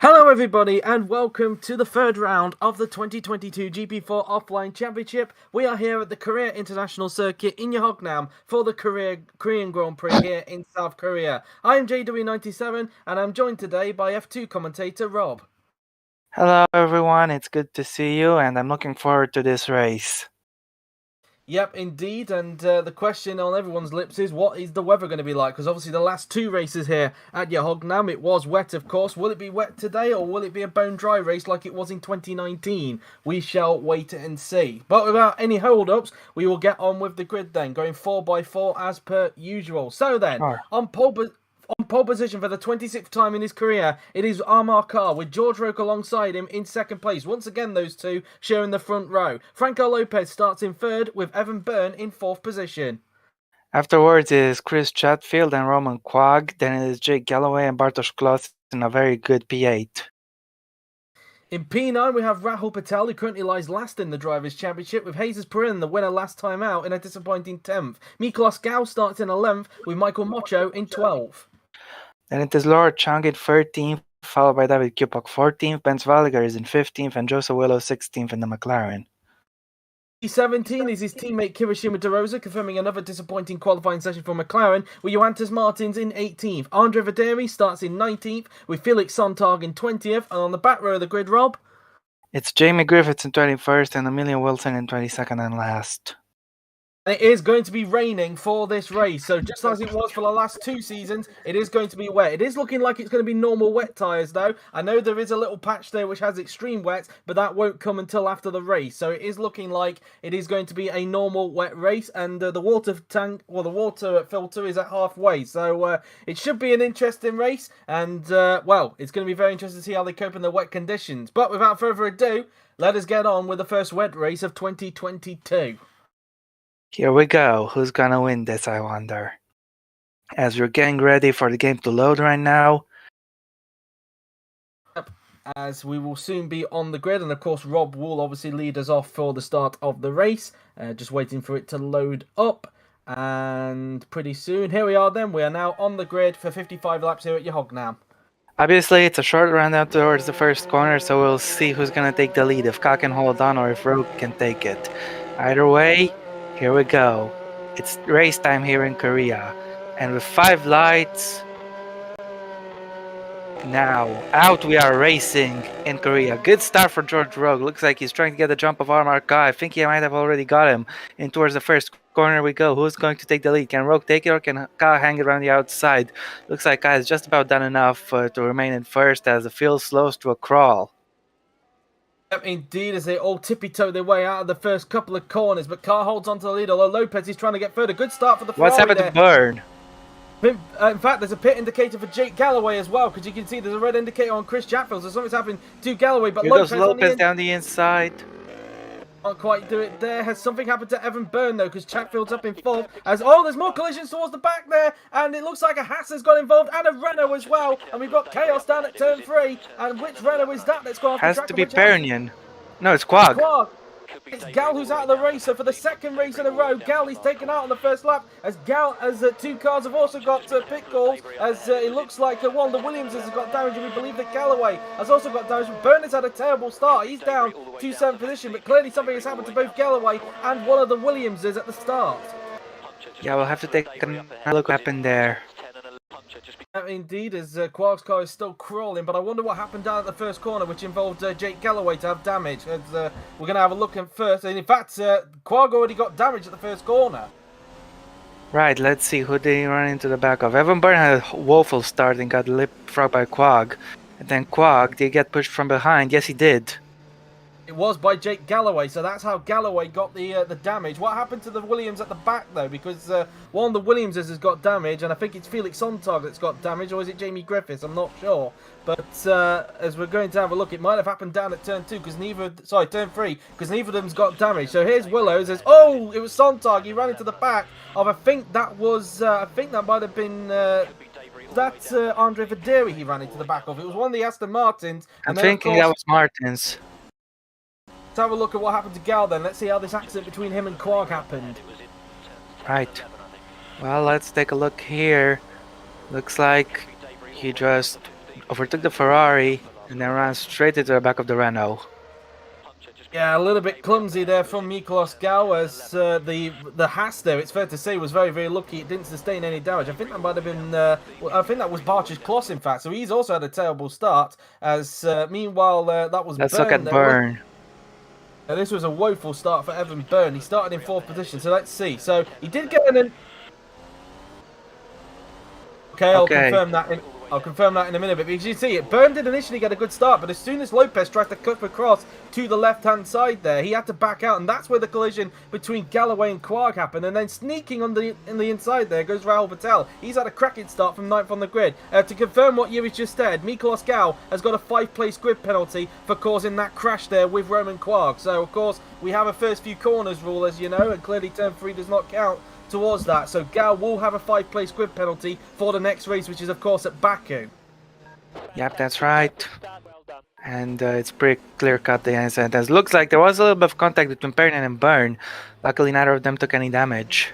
Hello everybody and welcome to the third round of the 2022 GP4 Offline Championship. We are here at the Korea International Circuit in Yeongnam for the Korean Grand Prix here in South Korea. I am JW97 and I'm joined today by F2 commentator Rob. Hello everyone, it's good to see you and I'm looking forward to this race. Yep, indeed, and the question on everyone's lips is, what is the weather going to be like? Because obviously the last two races here at Yeongnam, it was wet, of course. Will it be wet today, or will it be a bone-dry race like it was in 2019? We shall wait and see. But without any hold-ups, we will get on with the grid then, going 4x4 as per usual. So then, Sure. on pole position for the 26th time in his career, it is Amar Kar with George Roque alongside him in second place. Once again, those two sharing the front row. Franco Lopez starts in third with Evan Byrne in fourth position. Afterwards is Chris Chatfield and Roman Quagg, then it is Jake Galloway and Bartosz Kloss in a very good P8. In P9, we have Rahul Patel, who currently lies last in the Drivers' Championship, with Jesus Perrin, the winner last time out, in a disappointing 10th. Miklos Gau starts in 11th, with Michael Mocho in 12th. Then it is Laura Chung in 13th, followed by David Kupak 14th, Ben Zwaliger is in 15th, and Joseph Willow 16th in the McLaren. P17 is his teammate Kirishima De Rosa, confirming another disappointing qualifying session for McLaren, with Johannes Martins in 18th. Andre Verderi starts in 19th, with Felix Sontag in 20th, and on the back row of the grid, Rob, It's Jamie Griffiths in 21st and Amelia Wilson in 22nd and last. it is going to be raining for this race, so just as it was for the last two seasons, it is going to be wet. It is looking like it's going to be normal wet tyres, though. I know there is a little patch there which has extreme wet, but that won't come until after the race. So it is looking like it is going to be a normal wet race, and the water tank, well, the water filter is at halfway. So it should be an interesting race, and, well, it's going to be very interesting to see how they cope in the wet conditions. But without further ado, let us get on with the first wet race of 2022. Here we go. Who's gonna win this, I wonder? As we're getting ready for the game to load right now. As we will soon be on the grid, and of course Rob will obviously lead us off for the start of the race. Just waiting for it to load up, and pretty soon, here we are then. We are now on the grid for 55 laps here at Yeongnam. Obviously, it's a short run down towards the first corner, so we'll see who's gonna take the lead, if Ka can hold on or if Rogue can take it. Either way, here we go. It's race time here in Korea. And with 5 lights, now out we are racing in Korea. Good start for George Rogue. Looks like he's trying to get the jump of Amar Kar. I think he might have already got him. In towards the first corner we go. Who's going to take the lead? Can Rogue take it or can Ka hang it around the outside? Looks like Ka has just about done enough to remain in first as the field slows to a crawl. Yep, indeed, as they all tippy-toe their way out of the first couple of corners, but Carr holds on to the lead, although Lopez is trying to get further. Good start for the Ferrari. What's happened to Byrne? In fact, there's a pit indicator for Jake Galloway as well, because you can see there's a red indicator on Chris Chatfield, so something's happened to Galloway, but Here goes Lopez down the inside. Can't quite do it there. Has something happened to Evan Byrne, though, because Chatfield's up in fourth. Oh, there's more collisions towards the back there, and it looks like a Haas has got involved, and a Renault as well, and we've got chaos down at turn 3, and which Renault is that that's gone off the track? Has to be Pernian. No, it's Quagg. It's Gal who's out of the race, so for the second race in a row, Gal is taken out on the first lap, as two cars have also got pit calls, as it looks like one of the Williamses has got damage, and we believe that Galloway has also got damage. Byrne has had a terrible start. He's down to 7th position, but clearly something has happened to both Galloway and one of the Williamses at the start. Yeah, we'll have to take a look what happened there. Indeed, as Quark's car is still crawling, but I wonder what happened down at the first corner, which involved Jake Galloway to have damage. As, we're going to have a look at first, and in fact, Quark already got damage at the first corner. Right, let's see who did he run into the back of. Evan Byrne had a woeful start and got leapfrogged by Quagg. And then Quagg, did he get pushed from behind? Yes, he did. It was by Jake Galloway, so that's how Galloway got the damage. What happened to the Williams at the back, though? Because one of the Williamses has got damage, and I think it's Felix Sontag that's got damage, or is it Jamie Griffiths? I'm not sure. But as we're going to have a look, it might have happened down at turn 2, because turn 3, because neither of them's got damage. So here's Willows. Oh, it was Sontag. He ran into the back of, I think that might have been... That's Andre Verderi he ran into the back of. It was one of the Aston Martins. I'm thinking that was Martins. Let's have a look at what happened to Gal then. Let's see how this accident between him and Quagg happened. Right. Well, let's take a look here. Looks like he just overtook the Ferrari And then runs straight into the back of the Renault. Yeah, a little bit clumsy there from Miklos Gal as the Haas there, it's fair to say, was very, very lucky it didn't sustain any damage. I think that might have been, I think that was Barcher's Kloss, in fact, so he's also had a terrible start, as meanwhile that was Let's Byrne. look at Byrne. This was a woeful start for Evan Byrne. He started in 4th position, so let's see. So he did get an... Okay, I'll confirm that in a minute. But as you see, it Byrne did initially get a good start, but as soon as Lopez tried to cut across to the left-hand side there, he had to back out, and that's where the collision between Galloway and Quarg happened. And then sneaking on the inside there goes Rahul Patel. He's had a cracking start from 9th on the grid. To confirm what Yuri's just said, Miklos Gal has got a 5-place grid penalty for causing that crash there with Roman Quarg. So, of course, we have a first few corners rule, as you know, and clearly turn 3 does not count towards that. So Gal will have a 5-place grid penalty for the next race, which is, of course, at Baku. Yep, that's right. And it's pretty clear-cut, the incident. It looks like there was a little bit of contact between Pernin and Byrne. Luckily, neither of them took any damage.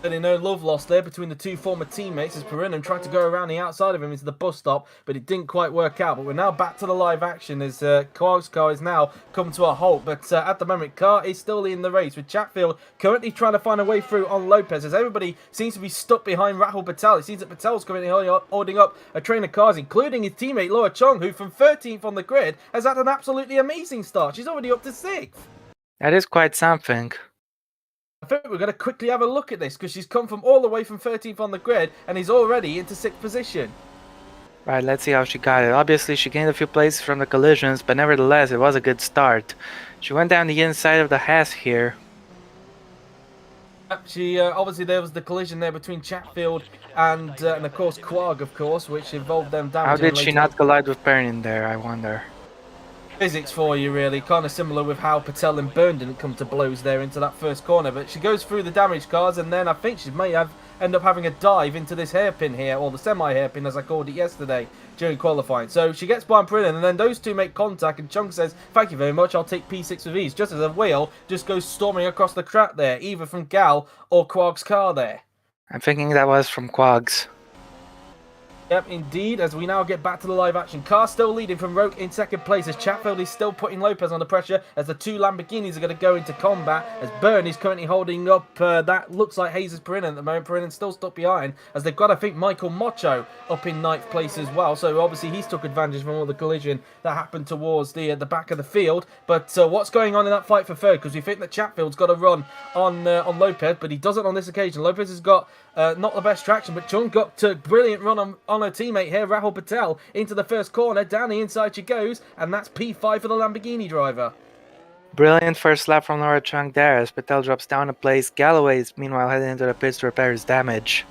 No love lost there between the two former teammates as Perrin tried to go around the outside of him into the bus stop, but it didn't quite work out. But we're now back to the live action as Quarg's car is now come to a halt. But at the moment, Car is still in the race, with Chatfield currently trying to find a way through on Lopez, as everybody seems to be stuck behind Rahul Patel. It seems that Patel's currently holding up a train of cars, including his teammate Laura Chong, who from 13th on the grid has had an absolutely amazing start. She's already up to 6th. That is quite something. I think we're going to quickly have a look at this, because she's come from all the way from 13th on the grid and is already into 6th position. Right, let's see how she got it. Obviously, she gained a few places from the collisions, but nevertheless, it was a good start. She went down the inside of the Haas here. She obviously there was the collision there between Chatfield and of course Quarg, of course, which involved them damaging. How did she not collide with Pernin there, I wonder? Physics for you, really. Kind of similar with how Patel and Byrne didn't come to blows there into that first corner. But she goes through the damaged cars, and then I think she may have end up having a dive into this hairpin here, or the semi-hairpin as I called it yesterday during qualifying. So she gets by Perrin, and then those two make contact, and Chung says, "Thank you very much, I'll take P6 with ease," just as a wheel just goes storming across the track there, either from Gal or Quarg's car there. I'm thinking that was from Quag's. Yep, indeed, as we now get back to the live action. Car still leading from Roke in 2nd place, as Chatfield is still putting Lopez under pressure, as the two Lamborghinis are going to go into combat, as Byrne is currently holding up, that looks like Jesus Perrin at the moment. Perrin still stuck behind, as they've got, I think, Michael Mocho up in 9th place as well, so obviously he's took advantage from all the collision that happened towards the back of the field. But what's going on in that fight for 3rd? Because we think that Chatfield's got a run on Lopez, but he doesn't on this occasion. Lopez has got not the best traction, but Chung got a brilliant run on her teammate here, Rahul Patel, into the first corner. Down the inside she goes, and that's P5 for the Lamborghini driver. Brilliant first lap from Laura Chung there, as Patel drops down a place. Galloway is meanwhile heading into the pits to repair his damage.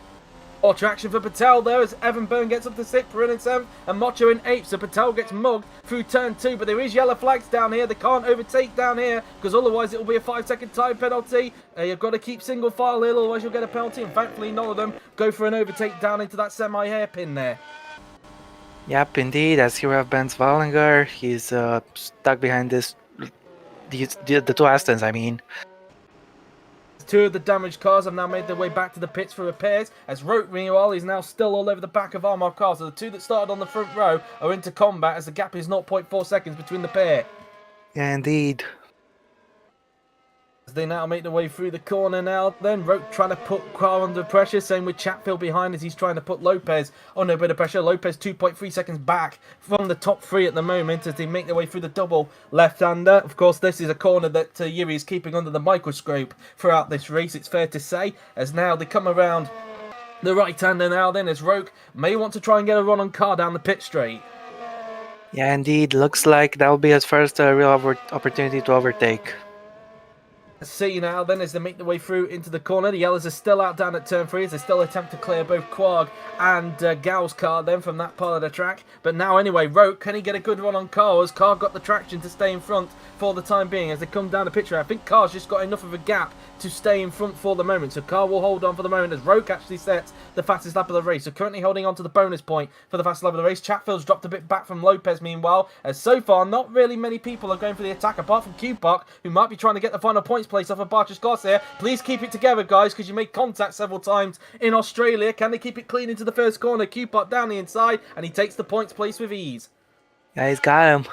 More traction for Patel there as Evan Byrne gets up to 6th, Perrin in 7th, and Mocho in 8th. So Patel gets mugged through turn 2, but there is yellow flags down here. They can't overtake down here, because otherwise it will be a 5-second time penalty. You've got to keep single file here, otherwise you'll get a penalty, and thankfully none of them go for an overtake down into that semi-hairpin there. Yep, indeed, as here we have Ben Wallinger. He's stuck behind the two Astons, I mean. Two of the damaged cars have now made their way back to the pits for repairs, as Roke, meanwhile, is now still all over the back of Armagh cars. So the two that started on the front row are into combat, as the gap is 0.4 seconds between the pair. Yeah, indeed. As they now make their way through the corner now, then Roke trying to put Car under pressure, same with Chatfield behind as he's trying to put Lopez under a bit of pressure. Lopez 2.3 seconds back from the top 3 at the moment as they make their way through the double left-hander. Of course, this is a corner that Yuri is keeping under the microscope throughout this race, it's fair to say, as now they come around the right-hander now then, as Roke may want to try and get a run on Car down the pit straight. Yeah, indeed, looks like that will be his first real opportunity to overtake. See now then as they make their way through into the corner. The yellows are still out down at turn 3 as they still attempt to clear both Quarg and Gal's car then from that part of the track. But now anyway, Roke, can he get a good run on Car as Car got the traction to stay in front for the time being as they come down the pit track? I think Car's just got enough of a gap to stay in front for the moment. So Car will hold on for the moment as Roke actually sets the fastest lap of the race. So currently holding on to the bonus point for the fastest lap of the race. Chatfield's dropped a bit back from Lopez meanwhile, as so far not really many people are going for the attack apart from Q-Puck, who might be trying to get the final points place off of Barcher's Glass here. Please keep it together, guys, because you made contact several times in Australia. Can they keep it clean into the first corner? Q-Puck down the inside, and he takes the points place with ease. Yeah, he's got him.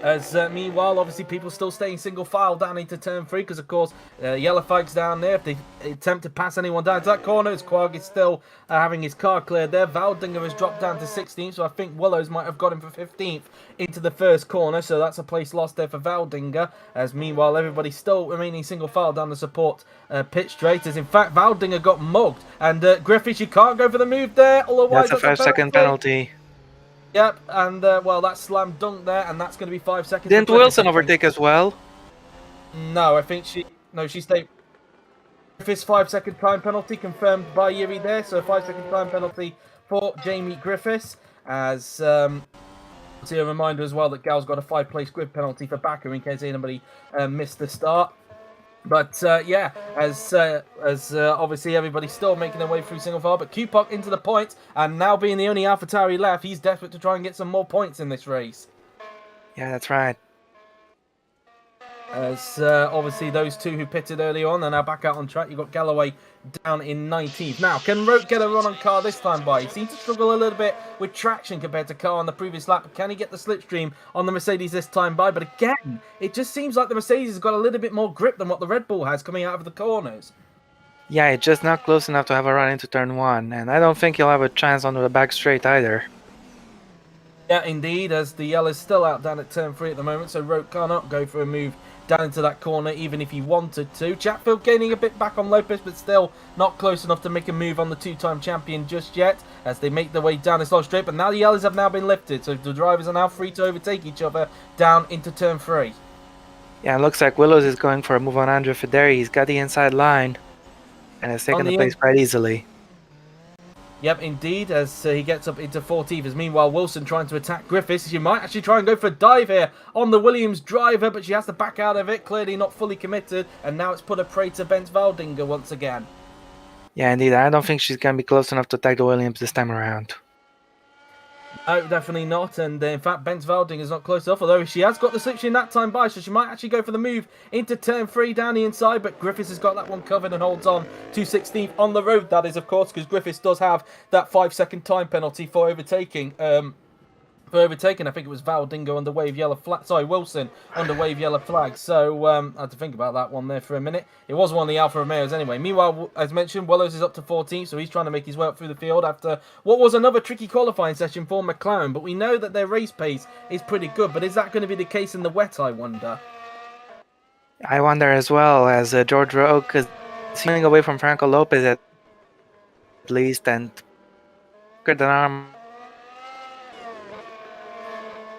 As meanwhile, obviously, people still staying single file down into turn 3 because, of course, yellow flag's down there. If they attempt to pass anyone down to that corner, as Quag is still having his car cleared there. Valdinger has dropped down to 16th, so I think Willows might have got him for 15th into the first corner, so that's a place lost there for Valdinger. As meanwhile, everybody's still remaining single file down the support pit straight. As in fact, Valdinger got mugged, and Griffiths, you can't go for the move there. Otherwise, That's a 5-second penalty. Yep, and well, that's slam dunk there, and that's going to be 5 seconds. Didn't Wilson overtake as well? No, I think she stayed. Griffiths 5-second time penalty confirmed by Yuri there, so 5-second time penalty for Jamie Griffiths. As see a reminder as well that Gal's got a 5-place grid penalty for Backer in case anybody missed the start. But yeah, as obviously everybody's still making their way through single file, but Kupok into the points, and now being the only AlphaTauri left, he's desperate to try and get some more points in this race. Yeah, that's right. As obviously those two who pitted early on are now back out on track. You've got Galloway down in 19th. Now, can Roke get a run on Carr this time by? He seems to struggle a little bit with traction compared to Carr on the previous lap. But can he get the slipstream on the Mercedes this time by? But again, it just seems like the Mercedes has got a little bit more grip than what the Red Bull has coming out of the corners. Yeah, it's just not close enough to have a run into turn 1. And I don't think he'll have a chance onto the back straight either. Yeah, indeed, as the yellow's still out down at turn 3 at the moment. So Roke cannot go for a move down into that corner even if he wanted to. Chatfield gaining a bit back on Lopez, but still not close enough to make a move on the two-time champion just yet as they make their way down this long straight. But now the yellows have now been lifted, so the drivers are now free to overtake each other down into turn 3. Yeah, it looks like Willows is going for a move on Andrew Federi. He's got the inside line and has taken the place quite easily. Yep, indeed, as he gets up into 14th. As meanwhile, Wilson trying to attack Griffiths. She might actually try and go for a dive here on the Williams driver, but she has to back out of it. Clearly not fully committed, and now it's put a prey to Benz Valdinger once again. Yeah, indeed. I don't think she's going to be close enough to attack the Williams this time around. No, definitely not. And in fact, Benz Valdinger is not close enough, although she has got the slipstream that time by, so she might actually go for the move into turn 3 down the inside. But Griffiths has got that one covered and holds on to 16th on the road, that is, of course, because Griffiths does have that 5-second time penalty for overtaking. I think it was Valdinger under wave yellow flag. Sorry, Wilson under wave yellow flag. So I had to think about that one there for a minute. It was one of the Alfa Romeos anyway. Meanwhile, as mentioned, Willows is up to 14th, so he's trying to make his way up through the field after what was another tricky qualifying session for McLaren. But we know that their race pace is pretty good. But is that going to be the case in the wet, I wonder? I wonder as well, as George Roque is stealing away from Franco Lopez at least, and good an arm.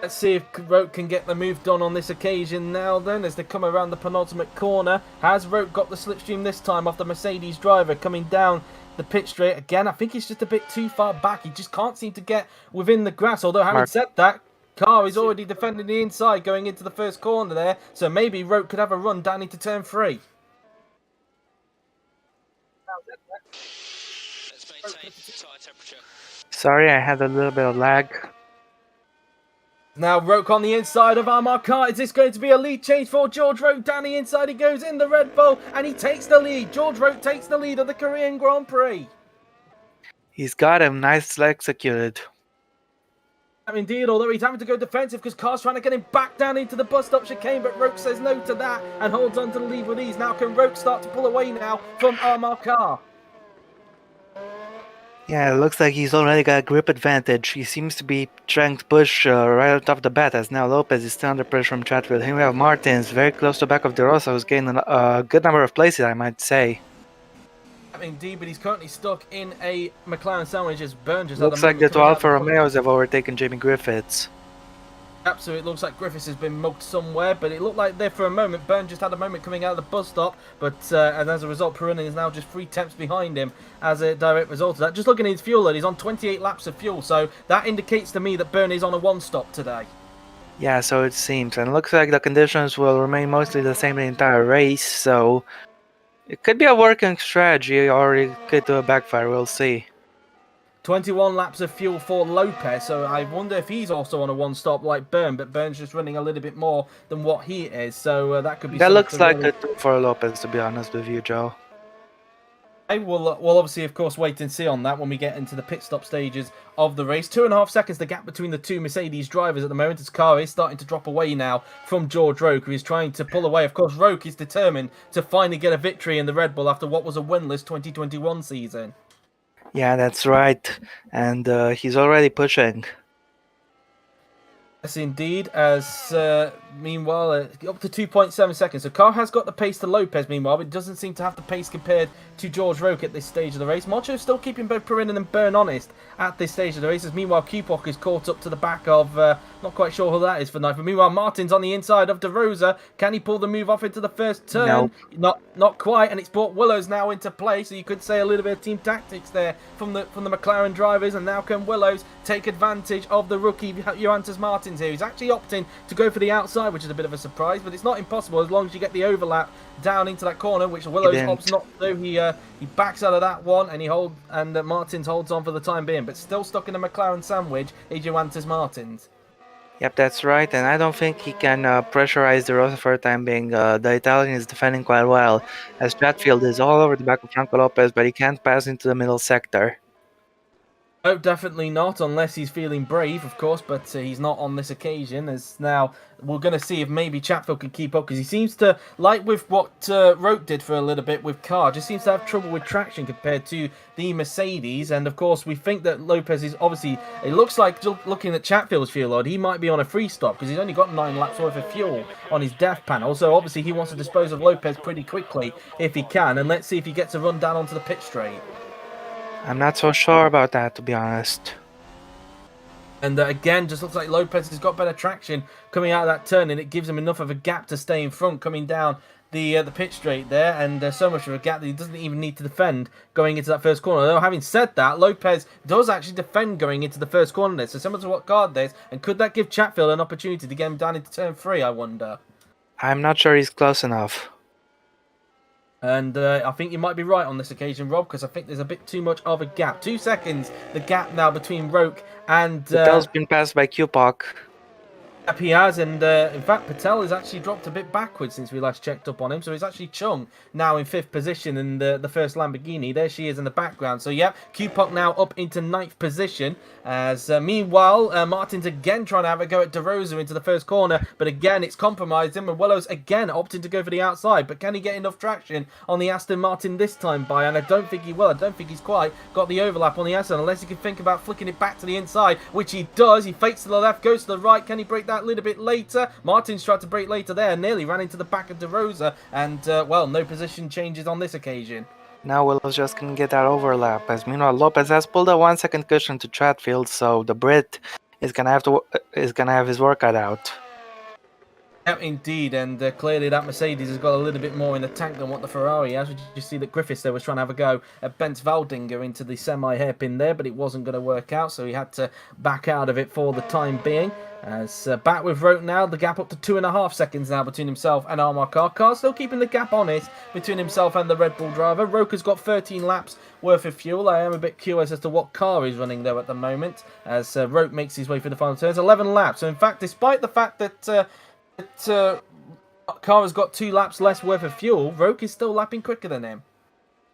Let's see if Roke can get the move done on this occasion now then, as they come around the penultimate corner. Has Roke got the slipstream this time off the Mercedes driver coming down the pit straight again? I think he's just a bit too far back. He just can't seem to get within the grass. Although having said that, Carr is already defending the inside going into the first corner there. So maybe Roke could have a run down into turn 3. Sorry, I had a little bit of lag. Now Roke on the inside of Amar Khan. Is this going to be a lead change for George Roke? Down the inside he goes in the Red Bull and he takes the lead. George Roke takes the lead of the Korean Grand Prix. He's got him. Nicely executed. Indeed, although he's having to go defensive because Carr's trying to get him back down into the bus stop chicane, but Roke says no to that and holds on to the lead with ease. Now can Roke start to pull away now from Amar Khan? Yeah, it looks like he's already got a grip advantage. He seems to be trying to push right off the bat, as now Lopez is still under pressure from Chatfield. Here we have Martins very close to the back of De Rosa, who's gaining a good number of places, I might say. Indeed, but he's currently stuck in a McLaren sandwich as Burn just looks like the two Alfa Romeos have overtaken Jamie Griffiths. Absolutely, it looks like Griffiths has been mugged somewhere, but it looked like there for a moment, Byrne just had a moment coming out of the bus stop, but and as a result, Perunin is now just 3 tenths behind him as a direct result of that. Just looking at his fuel load, he's on 28 laps of fuel, so that indicates to me that Byrne is on a 1-stop today. Yeah, so it seems, and it looks like the conditions will remain mostly the same the entire race, so it could be a working strategy, or it could do a backfire, we'll see. 21 laps of fuel for Lopez, so I wonder if he's also on a 1-stop like Byrne, but Byrne's just running a little bit more than what he is, so that could be... That looks like a 2 for Lopez, to be honest with you, Joe. We'll obviously, of course, wait and see on that when we get into the pit stop stages of the race. 2.5 seconds, the gap between the two Mercedes drivers at the moment. As car is starting to drop away now from George Roke, who is trying to pull away. Of course, Roke is determined to finally get a victory in the Red Bull after what was a winless 2021 season. Yeah, that's right. And he's already pushing. Yes, indeed. As meanwhile, up to 2.7 seconds. So Carr has got the pace to Lopez. Meanwhile, but doesn't seem to have the pace compared to George Roke at this stage of the race. Macho still keeping both Perrin and Byrne honest at this stage of the race. As meanwhile, Kupok is caught up to the back of. Not quite sure who that is for knife. But meanwhile, Martin's on the inside of De Rosa. Can he pull the move off into the first turn? No. Not quite. And it's brought Willows now into play. So you could say a little bit of team tactics there from the McLaren drivers. And now can Willows take advantage of the rookie Johannes Martin here. He's actually opting to go for the outside, which is a bit of a surprise, but it's not impossible as long as you get the overlap down into that corner, which Willows opts not to do. He backs out of that one, and Martins holds on for the time being, but still stuck in a McLaren sandwich. Johannes Martins. Yep, that's right, and I don't think he can pressurize De Rosa for the time being. The Italian is defending quite well, as Chatfield is all over the back of Franco Lopez, but he can't pass into the middle sector. No, definitely not, unless he's feeling brave, of course, but he's not on this occasion, as now we're going to see if maybe Chatfield can keep up, because he seems to, like with what Roke did for a little bit with Carr, just seems to have trouble with traction compared to the Mercedes, and of course we think that Lopez is obviously, it looks like, looking at Chatfield's fuel load, he might be on a free stop, because he's only got 9 laps worth of fuel on his DEF panel, so obviously he wants to dispose of Lopez pretty quickly if he can, and let's see if he gets a run down onto the pit straight. I'm not so sure about that, to be honest. And again, just looks like Lopez has got better traction coming out of that turn, and it gives him enough of a gap to stay in front coming down the pit straight there, and so much of a gap that he doesn't even need to defend going into that first corner. Though, having said that, Lopez does actually defend going into the first corner there, so similar to what Card did, and could that give Chatfield an opportunity to get him down into turn 3, I wonder? I'm not sure he's close enough. And I think you might be right on this occasion, Rob, because I think there's a bit too much of a gap. 2 seconds, the gap now between Roke and... Patel's been passed by Kupok. Yep, he has, and in fact, Patel has actually dropped a bit backwards since we last checked up on him, so he's actually Chung now in 5th position in the first Lamborghini. There she is in the background. So, yeah, Kupok now up into 9th position, as meanwhile, Martin's again trying to have a go at De Rosa into the first corner, but again, it's compromised him, and Willows again opting to go for the outside, but can he get enough traction on the Aston Martin this time, by? And I don't think he will. I don't think he's quite got the overlap on the Aston, unless he can think about flicking it back to the inside, which he does. He fakes to the left, goes to the right. Can he break that a little bit later? Martin's tried to break later there, nearly ran into the back of De Rosa, and well, no position changes on this occasion. Now Willows just can get that overlap, as meanwhile Lopez has pulled a 1 second cushion to Chatfield, so the Brit is gonna have his work cut out. Yeah, indeed, and clearly that Mercedes has got a little bit more in the tank than what the Ferrari has. We just see that Griffiths there was trying to have a go at Bence Valdinger into the semi-hairpin there, but it wasn't going to work out, so he had to back out of it for the time being. As back with Roke now, the gap up to 2.5 seconds now between himself and Armar Carr. Carr still keeping the gap honest between himself and the Red Bull driver. Roke has got 13 laps worth of fuel. I am a bit curious as to what car is running there at the moment, as Roke makes his way through the final turns. 11 laps. So in fact, despite the fact that Carr has got 2 laps less worth of fuel, Roke is still lapping quicker than him.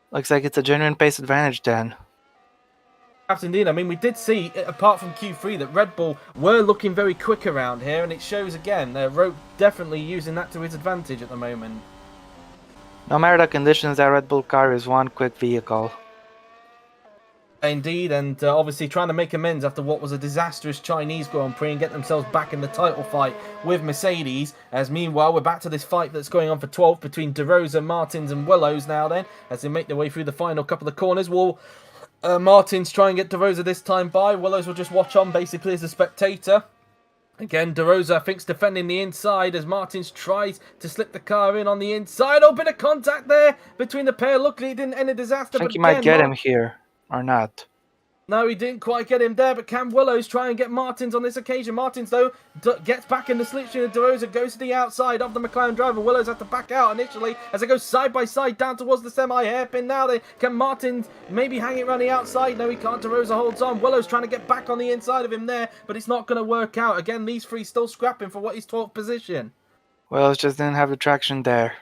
Looks like it's a genuine pace advantage then. Indeed, I mean, we did see, apart from Q3, that Red Bull were looking very quick around here, and it shows again, Roke definitely using that to his advantage at the moment. No matter the conditions, that Red Bull car is one quick vehicle. Indeed, and obviously trying to make amends after what was a disastrous Chinese Grand Prix and get themselves back in the title fight with Mercedes. As meanwhile, we're back to this fight that's going on for 12th between De Rosa, Martins and Willows now then, as they make their way through the final couple of corners. Will Martins try and get De Rosa this time by? Willows will just watch on basically as a spectator. Again, De Rosa, I think, is defending the inside as Martins tries to slip the car in on the inside. Oh, bit of contact there between the pair. Luckily, it didn't end a disaster. I think he might get him here. Or not. No, he didn't quite get him there, but can Willows try and get Martins on this occasion? Martins, though, gets back in the slipstream of De Rosa, goes to the outside of the McLaren driver. Willows has to back out initially as they go side by side down towards the semi-hairpin. Now, can Martins maybe hang it around the outside? No, he can't. De Rosa holds on. Willows trying to get back on the inside of him there, but it's not going to work out. Again, these three still scrapping for what is 12th position. Willows just didn't have the traction there.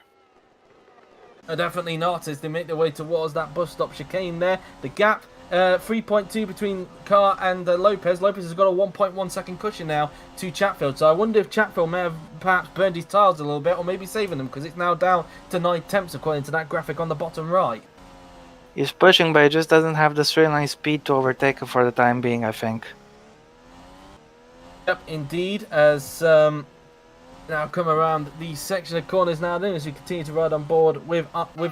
Definitely not, as they make their way towards that bus stop chicane there. The gap, 3.2 between Carr and Lopez. Lopez has got a 1.1 second cushion now to Chatfield. So I wonder if Chatfield may have perhaps burned his tyres a little bit, or maybe saving them, because it's now down to 9 tenths according to that graphic on the bottom right. He's pushing, but he just doesn't have the straight line speed to overtake him for the time being, I think. Yep, indeed, as now come around the section of corners now then, as we continue to ride on board with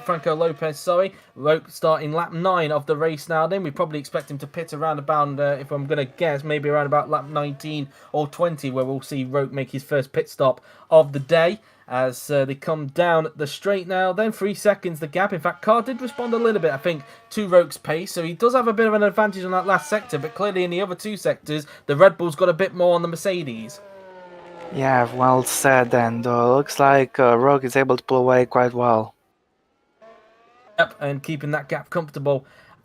Franco Lopez. Roke starting lap 9 of the race now then. We probably expect him to pit around about, if I'm going to guess, maybe around about lap 19 or 20, where we'll see Roke make his first pit stop of the day. As they come down the straight now, then 3 seconds the gap. In fact, Carr did respond a little bit, I think, to Roke's pace, so he does have a bit of an advantage on that last sector, but clearly in the other 2 sectors, the Red Bull's got a bit more on the Mercedes. Yeah, well said, and looks like Rogue is able to pull away quite well. Yep, and keeping that gap comfortable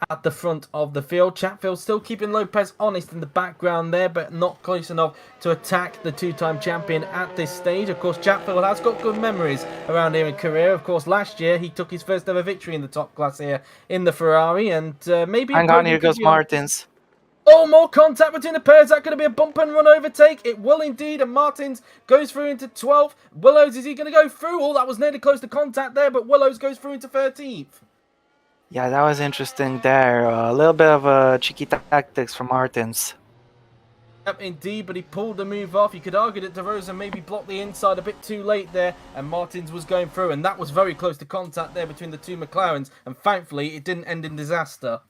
at the front of the field. Chatfield still keeping Lopez honest in the background there, but not close enough to attack the 2-time champion at this stage. Of course, Chatfield has got good memories around here in career. Of course, last year he took his first ever victory in the top class here in the Ferrari, and maybe... Hang on, here goes Martins. Oh, more contact between the pairs. Is that going to be a bump and run overtake? It will indeed, and Martins goes through into 12th. Willows, is he going to go through? Oh, that was nearly close to contact there, but Willows goes through into 13th. Yeah, that was interesting there. A little bit of cheeky tactics from Martins. Yep, indeed, but he pulled the move off. You could argue that De Rosa maybe blocked the inside a bit too late there, and Martins was going through, and that was very close to contact there between the 2 McLarens, and thankfully it didn't end in disaster.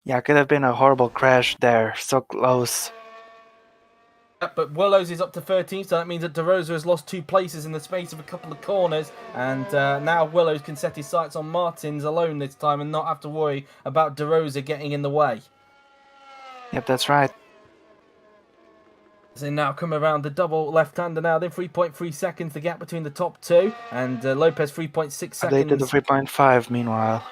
Yeah, could have been a horrible crash there. So close. Yep, but Willows is up to 13th, so that means that De Rosa has lost 2 places in the space of a couple of corners, and now Willows can set his sights on Martins alone this time and not have to worry about De Rosa getting in the way. Yep, that's right. They now come around the double left-hander now, then 3.3 seconds the gap between the top 2, and Lopez 3.6 seconds. They did the 3.5 meanwhile.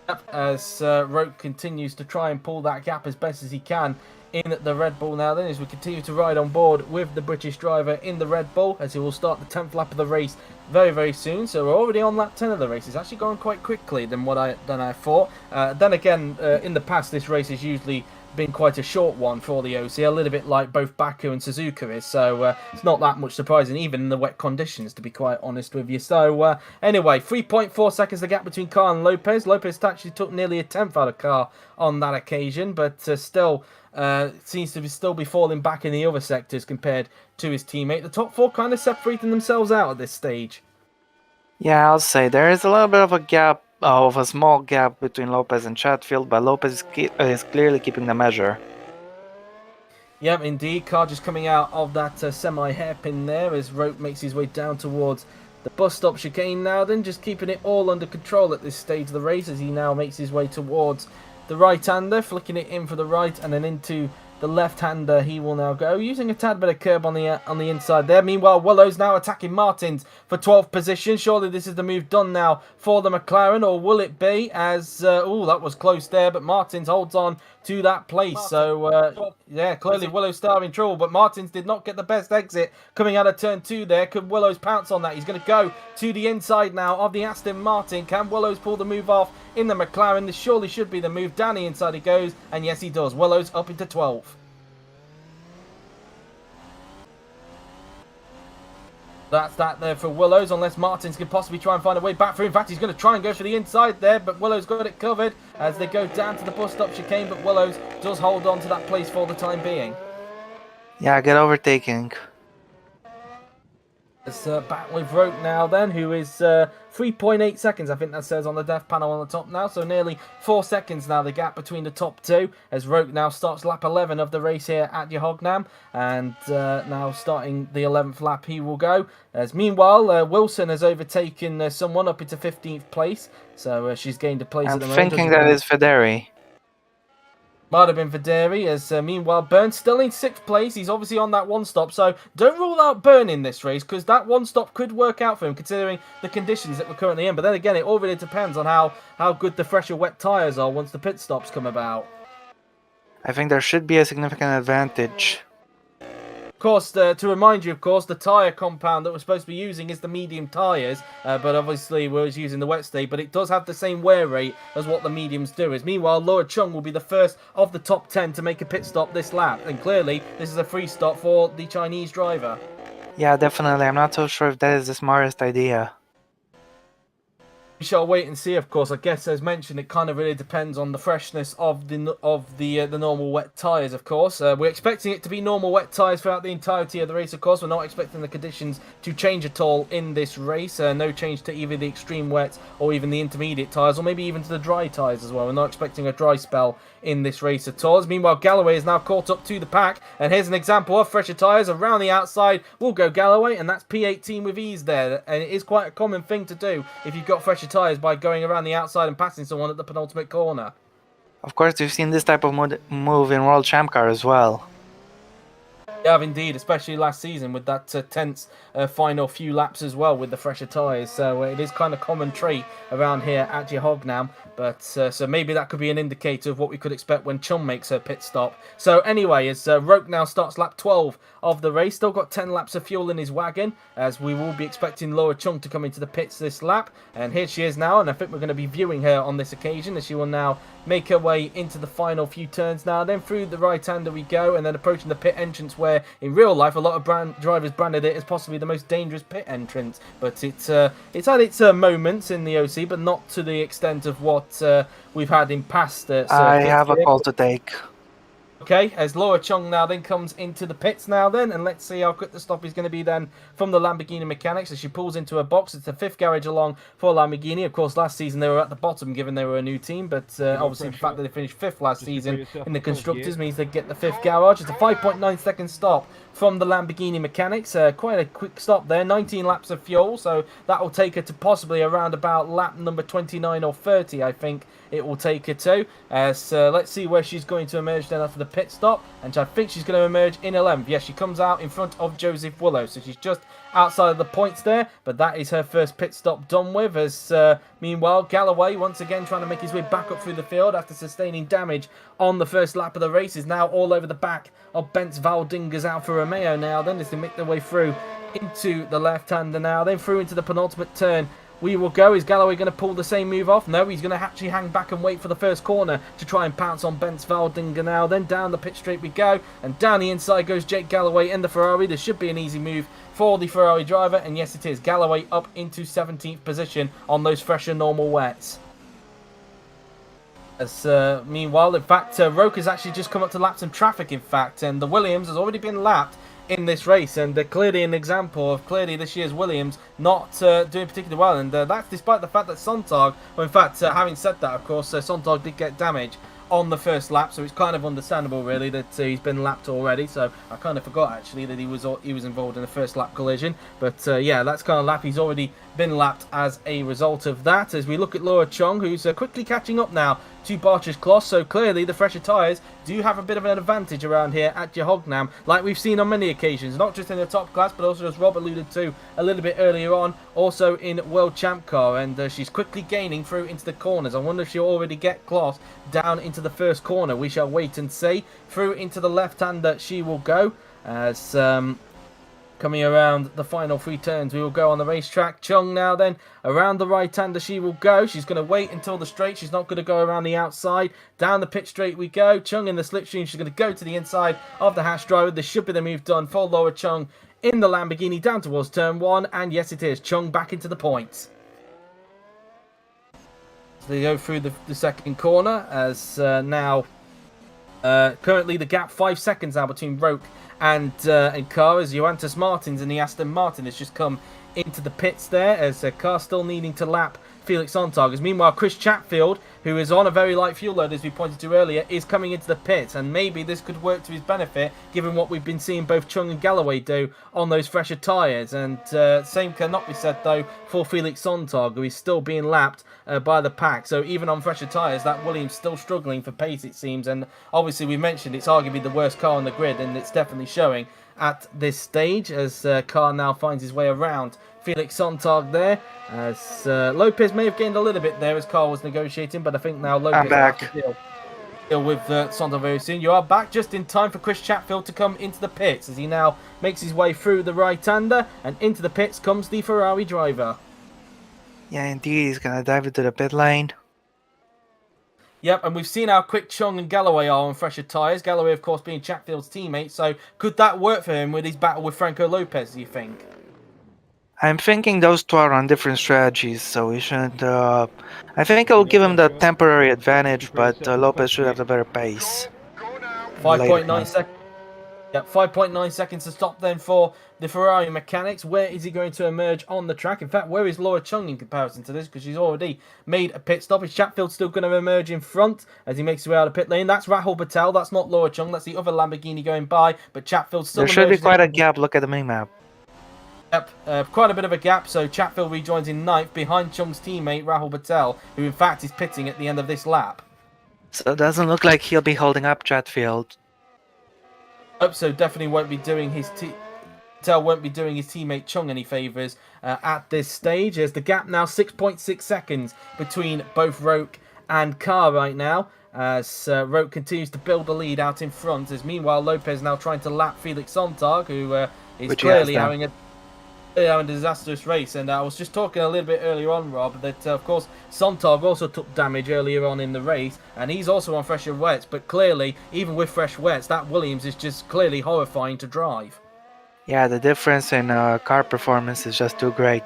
Yep, as Roke continues to try and pull that gap as best as he can in the Red Bull now then, as we continue to ride on board with the British driver in the Red Bull, as he will start the 10th lap of the race very, very soon. So we're already on lap 10 of the race. It's actually going quite quickly than I thought. Then again, in the past, this race has usually been quite a short one for the OC, a little bit like both Baku and Suzuka is, so it's not that much surprising, even in the wet conditions, to be quite honest with you. So anyway, 3.4 seconds the gap between Carr and Lopez. Lopez actually took nearly a 10th out of Carr on that occasion, but still seems to still be falling back in the other sectors compared to his teammate. The top 4 kind of separating themselves out at this stage. Yeah, I'll say there is a little bit of a gap, of a small gap between Lopez and Chatfield, but Lopez is clearly keeping the measure. Yep, indeed. Carr just coming out of that semi-hairpin there as Roke makes his way down towards the bus stop chicane now, then just keeping it all under control at this stage of the race as he now makes his way towards the right-hander, flicking it in for the right and then into the left-hander. He will now go, using a tad bit of curb on the inside there. Meanwhile, Willow's now attacking Martins for 12th position. Surely this is the move done now for the McLaren, or will it be? As oh, that was close there, but Martins holds on to that place. So yeah, clearly Willow's still in trouble, but Martins did not get the best exit coming out of turn 2 there. Could Willows pounce on that? He's going to go to the inside now of the Aston Martin. Can Willows pull the move off in the McLaren? This surely should be the move. Down the inside he goes, and yes, he does. Willows up into 12th. That's that there for Willows, unless Martins can possibly try and find a way back through. In fact, he's going to try and go for the inside there, but Willows got it covered as they go down to the bus stop chicane, but Willows does hold on to that place for the time being. Yeah, get overtaking. It's back with Roke now then, who is 3.8 seconds, I think that says on the dev panel on the top now. So nearly 4 seconds now, the gap between the top 2, as Roke now starts lap 11 of the race here at Yehognam. And now starting the 11th lap he will go. As meanwhile, Wilson has overtaken someone up into 15th place. So she's gained a place at the moment. I'm thinking that is Federi. Might have been Verderi, as meanwhile Burns still in 6th place. He's obviously on that one stop, so don't rule out Burn in this race, because that one stop could work out for him considering the conditions that we're currently in. But then again, it all really depends on how good the fresher wet tyres are once the pit stops come about. I think there should be a significant advantage. course, to remind you, of course, the tyre compound that we're supposed to be using is the medium tyres, but obviously we're using the wet state, but it does have the same wear rate as what the mediums do. Meanwhile, Laura Chung will be the first of the top 10 to make a pit stop this lap, and clearly this is a free stop for the Chinese driver. Yeah, definitely. I'm not so sure if that is the smartest idea. We shall wait and see, of course. I guess, as mentioned, it kind of really depends on the freshness of the normal wet tyres, of course. We're expecting it to be normal wet tyres throughout the entirety of the race, of course. We're not expecting the conditions to change at all in this race. No change to either the extreme wets or even the intermediate tyres, or maybe even to the dry tyres as well. We're not expecting a dry spell in this race at all. Meanwhile, Galloway is now caught up to the pack, and here's an example of fresher tyres. Around the outside will go Galloway, and that's P18 with ease there, and it is quite a common thing to do if you've got fresher tyres by going around the outside and passing someone at the penultimate corner. Of course, we've seen this type of move in World Champ Car as well. Yeah, indeed, especially last season with that tense final few laps as well with the fresher tyres. So it is kind of common trait around here at Hognam. But so maybe that could be an indicator of what we could expect when Chum makes her pit stop. So anyway, as Roke now starts lap 12 of the race, still got 10 laps of fuel in his wagon, as we will be expecting Laura Chung to come into the pits this lap. And here she is now, and I think we're going to be viewing her on this occasion, as she will now make her way into the final few turns now. Then through the right-hander we go, and then approaching the pit entrance, where in real life a lot of drivers branded it as possibly the most dangerous pit entrance. But it's had its moments in the OC, but not to the extent of what we've had in past I have a call to take. Okay, as Laura Chung now then comes into the pits now then, and let's see how quick the stop is going to be then from the Lamborghini mechanics as she pulls into her box. It's the 5th garage along for Lamborghini. Of course, last season they were at the bottom given they were a new team, but obviously the fact that they finished 5th last season in the Constructors means they get the 5th garage. It's a 5.9 second stop from the Lamborghini mechanics. Quite a quick stop there, 19 laps of fuel, so that will take her to possibly around about lap number 29 or 30, I think it will take her to. So let's see where she's going to emerge then after the pit stop, and I think she's going to emerge in 11th. Yes, she comes out in front of Joseph Willow, so she's just outside of the points there, but that is her first pit stop done with, as meanwhile Galloway, once again trying to make his way back up through the field after sustaining damage on the first lap of the race, is now all over the back of Bence Valdingas Alfa Romeo now then, as they make their way through into the left-hander now, then through into the penultimate turn. We will go. Is Galloway going to pull the same move off? No, he's going to actually hang back and wait for the first corner to try and pounce on Bence Valdinga now. Then down the pit straight we go. And down the inside goes Jake Galloway in the Ferrari. This should be an easy move for the Ferrari driver. And yes, it is. Galloway up into 17th position on those fresher normal wets. As, meanwhile, in fact, Roke has actually just come up to lap some traffic, in fact. And the Williams has already been lapped in this race, and clearly an example of this year's Williams not doing particularly well, and that's despite the fact that Sontag, well, in fact, having said that, of course, Sontag did get damage on the first lap, so it's kind of understandable really that he's been lapped already. So I kind of forgot actually that he was involved in the first lap collision, but yeah, that's kind of lap he's already been lapped as a result of that. As we look at Laura Chung, who's quickly catching up now to Barcher's Kloss, so clearly the fresher tyres do have a bit of an advantage around here at Hognam, like we've seen on many occasions, not just in the top class, but also, as Rob alluded to a little bit earlier on, also in World Champ Car, and she's quickly gaining through into the corners. I wonder if she'll already get Kloss down into the first corner. We shall wait and see. Through into the left-hander she will go, as coming around the final 3 turns, we will go on the racetrack. Chung now then, around the right-hander she will go. She's going to wait until the straight. She's not going to go around the outside. Down the pit straight we go. Chung in the slipstream. She's going to go to the inside of the Haas driver. This should be the move done for Laura Chung in the Lamborghini down towards turn 1. And yes, it is. Chung back into the points. So they go through the second corner, as now currently the gap 5 seconds now between Roke and Carr, as Johannes Martins and the Aston Martin has just come into the pits there, as Carr still needing to lap Felix Sontag. As meanwhile, Chris Chatfield, who is on a very light fuel load, as we pointed to earlier, is coming into the pits, and maybe this could work to his benefit, given what we've been seeing both Chung and Galloway do on those fresher tyres. And same cannot be said, though, for Felix Sontag, who is still being lapped by the pack. So even on fresher tyres, that Williams still struggling for pace, it seems. And obviously, we mentioned it's arguably the worst car on the grid, and it's definitely showing at this stage, as Carr now finds his way around Felix Sontag there, as Lopez may have gained a little bit there as Carl was negotiating, but I think now Lopez I'm back. has to deal. deal with Sonda very soon. You are back just in time for Chris Chatfield to come into the pits as he now makes his way through the right-hander, and into the pits comes the Ferrari driver. Yeah, indeed, he's going to dive into the pit lane. Yep, and we've seen how quick Chung and Galloway are on fresher tyres. Galloway, of course, being Chatfield's teammate, so could that work for him with his battle with Franco Lopez, do you think? I'm thinking those two are on different strategies, so we shouldn't... I think it'll give him the temporary advantage, but Lopez should have the better pace. 5.9 seconds. Yep, 5.9 seconds to stop then for the Ferrari mechanics. Where is he going to emerge on the track? In fact, where is Laura Chung in comparison to this? Because she's already made a pit stop. Is Chatfield still going to emerge in front as he makes his way out of pit lane? That's Rahul Patel. That's not Laura Chung. That's the other Lamborghini going by. But Chatfield still... There should be quite a gap. Look at the mini-map. Yep, quite a bit of a gap. So Chatfield rejoins in 9th behind Chung's teammate, Rahul Patel, who in fact is pitting at the end of this lap. So it doesn't look like he'll be holding up Chatfield. So definitely won't be doing his Patel won't be doing his teammate Chung any favours at this stage. As the gap now 6.6 seconds between both Roke and Carr right now. As Roke continues to build the lead out in front. As meanwhile Lopez now trying to lap Felix Sontag, who is clearly having a disastrous race. And I was just talking a little bit earlier on, Rob, that of course Sontag also took damage earlier on in the race, and he's also on fresher wets, but clearly even with fresh wets that Williams is just clearly horrifying to drive. Yeah, the difference in car performance is just too great.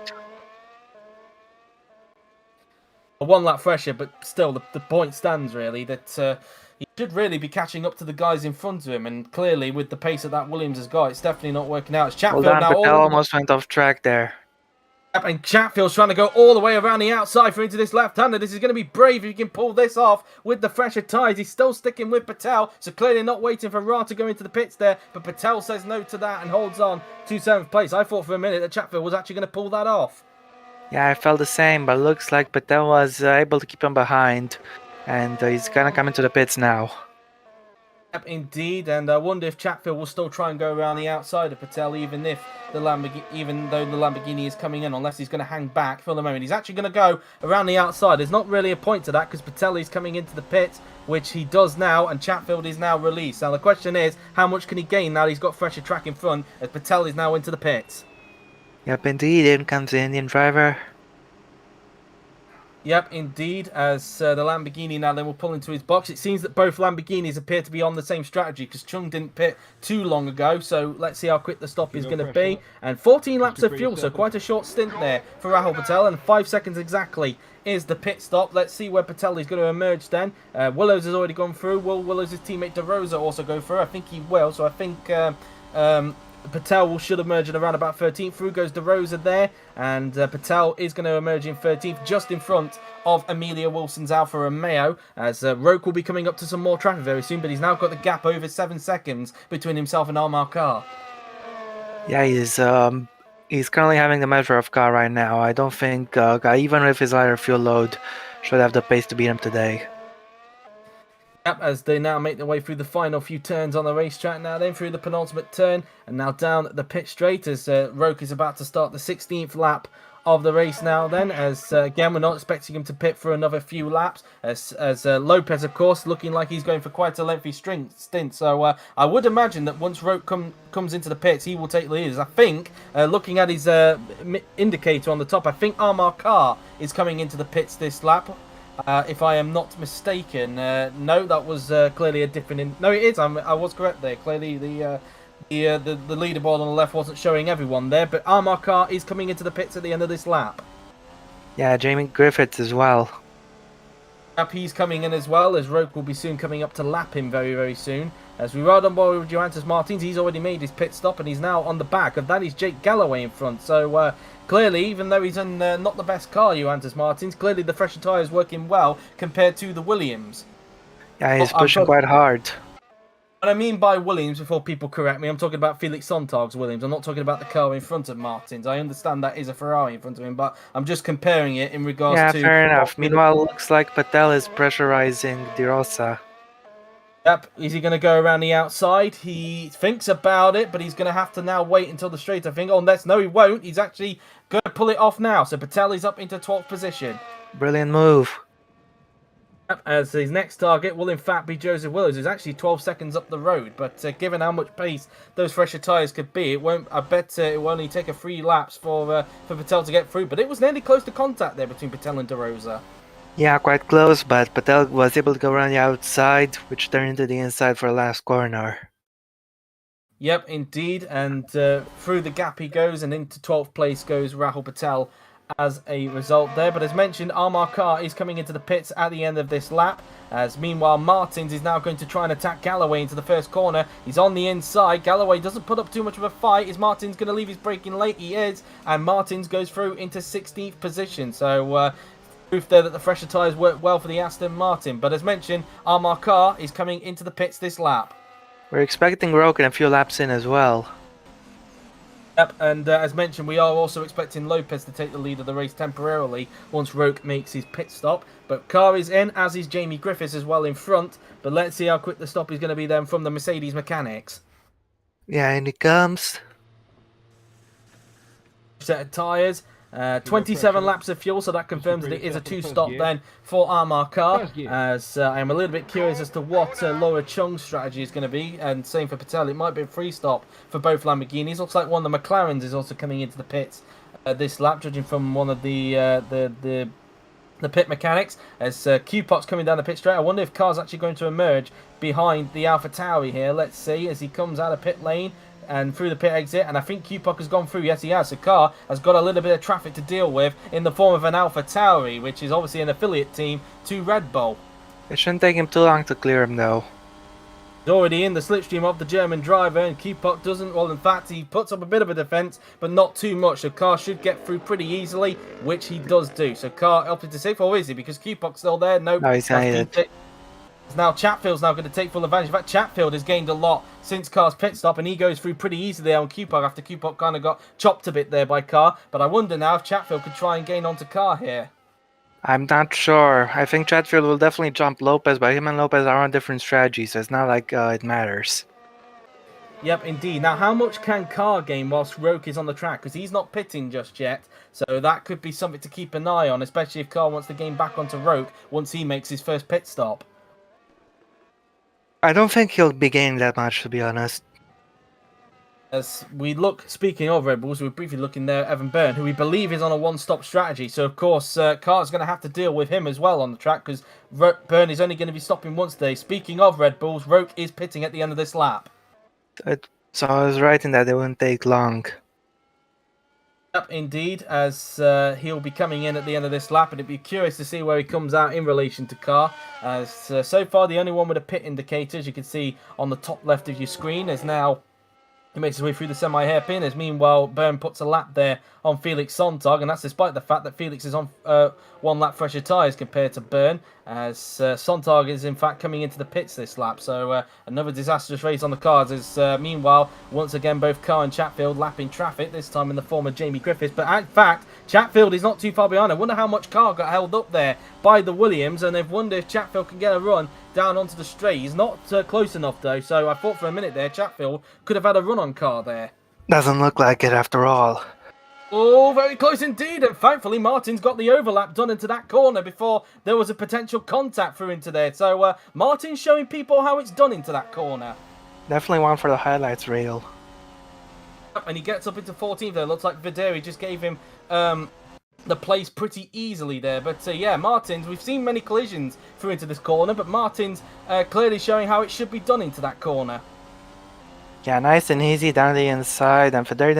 A 1 lap fresher, but still the point stands really that he should really be catching up to the guys in front of him, and clearly with the pace that Williams has got, it's definitely not working out. It's Chatfield Hold on, now Patel almost went off track there. And Chatfield's trying to go all the way around the outside for into this left-hander. This is going to be brave if he can pull this off with the fresher tyres. He's still sticking with Patel, so clearly not waiting for Ra to go into the pits there. But Patel says no to that and holds on to 7th place. I thought for a minute that Chatfield was actually going to pull that off. Yeah, I felt the same, but looks like Patel was able to keep him behind. And he's going to come into the pits now. Yep, indeed, and I wonder if Chatfield will still try and go around the outside of Patel, even though the Lamborghini is coming in, unless he's going to hang back for the moment. He's actually going to go around the outside. There's not really a point to that because Patel is coming into the pits, which he does now, and Chatfield is now released. Now the question is, how much can he gain now that he's got fresher track in front, as Patel is now into the pits? Yep, indeed, in comes the Indian driver. Yep, indeed, as the Lamborghini now then will pull into his box. It seems that both Lamborghinis appear to be on the same strategy because Chung didn't pit too long ago, so let's see how quick the stop is going to be. And 14 laps of fuel, so quite a short stint there for Rahul Patel, and 5 seconds exactly is the pit stop. Let's see where Patel is going to emerge then. Willows has already gone through. Will Willows' teammate De Rosa also go through? I think he will, so I think... Patel should emerge in around about 13th. Through goes De Rosa there, and Patel is going to emerge in 13th, just in front of Amelia Wilson's Alfa Romeo, as Roke will be coming up to some more traffic very soon, but he's now got the gap over 7 seconds between himself and Amar Khan. Yeah, he's currently having the measure of car right now. I don't think, even with his higher fuel load, should have the pace to beat him today. Yep, as they now make their way through the final few turns on the racetrack now, then through the penultimate turn, and now down the pit straight as Roke is about to start the 16th lap of the race now then, as again we're not expecting him to pit for another few laps, as Lopez of course looking like he's going for quite a lengthy stint, so I would imagine that once Roke comes into the pits he will take the lead. I think, looking at his indicator on the top, I think Amar Khan is coming into the pits this lap. If I am not mistaken, no, that was clearly a different... No, it is. I was correct there. Clearly, the leaderboard on the left wasn't showing everyone there, but Amar Khan is coming into the pits at the end of this lap. Yeah, Jamie Griffiths as well. Yep, he's coming in as well, as Roke will be soon coming up to lap him very, very soon. As we ride on board with Johannes Martins, he's already made his pit stop, and he's now on the back of that is Jake Galloway in front. So, clearly, even though he's in not the best car, Johannes Martins, clearly the fresher tyre is working well compared to the Williams. Yeah, he's pushing quite hard. What I mean by Williams, before people correct me, I'm talking about Felix Sontag's Williams. I'm not talking about the car in front of Martins. I understand that is a Ferrari in front of him, but I'm just comparing it in regards to... Yeah, fair enough. Meanwhile, looks like Patel is pressurizing De Rosa. Yep, is he going to go around the outside? He thinks about it, but he's going to have to now wait until the straight, I think. Oh, no, he won't. He's actually going to pull it off now. So Patel is up into 12th position. Brilliant move. As his next target will in fact be Joseph Willows, who's actually 12 seconds up the road. But given how much pace those fresher tyres could be, it won't. I bet it will only take a 3 laps for Patel to get through. But it was nearly close to contact there between Patel and De Rosa. Yeah, quite close, but Patel was able to go around the outside, which turned into the inside for the last corner. Yep, indeed. And through the gap he goes, and into 12th place goes Rahul Patel as a result there. But as mentioned, Amar Khan is coming into the pits at the end of this lap. As meanwhile, Martins is now going to try and attack Galloway into the first corner. He's on the inside. Galloway doesn't put up too much of a fight. Is Martins going to leave his braking late? He is. And Martins goes through into 16th position. So proof there that the fresher tyres work well for the Aston Martin. But as mentioned, Amar Khan is coming into the pits this lap. We're expecting Roken a few laps in as well. Yep, and as mentioned, we are also expecting Lopez to take the lead of the race temporarily once Roke makes his pit stop. But Carr is in, as is Jamie Griffiths as well in front. But let's see how quick the stop is going to be then from the Mercedes mechanics. Yeah, and he comes. Set of tyres. 27 laps of fuel, so that confirms that it is a 2-stop then for Amar Khan. As I am a little bit curious as to what Laura Chung's strategy is going to be, and same for Patel. It might be a 3-stop for both Lamborghinis. Looks like one of the McLarens is also coming into the pits this lap, judging from one of the pit mechanics. As Q-Pot's coming down the pit straight, I wonder if Carr's actually going to emerge behind the AlphaTauri here. Let's see as he comes out of pit lane and through the pit exit, and I think Q-Puck has gone through. Yes, he has. So Carr has got a little bit of traffic to deal with in the form of an AlphaTauri, which is obviously an affiliate team to Red Bull. It shouldn't take him too long to clear him, though. He's already in the slipstream of the German driver, and Q-Puck doesn't. Well, in fact, he puts up a bit of a defence, but not too much. So Carr should get through pretty easily, which he does do. So Carr opted to save, or is he? Because Q-Puck's still there. Nope. No, he's not. Now Chatfield's now going to take full advantage. In fact, Chatfield has gained a lot since Carr's pit stop, and he goes through pretty easily there on Q-Puck after Q-Puck kind of got chopped a bit there by Carr. But I wonder now if Chatfield could try and gain onto Carr here. I'm not sure. I think Chatfield will definitely jump Lopez, but him and Lopez are on different strategies, so it's not like it matters. Yep, indeed. Now, how much can Carr gain whilst Roke is on the track? Because he's not pitting just yet, so that could be something to keep an eye on, especially if Carr wants to gain back onto Roke once he makes his first pit stop. I don't think he'll be gaining that much, to be honest. As we look, speaking of Red Bulls, we're briefly looking there at Evan Byrne, who we believe is on a one-stop strategy. So, of course, Carr's going to have to deal with him as well on the track, because Byrne is only going to be stopping once today. Speaking of Red Bulls, Roke is pitting at the end of this lap. So I was right in that it wouldn't take long. Yep, indeed, as he'll be coming in at the end of this lap, and it'd be curious to see where he comes out in relation to Carr. As so far, the only one with a pit indicator, as you can see on the top left of your screen, is now he makes his way through the semi-hairpin. As meanwhile, Byrne puts a lap there on Felix Sontag, and that's despite the fact that Felix is on 1 lap fresher tyres compared to Byrne, as Sontag is in fact coming into the pits this lap. So another disastrous race on the cards. As meanwhile, once again, both Carr and Chatfield lapping traffic, this time in the form of Jamie Griffiths. But in fact, Chatfield is not too far behind. I wonder how much Carr got held up there by the Williams, and they've wondered if Chatfield can get a run down onto the straight. He's not close enough though, so I thought for a minute there Chatfield could have had a run on Carr there. Doesn't look like it after all. Oh, very close indeed, and thankfully Martin's got the overlap done into that corner before there was a potential contact through into there. So Martin's showing people how it's done into that corner. Definitely one for the highlights reel. And he gets up into 14th there. Looks like Videri just gave him the place pretty easily there. But yeah, Martins, we've seen many collisions through into this corner, but Martins clearly showing how it should be done into that corner. Yeah, nice and easy down the inside, and Videri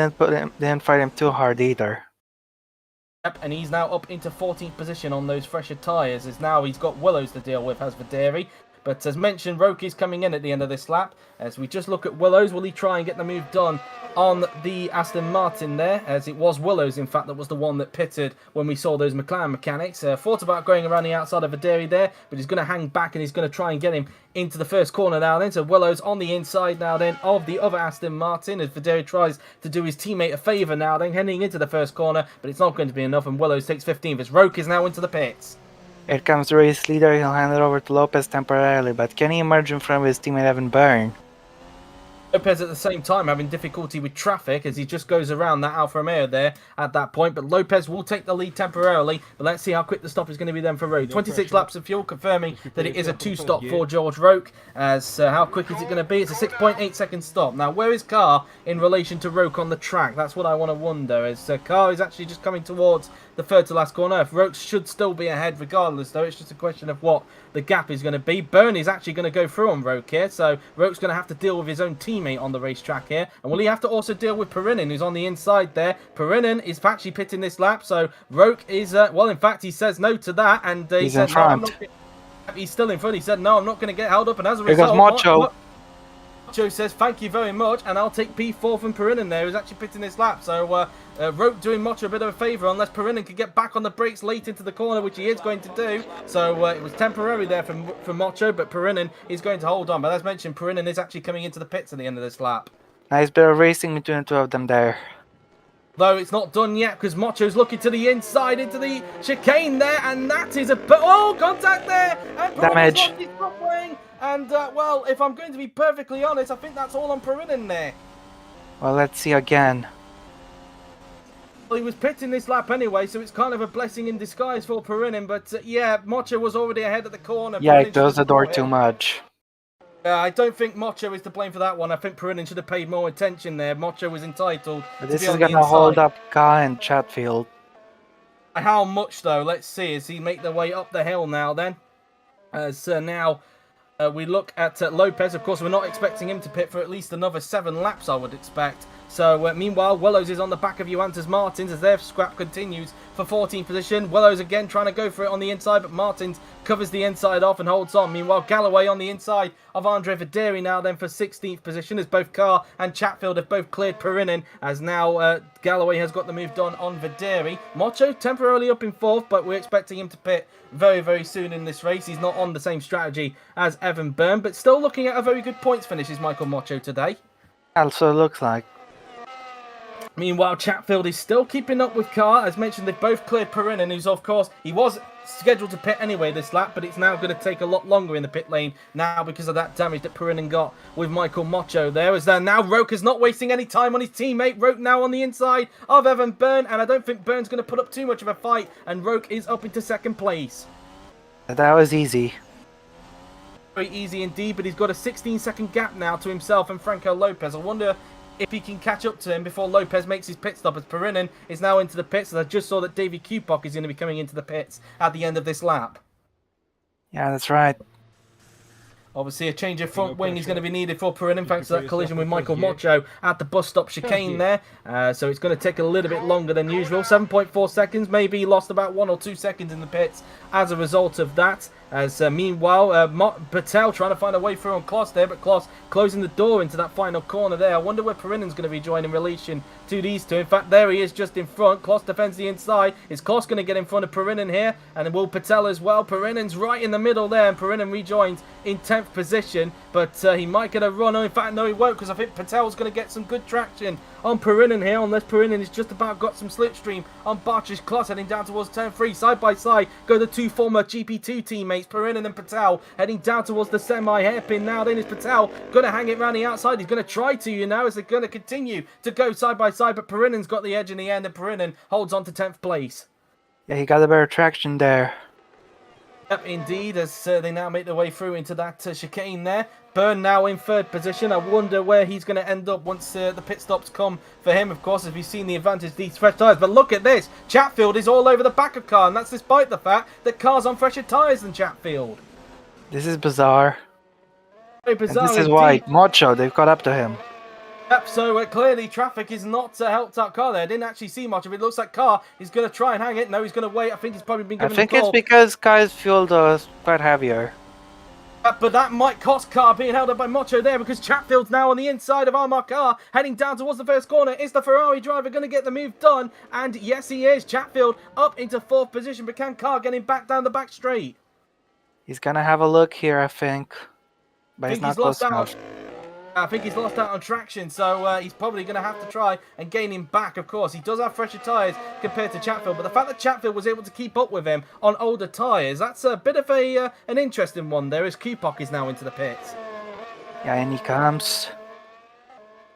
didn't fight him too hard either. Yep, and he's now up into 14th position on those fresher tyres, as now he's got Willows to deal with, has Videri. But as mentioned, Roke is coming in at the end of this lap. As we just look at Willows, will he try and get the move done on the Aston Martin there? As it was Willows, in fact, that was the one that pitted when we saw those McLaren mechanics. Thought about going around the outside of Videri there, but he's going to hang back and he's going to try and get him into the first corner now then. So Willows on the inside now then of the other Aston Martin, as Videri tries to do his teammate a favour now then, heading into the first corner, but it's not going to be enough, and Willows takes 15th as Roke is now into the pits. Here comes the race leader. He'll hand it over to Lopez temporarily, but can he emerge in front of his teammate Evan Byrne? Lopez at the same time having difficulty with traffic as he just goes around that Alfa Romeo there at that point. But Lopez will take the lead temporarily. But let's see how quick the stop is going to be then for Roke. 26 laps of fuel, confirming that it is a 2-stop for George Roke. As how quick is it going to be? It's a 6.8 second stop. Now, where is Carr in relation to Roke on the track? That's what I want to wonder. As Carr is actually just coming towards the third to last corner. If Roke should still be ahead regardless, though. It's just a question of what the gap is going to be. Byrne is actually going to go through on Roke here. So Roke's going to have to deal with his own teammate on the racetrack here. And will he have to also deal with Perinen, who's on the inside there? Perinen is actually pitting this lap. So Roke is, well, in fact, he says no to that. And he's in front. He's still in front. He said, no, I'm not going to get held up. And as a result, result, Macho. Macho says, thank you very much. And I'll take P4 from Perinen there, who's actually pitting this lap. So Roke doing Macho a bit of a favour unless Perinen could get back on the brakes late into the corner, which he is going to do. So it was temporary there for Macho, but Perinen is going to hold on. But as mentioned, Perinen is actually coming into the pits at the end of this lap. Nice bit of racing between the two of them there. Though it's not done yet because Macho's looking to the inside into the chicane there, and that is a contact there, and damage. And well, if I'm going to be perfectly honest, I think that's all on Perinen there. Well, let's see again. Well, he was pitting this lap anyway, so it's kind of a blessing in disguise for Perinen. But yeah, Macho was already ahead at the corner. Yeah, it closed the door too much. I don't think Macho is to blame for that one. I think Perinen should have paid more attention there. Macho was entitled. This is going to hold up Kai and Chatfield. How much though? Let's see. As he make their way up the hill now then. As now we look at Lopez. Of course, we're not expecting him to pit for at least another 7 laps, I would expect. So meanwhile, Willows is on the back of Juventus Martins as their scrap continues for 14th position. Willows again trying to go for it on the inside, but Martins covers the inside off and holds on. Meanwhile, Galloway on the inside of Andre Videri now then for 16th position as both Carr and Chatfield have both cleared Perinen, as now Galloway has got the move done on Videri. Macho temporarily up in 4th, but we're expecting him to pit very, very soon in this race. He's not on the same strategy as Evan Byrne, but still looking at a very good points finish is Michael Macho today. Also looks like. Meanwhile, Chatfield is still keeping up with Carr. As mentioned, they've both cleared Perinen, who's, of course, he was scheduled to pit anyway this lap, but it's now going to take a lot longer in the pit lane now because of that damage that Perinen got with Michael Macho there. As now Roke is not wasting any time on his teammate. Roke now on the inside of Evan Byrne, and I don't think Byrne's going to put up too much of a fight, and Roke is up into 2nd place. That was easy. Very easy indeed, but he's got a 16-second gap now to himself and Franco Lopez. I wonder if he can catch up to him before Lopez makes his pit stop, as Perinen is now into the pits. And I just saw that Davy Kupok is going to be coming into the pits at the end of this lap. Yeah, that's right. Obviously, a change of front wing is going to be needed for Perinen thanks to that collision with Michael Macho at the bus stop chicane there. So it's going to take a little bit longer than usual. 7.4 seconds. Maybe he lost about 1 or 2 seconds in the pits as a result of that. As meanwhile, Patel trying to find a way through on Kloss there, but Kloss closing the door into that final corner there. I wonder where Perinen's going to be joined in relation to these two. In fact, there he is just in front. Kloss defends the inside. Is Kloss going to get in front of Perinen here? And will Patel as well? Perinen's right in the middle there, and Perinen rejoins in 10th position. But he might get a run. In fact, no, he won't, because I think Patel's going to get some good traction on Perinen here, unless Perinen has just about got some slipstream on Bartrish Kloss heading down towards turn 3. Side by side go the two former GP2 teammates, Perinen and Patel, heading down towards the semi-hairpin now. Then is Patel going to hang it round the outside? He's going to try to, you know, as they're going to continue to go side by side, but Perinen's got the edge in the end, and Perinen holds on to 10th place. Yeah, he got a better traction there. Yep, indeed, as they now make their way through into that chicane there. Byrne now in 3rd position. I wonder where he's going to end up once the pit stops come for him, of course, as we've seen the advantage these fresh tyres. But look at this. Chatfield is all over the back of Carr, and that's despite the fact that Carr's on fresher tyres than Chatfield. This is bizarre. Very bizarre. And this is why Macho, they've caught up to him. Yep, so clearly traffic is not helped out Carr there. I didn't actually see much of it. It looks like Carr is going to try and hang it. No, he's going to wait. I think he's probably been given I think a call. it's because Kai's fuel is quite heavier. But that might cost Carr being held up by Macho there, because Chatfield's now on the inside of Armar Carr, heading down towards the first corner. Is the Ferrari driver going to get the move done? And yes, he is. Chatfield up into 4th position, but can Carr get him back down the back straight? He's going to have a look here, I think. But he's not close enough. I think he's lost out on traction, so he's probably going to have to try and gain him back, of course. He does have fresher tyres compared to Chatfield, but the fact that Chatfield was able to keep up with him on older tyres, that's a bit of an interesting one there, as Kupok is now into the pits. Yeah, and he comes.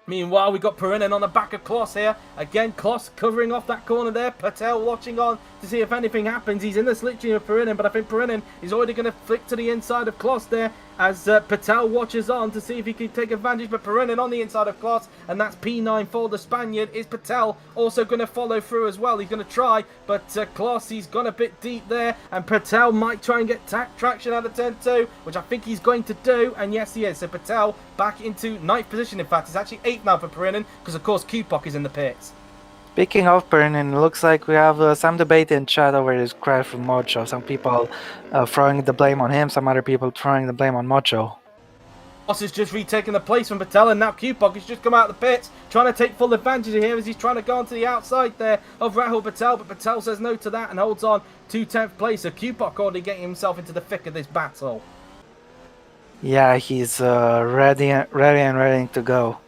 Meanwhile, we got Perinin on the back of Kloss here. Again, Kloss covering off that corner there. Patel watching on to see if anything happens. He's in the slipstream of Perinin, but I think Perinin is already going to flick to the inside of Kloss there as Patel watches on to see if he can take advantage. But Perinin on the inside of Kloss, and that's P9 for the Spaniard. Is Patel also going to follow through as well? He's going to try, but Kloss, he's gone a bit deep there, and Patel might try and get traction out of turn 2, which I think he's going to do, and yes, he is. So Patel back into 9th position. In fact, it's actually 8th now for Perinin, because of course Kupok is in the pits. Speaking of Pernin, it looks like we have some debate in chat over this crash from Mocho. Some people throwing the blame on him, some other people throwing the blame on Mocho. Kloss is just retaking the place from Patel, and now Kupok has just come out of the pits, trying to take full advantage of here as he's trying to go onto the outside there of Rahul Patel, but Patel says no to that and holds on to 10th place. So Kupok already getting himself into the thick of this battle. Yeah, he's ready to go.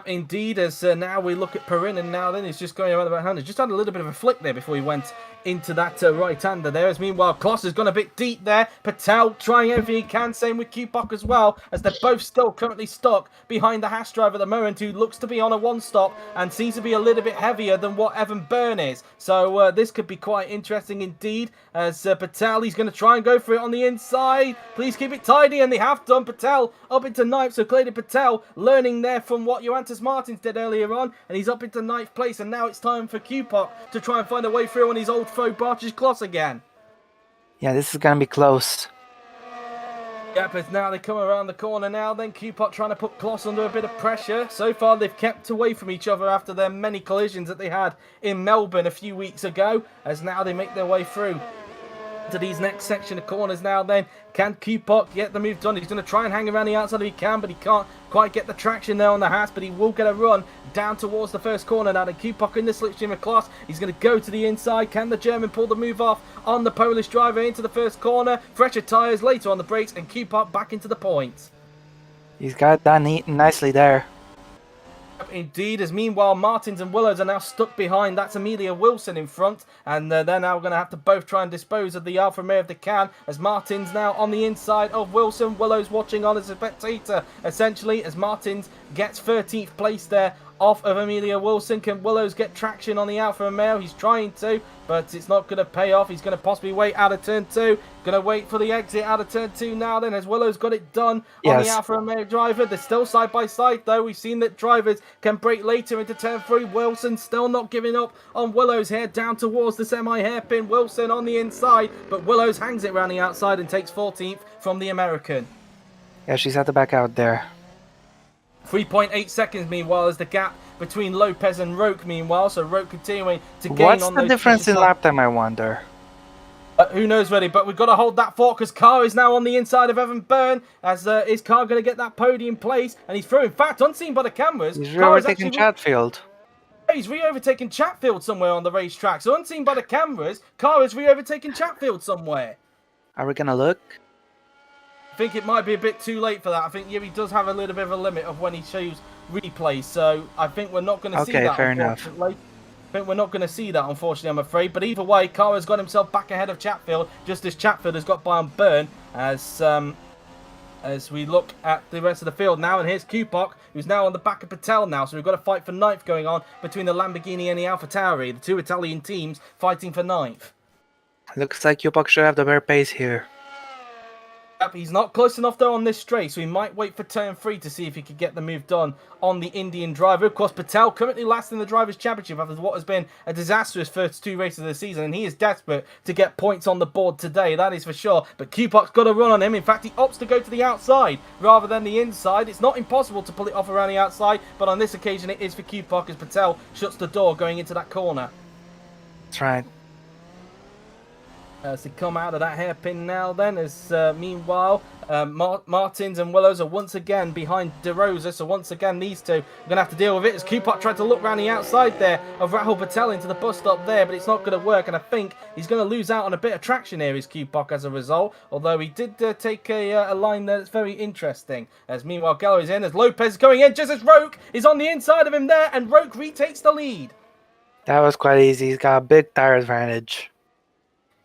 Indeed, as now we look at Perinin now, then he's just going around the right-hander. Just had a little bit of a flick there before he went into that right-hander there. As meanwhile, Kloss has gone a bit deep there. Patel trying everything he can, same with Kupok as well, as they're both still currently stuck behind the Haas driver at the moment, who looks to be on a one-stop and seems to be a little bit heavier than what Evan Byrne is. So this could be quite interesting indeed, as Patel, he's going to try and go for it on the inside. Please keep it tidy, and they have done. Patel up into 9th, so clearly Patel learning there from what Johannes Martins did earlier on, and he's up into 9th place, and now it's time for Kupok to try and find a way through on his old foe Bart's Kloss again. Yeah, this is gonna be close. Yep, as now they come around the corner now, then Kupok trying to put Kloss under a bit of pressure. So far they've kept away from each other after their many collisions that they had in Melbourne a few weeks ago, as now they make their way through to these next section of corners now. Then can Kupok get the move done? He's going to try and hang around the outside if he can, but he can't quite get the traction there on the Haas, but he will get a run down towards the first corner now. Then Kupok in the slipstream of Kloss, he's going to go to the inside. Can the German pull the move off on the Polish driver into the first corner? Fresher tyres later on the brakes, and Kupok back into the point. He's got that neat and nicely there. Indeed, as meanwhile Martins and Willows are now stuck behind. That's Amelia Wilson in front, and they're now going to have to both try and dispose of the Alfa Romeo if they can, as Martins now on the inside of Wilson. Willows watching on as a spectator essentially, as Martins gets 13th place there off of Amelia Wilson. Can Willows get traction on the Alfa Romeo? He's trying to, but it's not going to pay off. He's going to possibly wait out of turn 2. Going to wait for the exit out of turn 2 now then, as Willows got it done on the Alfa Romeo driver. They're still side by side though. We've seen that drivers can brake later into turn 3. Wilson still not giving up on Willows here, down towards the semi-hairpin. Wilson on the inside, but Willows hangs it around the outside and takes 14th from the American. Yeah, she's had to back out there. 3.8 seconds meanwhile is the gap between Lopez and Roque meanwhile, so Roque continuing to gain What's on the those difference in lap time, I wonder? Who knows really, but we've got to hold that fort because Carr is now on the inside of Evan Byrne, as is Carr going to get that podium place, and he's through. In fact, unseen by the cameras, he's re-overtaking Chatfield. He's re-overtaking Chatfield somewhere on the racetrack, so unseen by the cameras, Carr is re-overtaking Chatfield somewhere. Are we going to look? I think it might be a bit too late for that. I think he does have a little bit of a limit of when he shows replays, so I think we're not going to see that. Okay, fair enough. I think we're not going to see that, unfortunately, I'm afraid. But either way, Carr has got himself back ahead of Chatfield, just as Chatfield has got by on Byrne, as we look at the rest of the field now. And here's Kupok, who's now on the back of Patel now, so we've got a fight for 9th going on between the Lamborghini and the AlphaTauri, the two Italian teams fighting for 9th. Looks like Kupok should have the better pace here. He's not close enough though on this straight, so he might wait for turn 3 to see if he could get the move done on the Indian driver. Of course, Patel currently last in the Drivers' Championship after what has been a disastrous first 2 races of the season, and he is desperate to get points on the board today, that is for sure. But Kupok's got a run on him. In fact, he opts to go to the outside rather than the inside. It's not impossible to pull it off around the outside, but on this occasion it is for Kupok as Patel shuts the door going into that corner. That's right. As they come out of that hairpin now then, as meanwhile Martins and Willows are once again behind De Rosa, so once again these two are going to have to deal with it, as Kupok tried to look around the outside there of Rahul Patel into the bus stop there, but it's not going to work, and I think he's going to lose out on a bit of traction here, is Kupok, as a result, although he did take a line there that's very interesting. As meanwhile Gallo's in, as Lopez is going in, just as Roque is on the inside of him there, and Roque retakes the lead. That was quite easy. He's got a big tire advantage.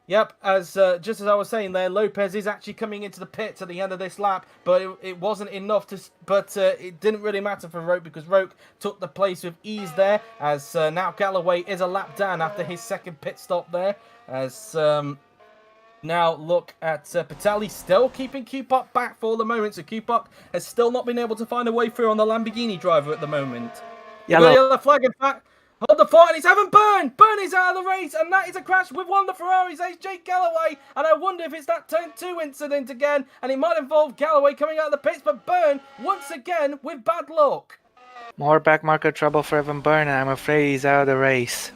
Yep, as just as I was saying there, Lopez is actually coming into the pits at the end of this lap, but it wasn't enough to. But it didn't really matter for Roke because Roke took the place with ease there. As now Galloway is a lap down after his second pit stop there. As now look at Patelli still keeping Kupok back for the moment. So Kupok has still not been able to find a way through on the Lamborghini driver at the moment. Yellow flag in fact. Hold the fort, and it's Evan Byrne! Byrne is out of the race, and that is a crash with one of the Ferraris. It's Jake Galloway, and I wonder if it's that turn 2 incident again, and it might involve Galloway coming out of the pits, but Byrne, once again, with bad luck. More backmarker trouble for Evan Byrne, and I'm afraid he's out of the race.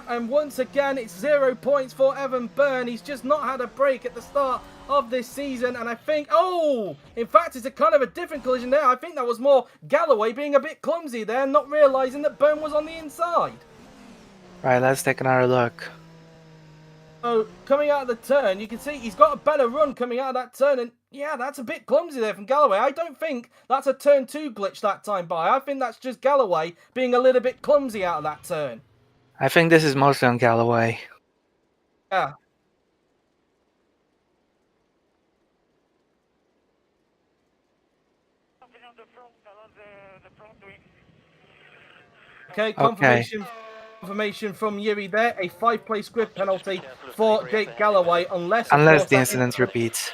And once again, it's 0 points for Evan Byrne. He's just not had a break at the start of this season, and I think, in fact, it's a kind of a different collision there. I think that was more Galloway being a bit clumsy there, not realising that Byrne was on the inside. Right, let's take another look. So, coming out of the turn, you can see he's got a better run coming out of that turn, and yeah, that's a bit clumsy there from Galloway. I don't think that's a turn 2 glitch that time by. I think that's just Galloway being a little bit clumsy out of that turn. I think this is mostly on Galloway. Yeah. Okay, confirmation from Yuri there. A 5-place grid penalty for Jake Galloway, unless the incident repeats.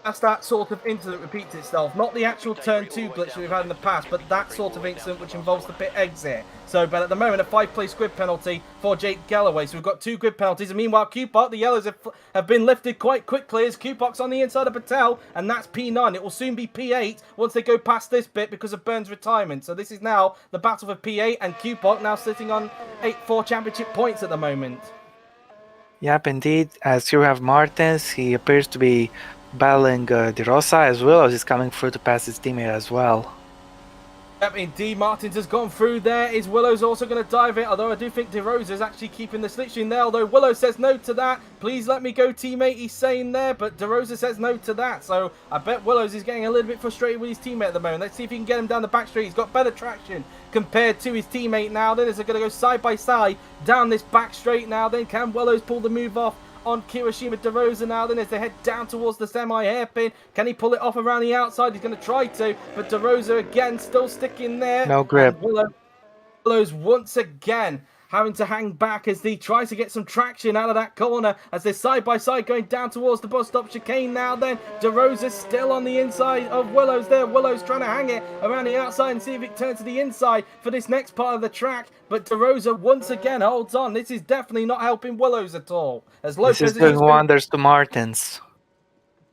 As that sort of incident repeats itself. Not the actual turn 2 glitch that we've had in the past, but that sort of incident which involves the pit exit. So, but at the moment, a 5-place grid penalty for Jake Galloway. So we've got 2 grid penalties. And meanwhile, Kupok, the yellows have been lifted quite quickly as Kupok's on the inside of Patel. And that's P9. It will soon be P8 once they go past this bit because of Byrne's retirement. So this is now the battle for P8, and Kupok now sitting on 8-4 championship points at the moment. Yep, indeed. As you have Martins, he appears to be battling De Rosa as well as he's coming through to pass his teammate as well. Yep, indeed, Martins has gone through there. Is Willow's also going to dive it? Although I do think De Rosa is actually keeping the slipstream there. Although Willow says no to that. Please let me go, teammate, he's saying there. But De Rosa says no to that. So I bet Willows is getting a little bit frustrated with his teammate at the moment. Let's see if he can get him down the back straight. He's got better traction compared to his teammate now. Then as they're going to go side by side down this back straight now. Then can Willows pull the move off on Kirishima De Rosa now then as they head down towards the semi-hairpin? Can he pull it off around the outside? He's going to try to, but De Rosa again still sticking there. No grip. Willows once again having to hang back as he tries to get some traction out of that corner as they're side by side going down towards the bus stop chicane now then. De Rosa still on the inside of Willows there. Willows trying to hang it around the outside and see if it turns to the inside for this next part of the track. But De Rosa once again holds on. This is definitely not helping Willows at all. As Lopez this is doing wonders to Martins.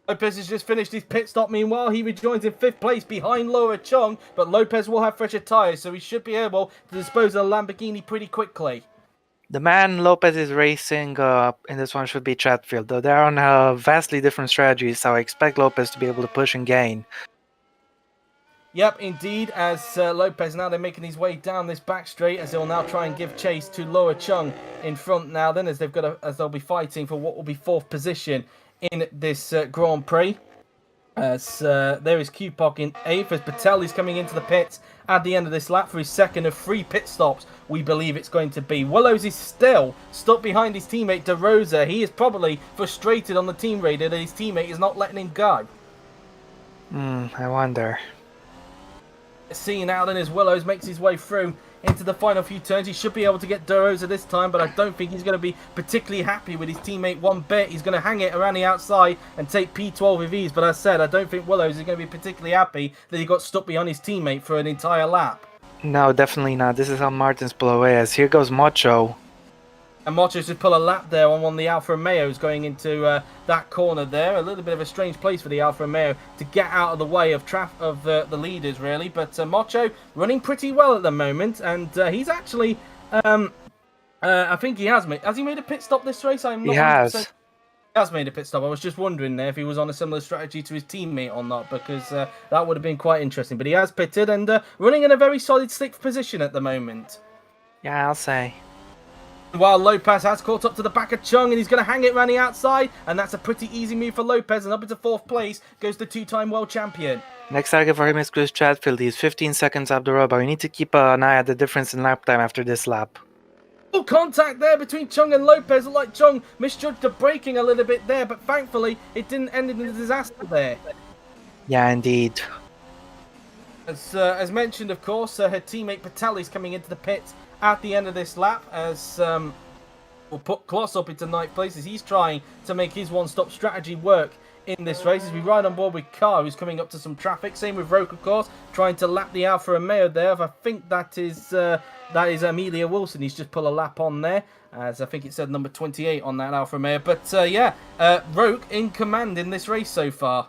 Lopez has just finished his pit stop. Meanwhile, he rejoins in 5th place behind Laura Chung, but Lopez will have fresher tyres, so he should be able to dispose of the Lamborghini pretty quickly. The man Lopez is racing in this one should be Chatfield, though they're on vastly different strategies, so I expect Lopez to be able to push and gain. Yep, indeed, as Lopez now they're making his way down this back straight as they'll now try and give chase to Laura Chung in front now then as they'll be fighting for what will be 4th position in this Grand Prix. As there is Kupok in 8th as Patel is coming into the pits at the end of this lap for his second of 3 pit stops, we believe it's going to be. Willows is still stuck behind his teammate De Rosa. He is probably frustrated on the team radio that his teammate is not letting him go. I wonder. Seeing out then as Willows makes his way through into the final few turns. He should be able to get De Rosa this time, but I don't think he's going to be particularly happy with his teammate one bit. He's going to hang it around the outside and take P12 with ease, but as I said, I don't think Willows is going to be particularly happy that he got stuck behind his teammate for an entire lap. No, definitely not. This is how Martins pull away, as here goes Mocho. And Mocho should pull a lap there on one of the Alfa Romeos going into that corner there. A little bit of a strange place for the Alfa Romeo to get out of the way of the leaders, really. But Mocho running pretty well at the moment. And he's actually, I think he has made... Has he made a pit stop this race? I'm not. He has. He has made a pit stop. I was just wondering there if he was on a similar strategy to his teammate or not, because that would have been quite interesting. But he has pitted and running in a very solid 6th position at the moment. Yeah, I'll say. While Lopez has caught up to the back of Chung and he's going to hang it around the outside, and that's a pretty easy move for Lopez, and up into 4th place goes the 2-time world champion. Next target for him is Chris Chatfield. He's 15 seconds up the road, but we need to keep an eye at the difference in lap time after this lap. Full contact there between Chung and Lopez. Looked like Chung misjudged the braking a little bit there, but thankfully it didn't end in a disaster there. Yeah, indeed. As mentioned, of course, her teammate Patel is coming into the pits at the end of this lap as we'll put Kloss up into ninth place as he's trying to make his one-stop strategy work in this race as we ride on board with Carr, who's coming up to some traffic. Same with Roke, of course, trying to lap the Alfa Romeo there. I think that is Amelia Wilson. He's just pulled a lap on there, as I think it said number 28 on that Alfa Romeo. But yeah, Roke in command in this race so far.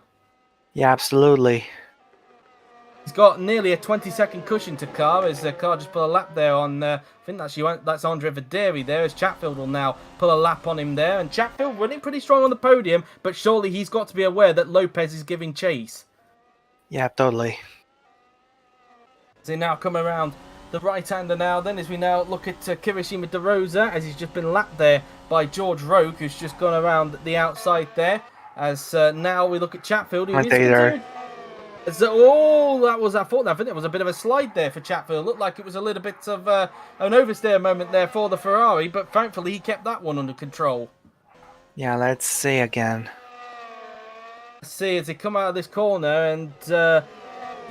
Yeah, absolutely. He's got nearly a 20-second cushion to Carr as Carr just put a lap there on, I think that's Andre Videri there, as Chatfield will now pull a lap on him there. And Chatfield running pretty strong on the podium, but surely he's got to be aware that Lopez is giving chase. Yeah, totally. As they now come around the right-hander now, then as we now look at Kirishima De Rosa, as he's just been lapped there by George Roke, who's just gone around the outside there. As now we look at Chatfield, who is oh, I think it was a bit of a slide there for Chatfield. Looked like it was a little bit of an oversteer moment there for the Ferrari, but thankfully he kept that one under control. Yeah, let's see again. Let's see as they come out of this corner, and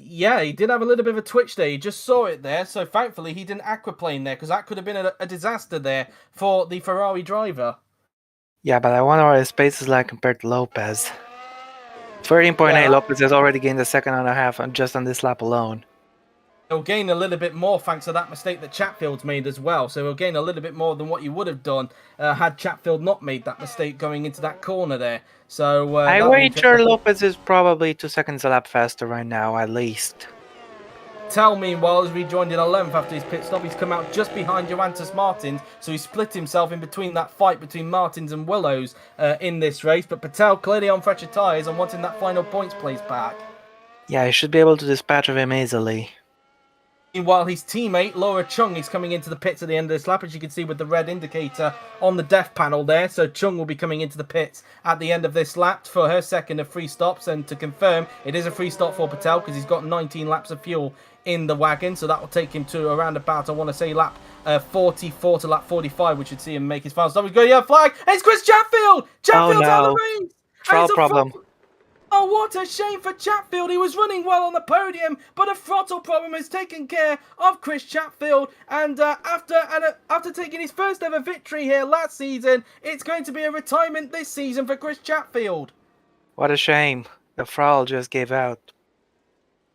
yeah, he did have a little bit of a twitch there. He just saw it there, so thankfully he didn't aquaplane there, because that could have been a disaster there for the Ferrari driver. Yeah, but I wonder what his pace is like compared to Lopez. 13.8, yeah. Lopez has already gained a second and a half just on this lap alone. He'll gain a little bit more thanks to that mistake that Chatfield's made as well. So he'll gain a little bit more than what he would have done had Chatfield not made that mistake going into that corner there. So I wager Lopez is probably 2 seconds a lap faster right now, at least. Patel, meanwhile, has rejoined in 11th after his pit stop. He's come out just behind Johannes Martins, so he split himself in between that fight between Martins and Willows in this race. But Patel clearly on fresher tyres and wanting that final points place back. Yeah, he should be able to dispatch of him easily. Meanwhile, his teammate, Laura Chung, is coming into the pits at the end of this lap, as you can see with the red indicator on the def panel there. So Chung will be coming into the pits at the end of this lap for her second of 3 stops. And to confirm, it is a 3 stop for Patel because he's got 19 laps of fuel in the wagon. So that will take him to around about, I want to say, lap 44 to lap 45, which should see him make his final stop. He's got a yellow flag. It's Chris Chatfield! Chatfield's out of the race! Trial problem. Oh, what a shame for Chatfield. He was running well on the podium, but a throttle problem has taken care of Chris Chatfield. And after taking his first ever victory here last season, it's going to be a retirement this season for Chris Chatfield. What a shame. The throttle just gave out.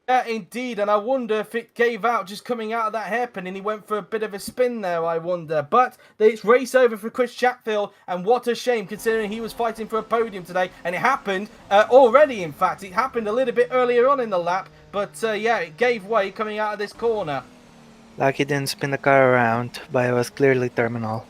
Yeah, indeed, and I wonder if it gave out just coming out of that hairpin and he went for a bit of a spin there, I wonder. But it's race over for Chris Chatfield, and what a shame considering he was fighting for a podium today. And it happened already, in fact. It happened a little bit earlier on in the lap, but yeah, it gave way coming out of this corner. Like he didn't spin the car around, but it was clearly terminal.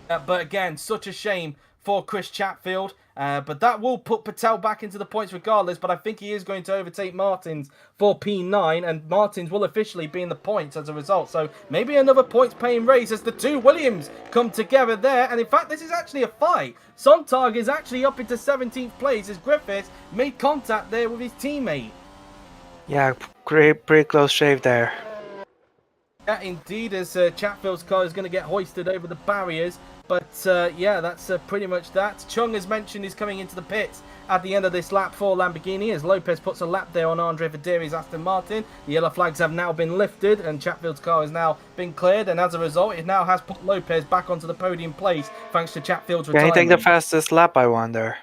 But again, such a shame for Chris Chatfield. But that will put Patel back into the points regardless, but I think he is going to overtake Martins for P9, and Martins will officially be in the points as a result. So maybe another points-paying race as the two Williams come together there, and in fact this is actually a fight. Sontag is actually up into 17th place as Griffiths made contact there with his teammate. Yeah, pretty close shave there. Yeah, indeed, as Chatfield's car is going to get hoisted over the barriers. But yeah, that's pretty much that. Chung, as mentioned, is coming into the pits at the end of this lap for Lamborghini as Lopez puts a lap there on Andre Videri's Aston Martin. The yellow flags have now been lifted and Chatfield's car has now been cleared. And as a result, it now has put Lopez back onto the podium place thanks to Chatfield's retirement. Can he take the fastest lap, I wonder?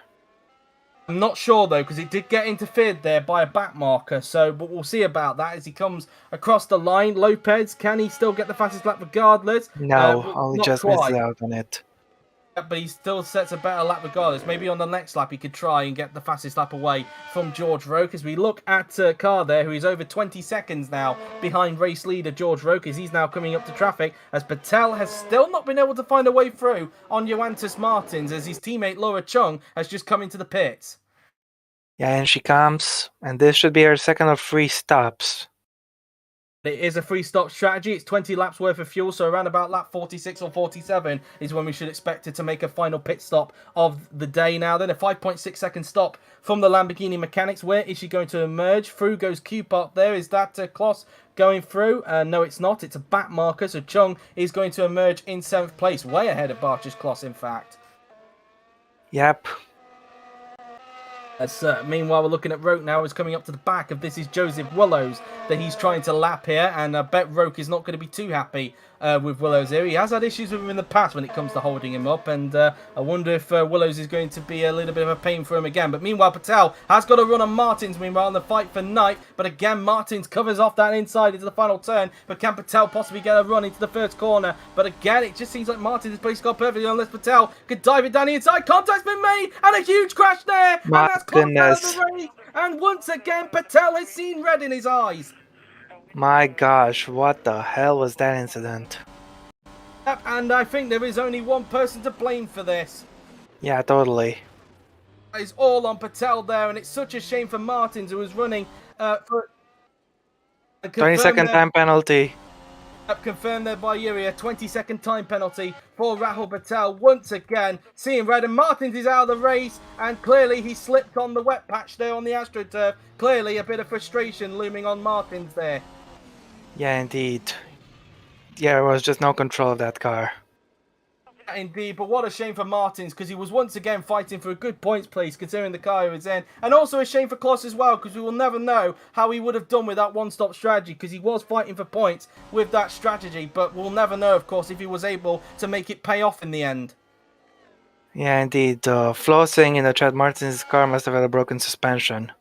I'm not sure though, because it did get interfered there by a back marker. So, but we'll see about that as he comes across the line. Lopez, can he still get the fastest lap regardless? No, only just missed out on it. Yeah, but he still sets a better lap regardless. Maybe on the next lap he could try and get the fastest lap away from George Roke. As we look at Carr there, who is over 20 seconds now behind race leader George Roke, as he's now coming up to traffic, as Patel has still not been able to find a way through on Johannes Martins, as his teammate Laura Chung has just come into the pits. Yeah, and she comes, and this should be her second of 3 stops. It is a free stop strategy. It's 20 laps worth of fuel, so around about lap 46 or 47 is when we should expect it to make a final pit stop of the day. Now then, a 5.6-second stop from the Lamborghini mechanics. Where is she going to emerge? Through goes Q-Part there. Is that Kloss going through? No, it's not. It's a back marker, so Chung is going to emerge in 7th place, way ahead of Barch's Kloss, in fact. Yep. Meanwhile, we're looking at Roke now, who's coming up to the back of this is Joseph Willows that he's trying to lap here, and I bet Roke is not going to be too happy with Willows here. He has had issues with him in the past when it comes to holding him up, and I wonder if Willows is going to be a little bit of a pain for him again. But meanwhile, Patel has got a run on Martins, meanwhile, in the fight for ninth, but again, Martins covers off that inside into the final turn, but can Patel possibly get a run into the first corner? But again, it just seems like Martins has placed got perfectly unless Patel could dive it down the inside. Contact's been made, and a huge crash there, and that's Goodness. and once again, Patel has seen red in his eyes. My gosh, what the hell was that incident? Yep, and I think there is only one person to blame for this. Yeah, totally. It's all on Patel there, and it's such a shame for Martins, who was running for... 20-second time penalty. Confirmed there by Yuri, a 20-second time penalty for Rahul Patel once again. Seeing red, and Martins is out of the race, and clearly he slipped on the wet patch there on the AstroTurf. Clearly a bit of frustration looming on Martins there. Yeah, indeed. Yeah, there was just no control of that car. Indeed, but what a shame for Martins, because he was once again fighting for a good points place considering the car he was in. And also a shame for Kloss as well, because we will never know how he would have done with that one-stop strategy, because he was fighting for points with that strategy, but we'll never know, of course, if he was able to make it pay off in the end. Yeah, indeed. Flo saying in the chat, Martin's car must have had a broken suspension.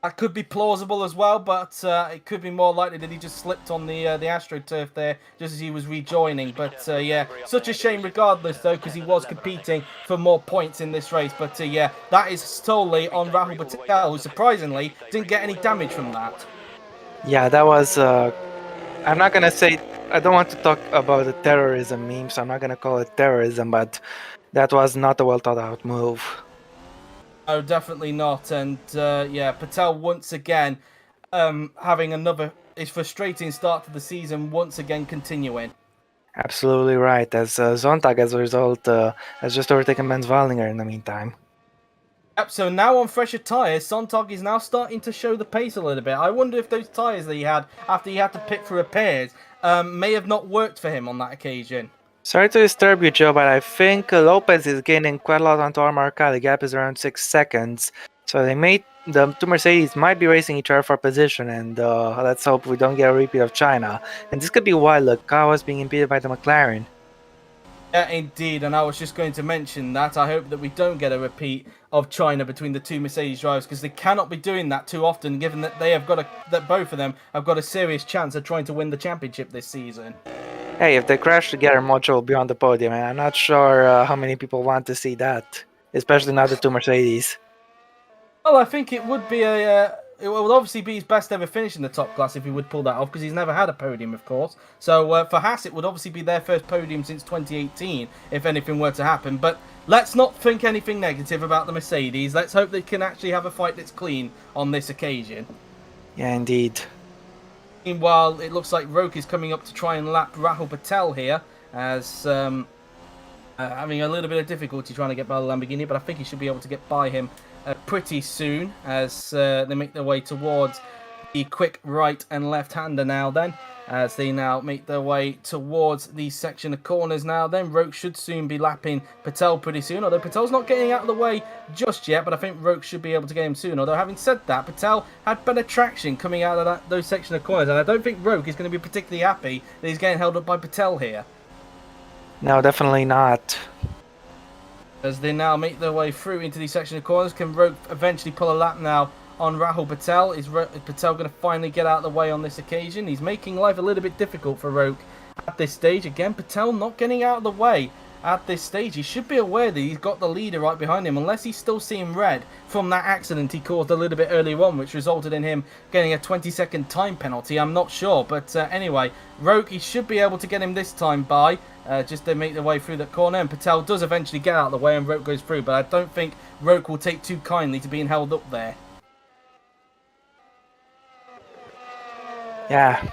That could be plausible as well, but it could be more likely that he just slipped on the AstroTurf there just as he was rejoining. But yeah, such a shame regardless though, because he was competing for more points in this race. But yeah, that is solely on Rahul Patel, who surprisingly didn't get any damage from that. Yeah, that was... I'm not gonna say... I don't want to talk about the terrorism meme, so I'm not gonna call it terrorism, but that was not a well thought out move. Oh, definitely not. And yeah, Patel once again having his frustrating start to the season once again continuing. Absolutely right, as Zontag as a result has just overtaken Benz Wallinger in the meantime. Yep, so now on fresher tyres, Sontag is now starting to show the pace a little bit. I wonder if those tyres that he had after he had to pit for repairs may have not worked for him on that occasion. Sorry to disturb you, Joe, but I think Lopez is gaining quite a lot onto Armar Car. The gap is around 6 seconds. So the two Mercedes might be racing each other for position, and let's hope we don't get a repeat of China. And this could be why the car was being impeded by the McLaren. Yeah, indeed, and I was just going to mention that. I hope that we don't get a repeat of China between the two Mercedes drivers, because they cannot be doing that too often, given that that both of them have got a serious chance of trying to win the championship this season. Hey, if they crash together, Mocho will be on the podium, and I'm not sure how many people want to see that, especially not the two Mercedes. Well, I think it would be it would obviously be his best ever finish in the top class if he would pull that off, because he's never had a podium, of course. So for Haas, it would obviously be their first podium since 2018, if anything were to happen. But let's not think anything negative about the Mercedes. Let's hope they can actually have a fight that's clean on this occasion. Yeah, indeed. Meanwhile, it looks like Roke is coming up to try and lap Rahul Patel here, as having a little bit of difficulty trying to get by the Lamborghini, but I think he should be able to get by him pretty soon as they make their way towards the quick right and left-hander now then, as they now make their way towards the section of corners now then. Roke should soon be lapping Patel pretty soon, although Patel's not getting out of the way just yet, but I think Roke should be able to get him soon. Although having said that, Patel had better traction coming out of those section of corners, and I don't think Roke is going to be particularly happy that he's getting held up by Patel here. No, definitely not. As they now make their way through into these section of corners, can Roke eventually pull a lap now on Rahul Patel? Is Patel going to finally get out of the way on this occasion? He's making life a little bit difficult for Roke at this stage. Again, Patel not getting out of the way at this stage. He should be aware that he's got the leader right behind him, unless he's still seeing red from that accident he caused a little bit earlier on, which resulted in him getting a 20-second time penalty. I'm not sure, but anyway, Roke, he should be able to get him this time by just to make their way through that corner, and Patel does eventually get out of the way and Roke goes through, but I don't think Roke will take too kindly to being held up there. Yeah.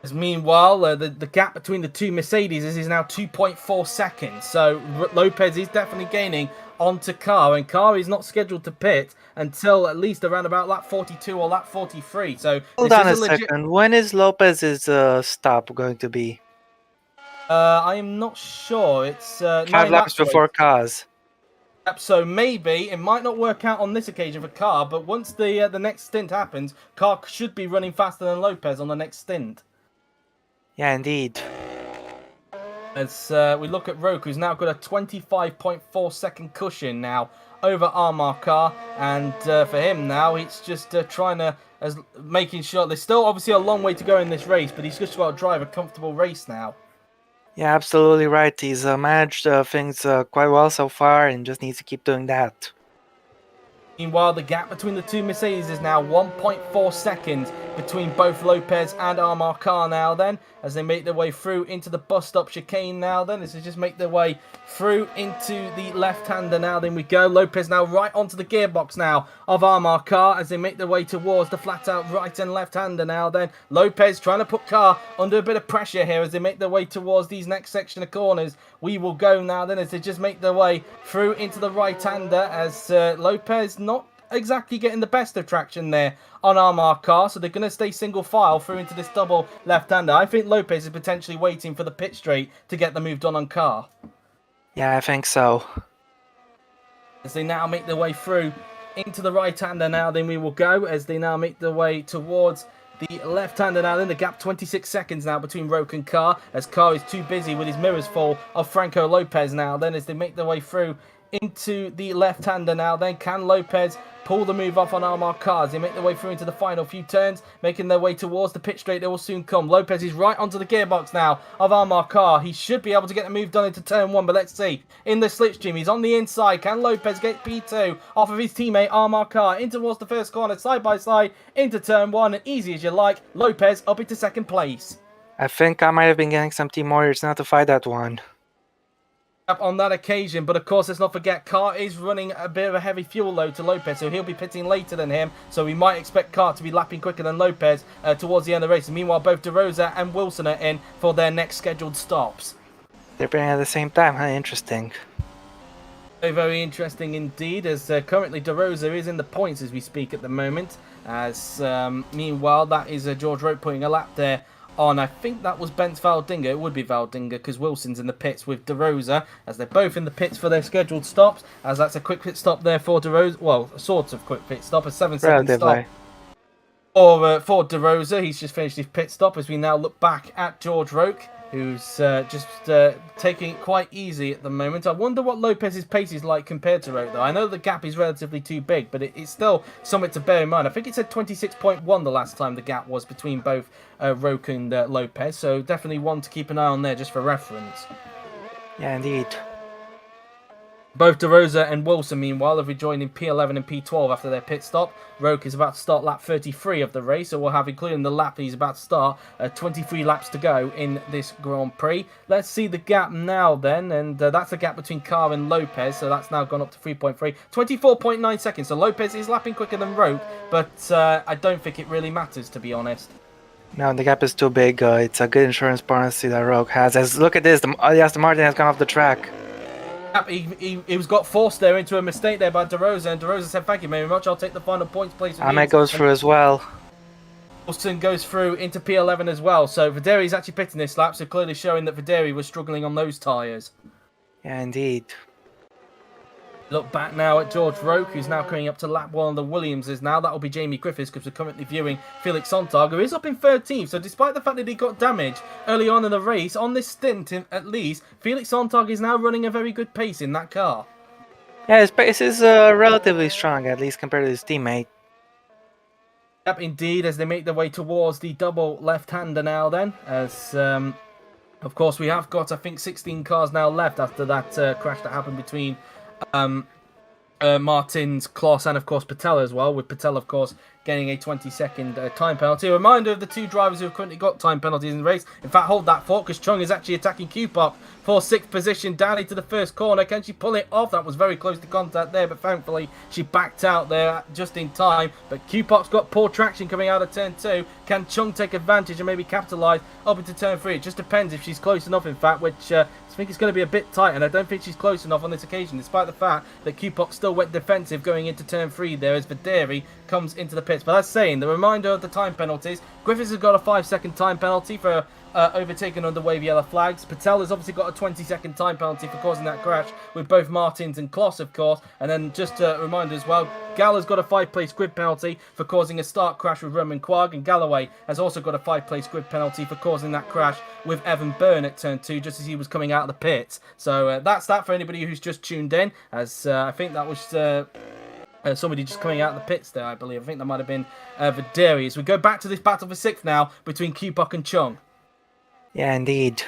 As meanwhile, the gap between the two Mercedes is now 2.4 seconds. So Lopez is definitely gaining onto Carr, and Carr is not scheduled to pit until at least around about lap 42 or lap 43. So Hold this on is a a legit. second. When is Lopez's stop going to be? I am not sure. It's 5 9 laps laps away. before Kaz. So maybe it might not work out on this occasion for Carr, but once the next stint happens, Carr should be running faster than Lopez on the next stint. Yeah, indeed. As we look at Roke, who's now got a 25.4 second cushion now over Armar Carr, and for him now, it's just trying to making sure there's still obviously a long way to go in this race, but he's just got to drive a comfortable race now. Yeah, absolutely right. He's managed things quite well so far and just needs to keep doing that. Meanwhile, the gap between the two Mercedes is now 1.4 seconds between both Lopez and Armar Carr now then, as they make their way through into the bus stop chicane now then, as they just make their way through into the left-hander now. Then we go. Lopez now right onto the gearbox now of Armar Carr as they make their way towards the flat-out right and left-hander now then. Lopez trying to put Carr under a bit of pressure here as they make their way towards these next section of corners. We will go now then as they just make their way through into the right-hander as Lopez not exactly getting the best of traction there on Armar Carr, so they're going to stay single file through into this double left-hander. I think Lopez is potentially waiting for the pit straight to get the move done on Carr. Yeah, I think so. As they now make their way through into the right-hander now, then we will go as they now make their way towards the left-hander now. Then the gap 26 seconds now between Roke and Carr, as Carr is too busy with his mirrors full of Franco Lopez now. Then as they make their way through into the left-hander now, then can Lopez pull the move off on Armar Carr as they make their way through into the final few turns, making their way towards the pit straight. They will soon come. Lopez is right onto the gearbox now of Armar Carr. He should be able to get the move done into turn 1, but let's see. In the slipstream, he's on the inside. Can Lopez get P2 off of his teammate Armar Carr in towards the first corner, side by side into turn 1, and easy as you like, Lopez up into second place. I think I might have been getting some team warriors now to fight that one. On that occasion, but of course let's not forget Carr is running a bit of a heavy fuel load to Lopez, so he'll be pitting later than him, so we might expect Carr to be lapping quicker than Lopez towards the end of the race. And meanwhile, both De Rosa and Wilson are in for their next scheduled stops. They're playing at the same time, huh? Interesting. Very, very interesting indeed, as currently De Rosa is in the points as we speak at the moment, as meanwhile that is George Roke putting a lap there on, I think that was Bent's Valdinga. It would be Valdinga because Wilson's in the pits with De Rosa, as they're both in the pits for their scheduled stops, as that's a quick pit stop there for De Rosa. Well, a sort of quick pit stop, a 7-second stop. For De Rosa, he's just finished his pit stop as we now look back at George Roke, who's just taking it quite easy at the moment. I wonder what Lopez's pace is like compared to Roke, though. I know the gap is relatively too big, but it's still something to bear in mind. I think it said 26.1 the last time the gap was between both Roke and Lopez, so definitely one to keep an eye on there just for reference. Yeah, indeed. Both De Rosa and Wilson, meanwhile, have rejoined in P11 and P12 after their pit stop. Roke is about to start lap 33 of the race, so we'll have, including the lap he's about to start, 23 laps to go in this Grand Prix. Let's see the gap now then, and that's the gap between Carr and Lopez, so that's now gone up to 3.3. 24.9 seconds, so Lopez is lapping quicker than Roke, but I don't think it really matters, to be honest. No, the gap is too big. It's a good insurance policy that Roke has. As look at this, the Aston Martin has gone off the track. He was got forced there into a mistake there by De Rosa, and De Rosa said, "Thank you very much. I'll take the final points place." Ahmed goes through as well. Wilson goes through into P11 as well. So Videri is actually pitting this lap, so clearly showing that Videri was struggling on those tyres. Yeah, indeed. Look back now at George Roke, who's now coming up to lap 1 of the Williamses now. That'll be Jamie Griffiths, because we're currently viewing Felix Sontag, who is up in 13th. So despite the fact that he got damage early on in the race, on this stint at least, Felix Sontag is now running a very good pace in that car. Yeah, his pace is relatively strong, at least compared to his teammate. Yep, indeed, as they make their way towards the double left-hander now then, as... of course, we have got, I think, 16 cars now left after that crash that happened between Martins, Kloss, and of course Patel as well, with Patel of course getting a 20-second time penalty. A reminder of the two drivers who have currently got time penalties in the race. In fact, hold that thought, because Chung is actually attacking Q-Pop for 6th position down into the first corner. Can she pull it off? That was very close to contact there, but thankfully she backed out there just in time. But Q-Pop's got poor traction coming out of turn 2. Can Chung take advantage and maybe capitalise up into turn 3? It just depends if she's close enough, in fact, which I think it's going to be a bit tight, and I don't think she's close enough on this occasion, despite the fact that Cupok still went defensive going into turn 3 there as Videri comes into the pits. But that's saying, the reminder of the time penalties. Griffiths has got a 5-second time penalty for overtaken under wave yellow flags. Patel has obviously got a 20-second time penalty for causing that crash with both Martins and Kloss, of course. And then just a reminder as well, Gallagher's got a 5-place grid penalty for causing a start crash with Roman Quag, and Galloway has also got a 5-place grid penalty for causing that crash with Evan Byrne at turn 2 just as he was coming out of the pits. So that's that for anybody who's just tuned in, as I think that was somebody just coming out of the pits there, I believe. I think that might have been Videri. As we go back to this battle for 6th now between Cupok and Chung. Yeah, indeed.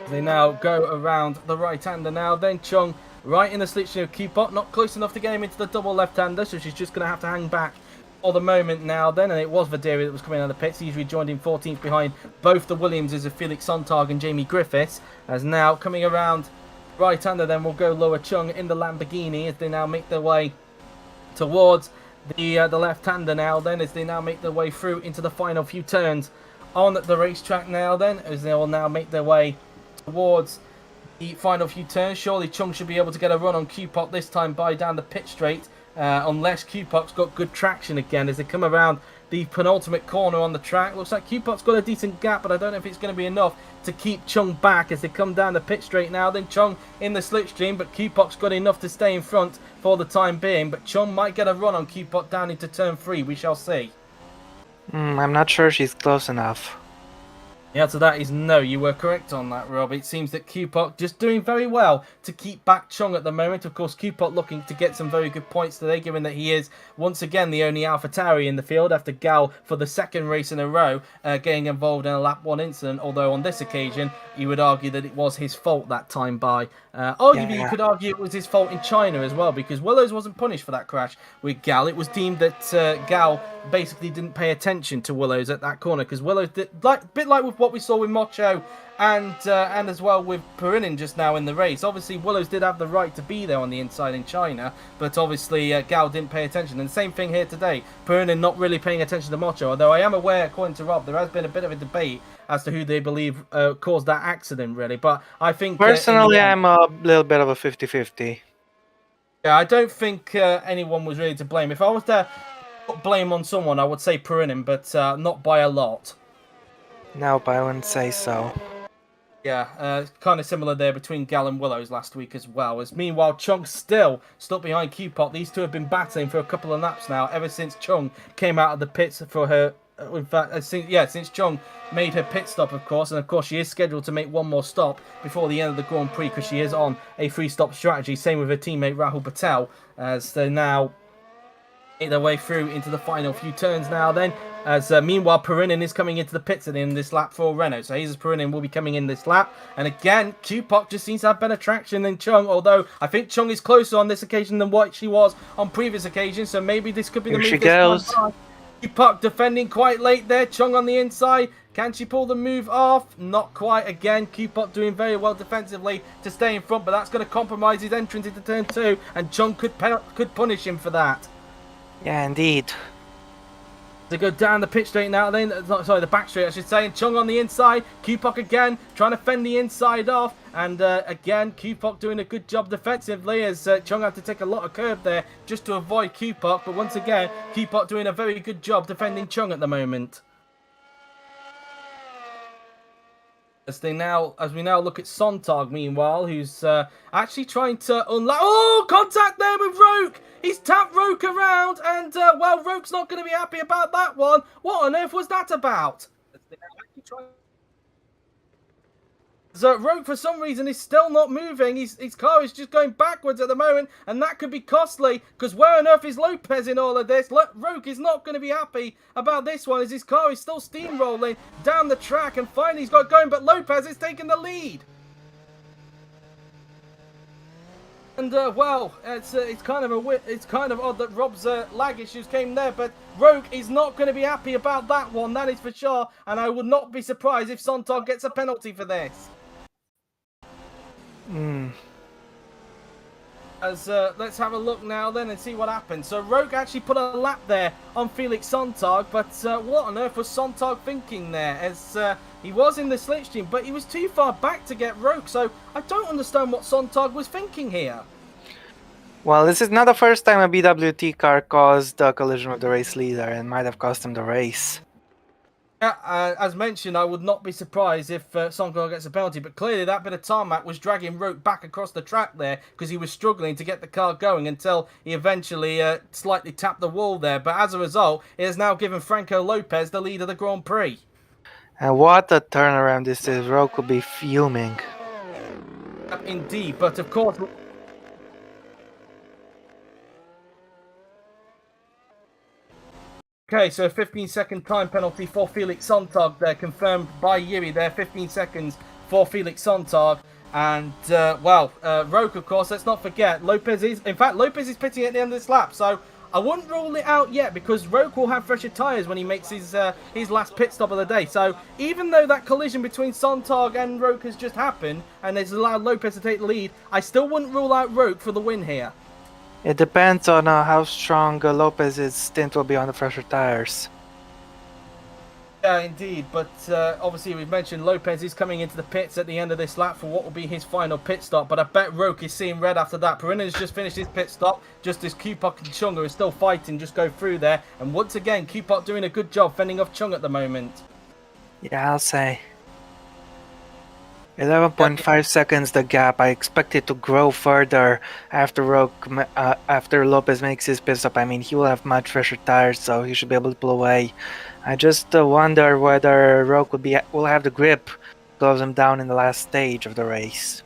They now go around the right-hander now. Then Chung right in the slipstream of Cupok. Not close enough to get him into the double left-hander, so she's just going to have to hang back for the moment now then. And it was Videri that was coming out of the pits. He's rejoined in 14th behind both the Williamses of Felix Sontag and Jamie Griffiths. As now coming around right-hander then will go Lower Chung in the Lamborghini as they now make their way towards the left-hander now then, as they now make their way through into the final few turns on the racetrack now then, as they will now make their way towards the final few turns. Surely Chung should be able to get a run on Cupok this time by down the pit straight, unless Cupok's got good traction again as they come around the penultimate corner on the track. Looks like Cupok's got a decent gap, but I don't know if it's going to be enough to keep Chung back as they come down the pit straight now. Then Chung in the slipstream, but Cupok's got enough to stay in front for the time being. But Chung might get a run on Cupok down into turn 3. We shall see. I'm not sure she's close enough. The answer to that is no. You were correct on that, Rob. It seems that Cupok just doing very well to keep back Chung at the moment. Of course, Cupok looking to get some very good points today, given that he is once again the only AlphaTauri in the field after Gal for the 2nd race in a row getting involved in a lap 1 incident. Although on this occasion, you would argue that it was his fault that time by. Arguably, you could argue it was his fault in China as well, because Willows wasn't punished for that crash with Gal. It was deemed that Gal basically didn't pay attention to Willows at that corner, because Willows did, a bit like with what we saw with Mocho and as well with Perinin just now in the race. Obviously, Willows did have the right to be there on the inside in China, but obviously Gal didn't pay attention. And the same thing here today. Perinin not really paying attention to Mocho, although I am aware, according to Rob, there has been a bit of a debate as to who they believe caused that accident, really. But I think personally, I'm a little bit of a 50-50. Yeah, I don't think anyone was really to blame. If I was to put blame on someone, I would say Perinin, but not by a lot. Nope, I wouldn't say so. Yeah, kind of similar there between Gal and Willows last week as well. As meanwhile, Chung's still stuck behind Cupok. These two have been battling for a couple of laps now, ever since Chung came out of the pits for her. In fact, since Chung made her pit stop, of course, and of course she is scheduled to make one more stop before the end of the Grand Prix because she is on a 3-stop strategy. Same with her teammate Rahul Patel, as they now make their way through into the final few turns now then. As meanwhile, Perinin is coming into the pits at the end of this lap for Renault. So Jesus Perinin will be coming in this lap. And again, Cupok just seems to have better traction than Chung, although I think Chung is closer on this occasion than what she was on previous occasions. So maybe this could be the move. Here she goes. Cupok defending quite late there. Chung on the inside. Can she pull the move off? Not quite again. Cupok doing very well defensively to stay in front, but that's going to compromise his entrance into turn 2. And Chung could punish him for that. Yeah, indeed. They go down the pit straight now, then, sorry, the back straight, I should say, and Chung on the inside. Cupok again, trying to fend the inside off, and again, Cupok doing a good job defensively, as Chung had to take a lot of curb there just to avoid Cupok, but once again, Cupok doing a very good job defending Chung at the moment. As we now look at Sontag, meanwhile, who's actually trying to unlock. Oh, contact there with Roke! He's tapped Roke around, and well, Roke's not going to be happy about that one. What on earth was that about? So Roke, for some reason, is still not moving. His car is just going backwards at the moment, and that could be costly, because where on earth is Lopez in all of this? Roke is not going to be happy about this one, as his car is still steamrolling down the track, and finally he's got going, but Lopez is taking the lead. And well, it's kind of odd that Rob's lag issues came there, but Roke is not going to be happy about that one, that is for sure, and I would not be surprised if Sontag gets a penalty for this. As let's have a look now then and see what happens. So Roke actually put a lap there on Felix Sontag, but what on earth was Sontag thinking there? As he was in the slipstream, but he was too far back to get Roke, so I don't understand what Sontag was thinking here. Well, this is not the first time a BWT car caused a collision with the race leader and might have cost him the race. Yeah, as mentioned, I would not be surprised if Sontag gets a penalty, but clearly that bit of tarmac was dragging Roke back across the track there because he was struggling to get the car going until he eventually slightly tapped the wall there. But as a result, it has now given Franco Lopez the lead of the Grand Prix. And what a turnaround this is. Roke will be fuming. Indeed, but of course... Okay, so a 15-second time penalty for Felix Sontag there, confirmed by Yuri there, 15 seconds for Felix Sontag. And, Roke, of course, let's not forget, Lopez is pitting at the end of this lap, so I wouldn't rule it out yet, because Roke will have fresher tyres when he makes his last pit stop of the day. So, even though that collision between Sontag and Roke has just happened, and has allowed Lopez to take the lead, I still wouldn't rule out Roke for the win here. It depends on how strong Lopez's stint will be on the fresher tires. Yeah, indeed, but obviously we've mentioned Lopez is coming into the pits at the end of this lap for what will be his final pit stop, but I bet Roke is seeing red after that. Perina's just finished his pit stop, just as Kupok and Chung are still fighting, just go through there, and once again, Kupok doing a good job fending off Chung at the moment. Yeah, I'll say. 11.5 seconds the gap. I expect it to grow further after Lopez makes his pit stop. I mean, he will have much fresher tires, so he should be able to pull away. I just wonder whether Roke will have the grip to close him down in the last stage of the race.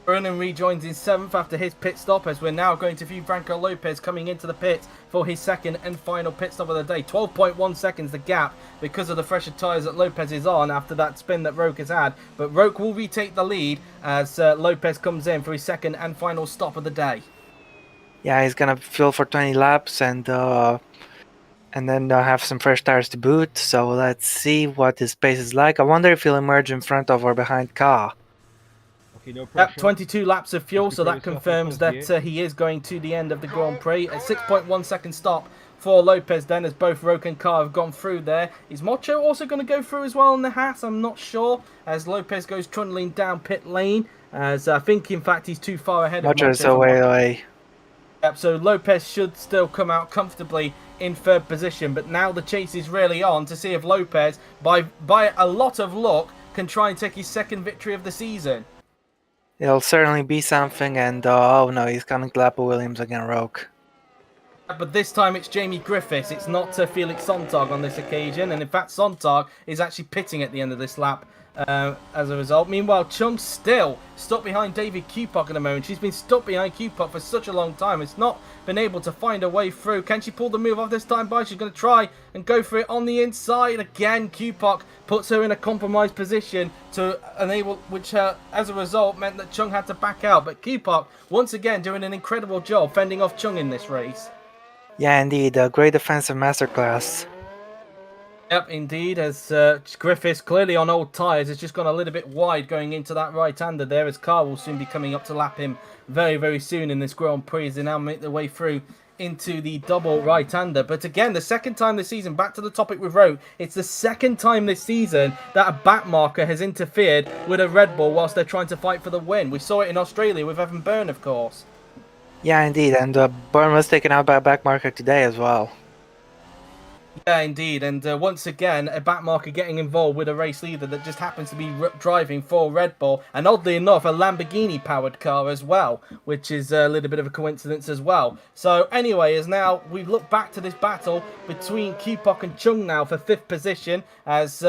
Vernon rejoins in 7th after his pit stop, as we're now going to view Franco Lopez coming into the pit for his second and final pit stop of the day. 12.1 seconds the gap because of the fresher tyres that Lopez is on after that spin that Roke has had. But Roke will retake the lead as Lopez comes in for his second and final stop of the day. Yeah, he's going to fuel for 20 laps and then have some fresh tires to boot. So let's see what his pace is like. I wonder if he'll emerge in front of or behind Ka. Okay, no pressure. 22 laps of fuel, so that confirms that he is going to the end of the Grand Prix. A 6.1 second stop for Lopez then, as both Roke and Ka have gone through there. Is Mocho also going to go through as well in the Haas? I'm not sure, as Lopez goes trundling down pit lane, as I think in fact he's too far ahead of Mocho. Mocho's away. Yep, so Lopez should still come out comfortably in third position, but now the chase is really on to see if Lopez, by a lot of luck, can try and take his second victory of the season. It'll certainly be something, and oh no, he's coming to lap of Williams again, Roke. But this time it's Jamie Griffiths, it's not Felix Sontag on this occasion, and in fact Sontag is actually pitting at the end of this lap as a result. Meanwhile, Chung's still stuck behind David Kupok at the moment. She's been stuck behind Kupok for such a long time. It's not been able to find a way through. Can she pull the move off this time by? She's going to try and go for it on the inside. Again, Kupok puts her in a compromised position to enable, which as a result meant that Chung had to back out. But Kupok, once again, doing an incredible job fending off Chung in this race. Yeah, indeed, a great defensive masterclass. Yep, indeed, as Griffiths, clearly on old tyres, has just gone a little bit wide going into that right-hander there, as Carr will soon be coming up to lap him very, very soon in this Grand Prix as they now make their way through into the double right-hander. But again, the second time this season, back to the topic with Roke, it's the second time this season that a back marker has interfered with a Red Bull whilst they're trying to fight for the win. We saw it in Australia with Evan Byrne, of course. Yeah, indeed, and Byrne was taken out by a back marker today as well. Yeah, indeed, and once again, a back marker getting involved with a race leader that just happens to be driving for Red Bull, and oddly enough, a Lamborghini-powered car as well, which is a little bit of a coincidence as well. So anyway, as now we look back to this battle between Kupok and Chung now for 5th position, as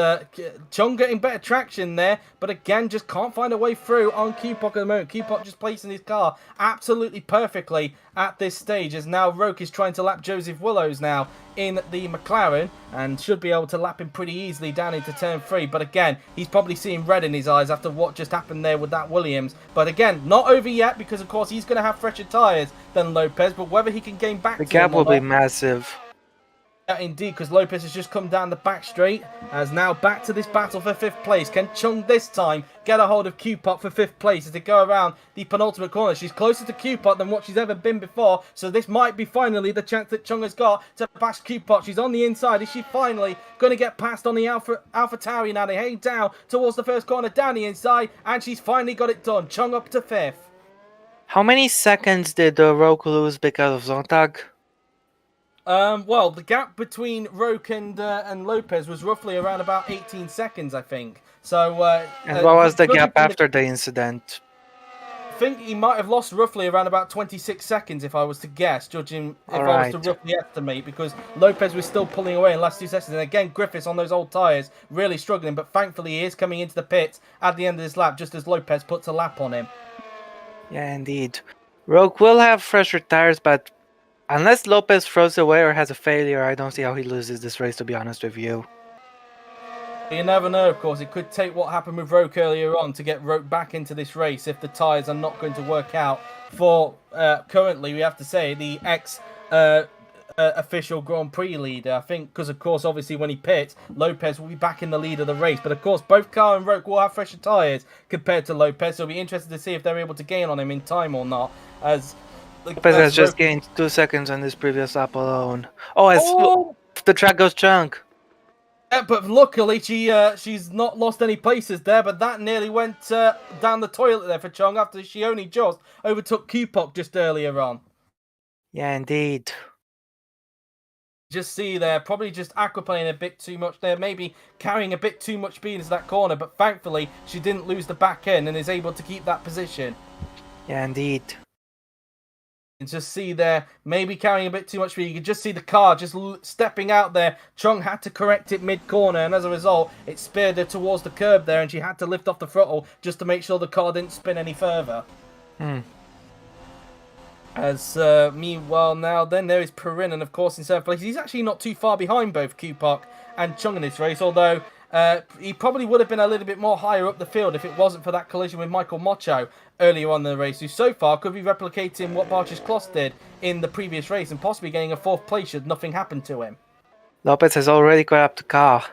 Chung getting better traction there, but again, just can't find a way through on Kupok at the moment. Kupok just placing his car absolutely perfectly at this stage, as now Roke is trying to lap Joseph Willows now in the McLaren and should be able to lap him pretty easily down into turn 3. But again, he's probably seeing red in his eyes after what just happened there with that Williams. But again, not over yet, because of course he's going to have fresher tyres than Lopez, but whether he can gain back the to gap him or will be not, massive. Yeah, indeed, because Lopez has just come down the back straight, as now back to this battle for 5th place. Can Chung this time get a hold of Q-Pop for 5th place as they go around the penultimate corner? She's closer to Q-Pop than what she's ever been before, so this might be finally the chance that Chung has got to pass Q-Pop. She's on the inside. Is she finally going to get past on the Alpha Tauri now? They head down towards the first corner, down the inside, and she's finally got it done. Chung up to 5th. How many seconds did Rogue lose because of zone tag? Well, the gap between Roque and Lopez was roughly around about 18 seconds, I think. So, And what was the gap after the incident? I think he might have lost roughly around about 26 seconds, if I was to guess, judging if I was to roughly estimate, because Lopez was still pulling away in the last 2 seconds. And again, Griffiths on those old tyres, really struggling, but thankfully he is coming into the pits at the end of this lap, just as Lopez puts a lap on him. Yeah, indeed. Rogue will have fresher tires, but unless Lopez throws away or has a failure, I don't see how he loses this race, to be honest with you. You never know, of course. It could take what happened with Roque earlier on to get Roque back into this race if the tyres are not going to work out for, currently, we have to say, the official Grand Prix leader. I think because, of course, obviously when he pits, Lopez will be back in the lead of the race. But, of course, both Carr and Roque will have fresher tyres compared to Lopez. So it'll be interested to see if they're able to gain on him in time or not. As Lopez has just gained 2 seconds on this previous lap alone. Oh, the track goes chunk. Yeah, but luckily she's not lost any places there, but that nearly went down the toilet there for Chung after she only just overtook Q-Pop just earlier on. Yeah, indeed. Just see there, probably just aquaplaning a bit too much there, maybe carrying a bit too much speed into that corner, but thankfully she didn't lose the back end and is able to keep that position. Yeah, indeed. And just see there, maybe carrying a bit too much speed. You can just see the car just stepping out there. Chung had to correct it mid-corner, and as a result, it speared her towards the curb there, and she had to lift off the throttle just to make sure the car didn't spin any further. As meanwhile now, then there is Perrin, and of course in 7th place. He's actually not too far behind both Q-Park and Chung in this race, although he probably would have been a little bit more higher up the field if it wasn't for that collision with Michael Mocho earlier on in the race, who so far could be replicating what Barcius Kloss did in the previous race and possibly getting a 4th place should nothing happen to him. Lopez has already got up to Carr.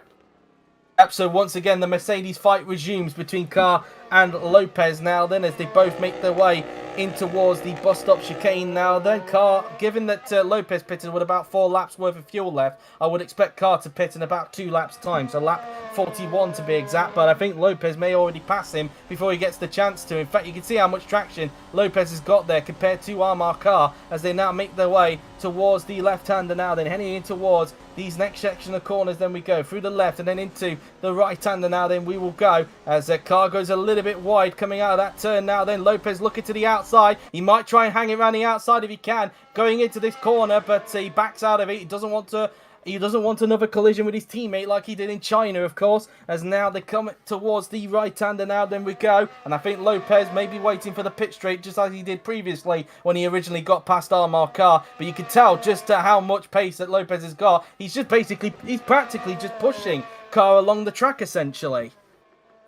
So once again, the Mercedes fight resumes between Carr and Lopez now then, as they both make their way in towards the bus stop chicane now then. Carr, given that Lopez pitted with about 4 laps worth of fuel left, I would expect Carr to pit in about 2 laps time, so lap 41 to be exact, but I think Lopez may already pass him before he gets the chance to. In fact, you can see how much traction Lopez has got there compared to Amar Carr as they now make their way towards the left-hander now, then heading in towards these next section of corners. Then we go through the left and then into the right-hander now, then we will go as Carr goes a little bit wide coming out of that turn now. Then Lopez looking to the outside. He might try and hang it around the outside if he can going into this corner, but he backs out of it. He doesn't want another collision with his teammate like he did in China, of course, as now they come towards the right-hander now, then we go, and I think Lopez may be waiting for the pit straight just as he did previously when he originally got past Amar Carr, but you can tell just how much pace that Lopez has got. He's practically just pushing Carr along the track, essentially.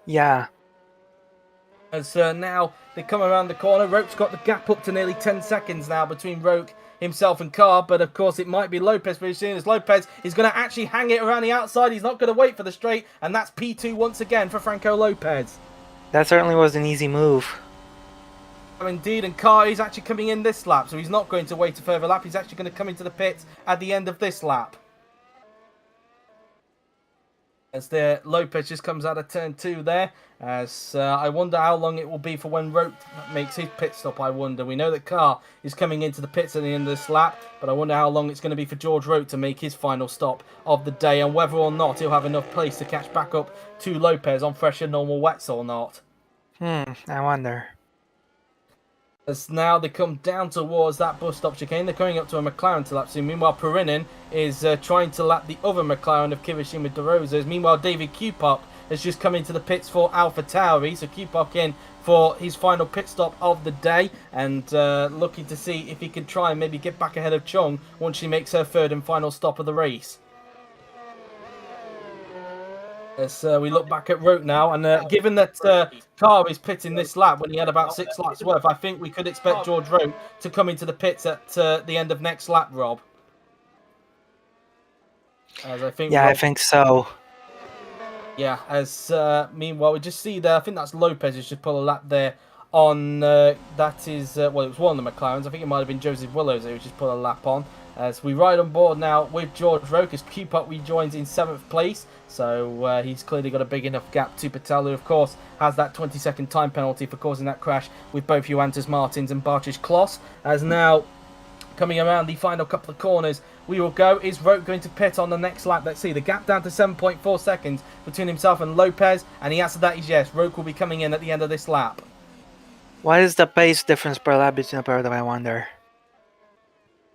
Yeah. As now they come around the corner, Roque's got the gap up to nearly 10 seconds now between Roque himself and Carr, but of course it might be Lopez very soon, as Lopez is going to actually hang it around the outside. He's not going to wait for the straight, and that's P2 once again for Franco Lopez. That certainly was an easy move. Indeed, and Carr is actually coming in this lap, so he's not going to wait a further lap. He's actually going to come into the pits at the end of this lap. As Lopez just comes out of turn 2 there, as I wonder how long it will be for when Roque makes his pit stop, I wonder. We know that Carr is coming into the pits at the end of this lap, but I wonder how long it's going to be for George Roque to make his final stop of the day, and whether or not he'll have enough pace to catch back up to Lopez on fresher normal wets or not. I wonder. As now they come down towards that bus stop chicane, they're coming up to a McLaren to lap soon. Meanwhile, Perinen is trying to lap the other McLaren of Kirishima DeRosa's. Meanwhile, David Kupok has just come into the pits for Alpha Tauri. So Kupok in for his final pit stop of the day, and looking to see if he can try and maybe get back ahead of Chung once she makes her 3rd and final stop of the race. As we look back at Roque now, and given that Carr is pitting this lap when he had about 6 laps worth, I think we could expect George Roque to come into the pits at the end of next lap, Rob. As I think Yeah, I Roke think so. Yeah, as meanwhile, we just see there, I think that's Lopez who's just pulled a lap there on, that is, well, it was one of the McLarens. I think it might have been Joseph Willows who just put a lap on. As we ride on board now with George Roke, as Q-Pup rejoins in 7th place. So he's clearly got a big enough gap to Patel, who of course has that 20-second time penalty for causing that crash with both Juventus Martins and Barcic Kloss. As now, coming around the final couple of corners, we will go. Is Roke going to pit on the next lap? Let's see. The gap down to 7.4 seconds between himself and Lopez. And the answer to that is yes. Roke will be coming in at the end of this lap. What is the pace difference per lap between the pair of them, I wonder?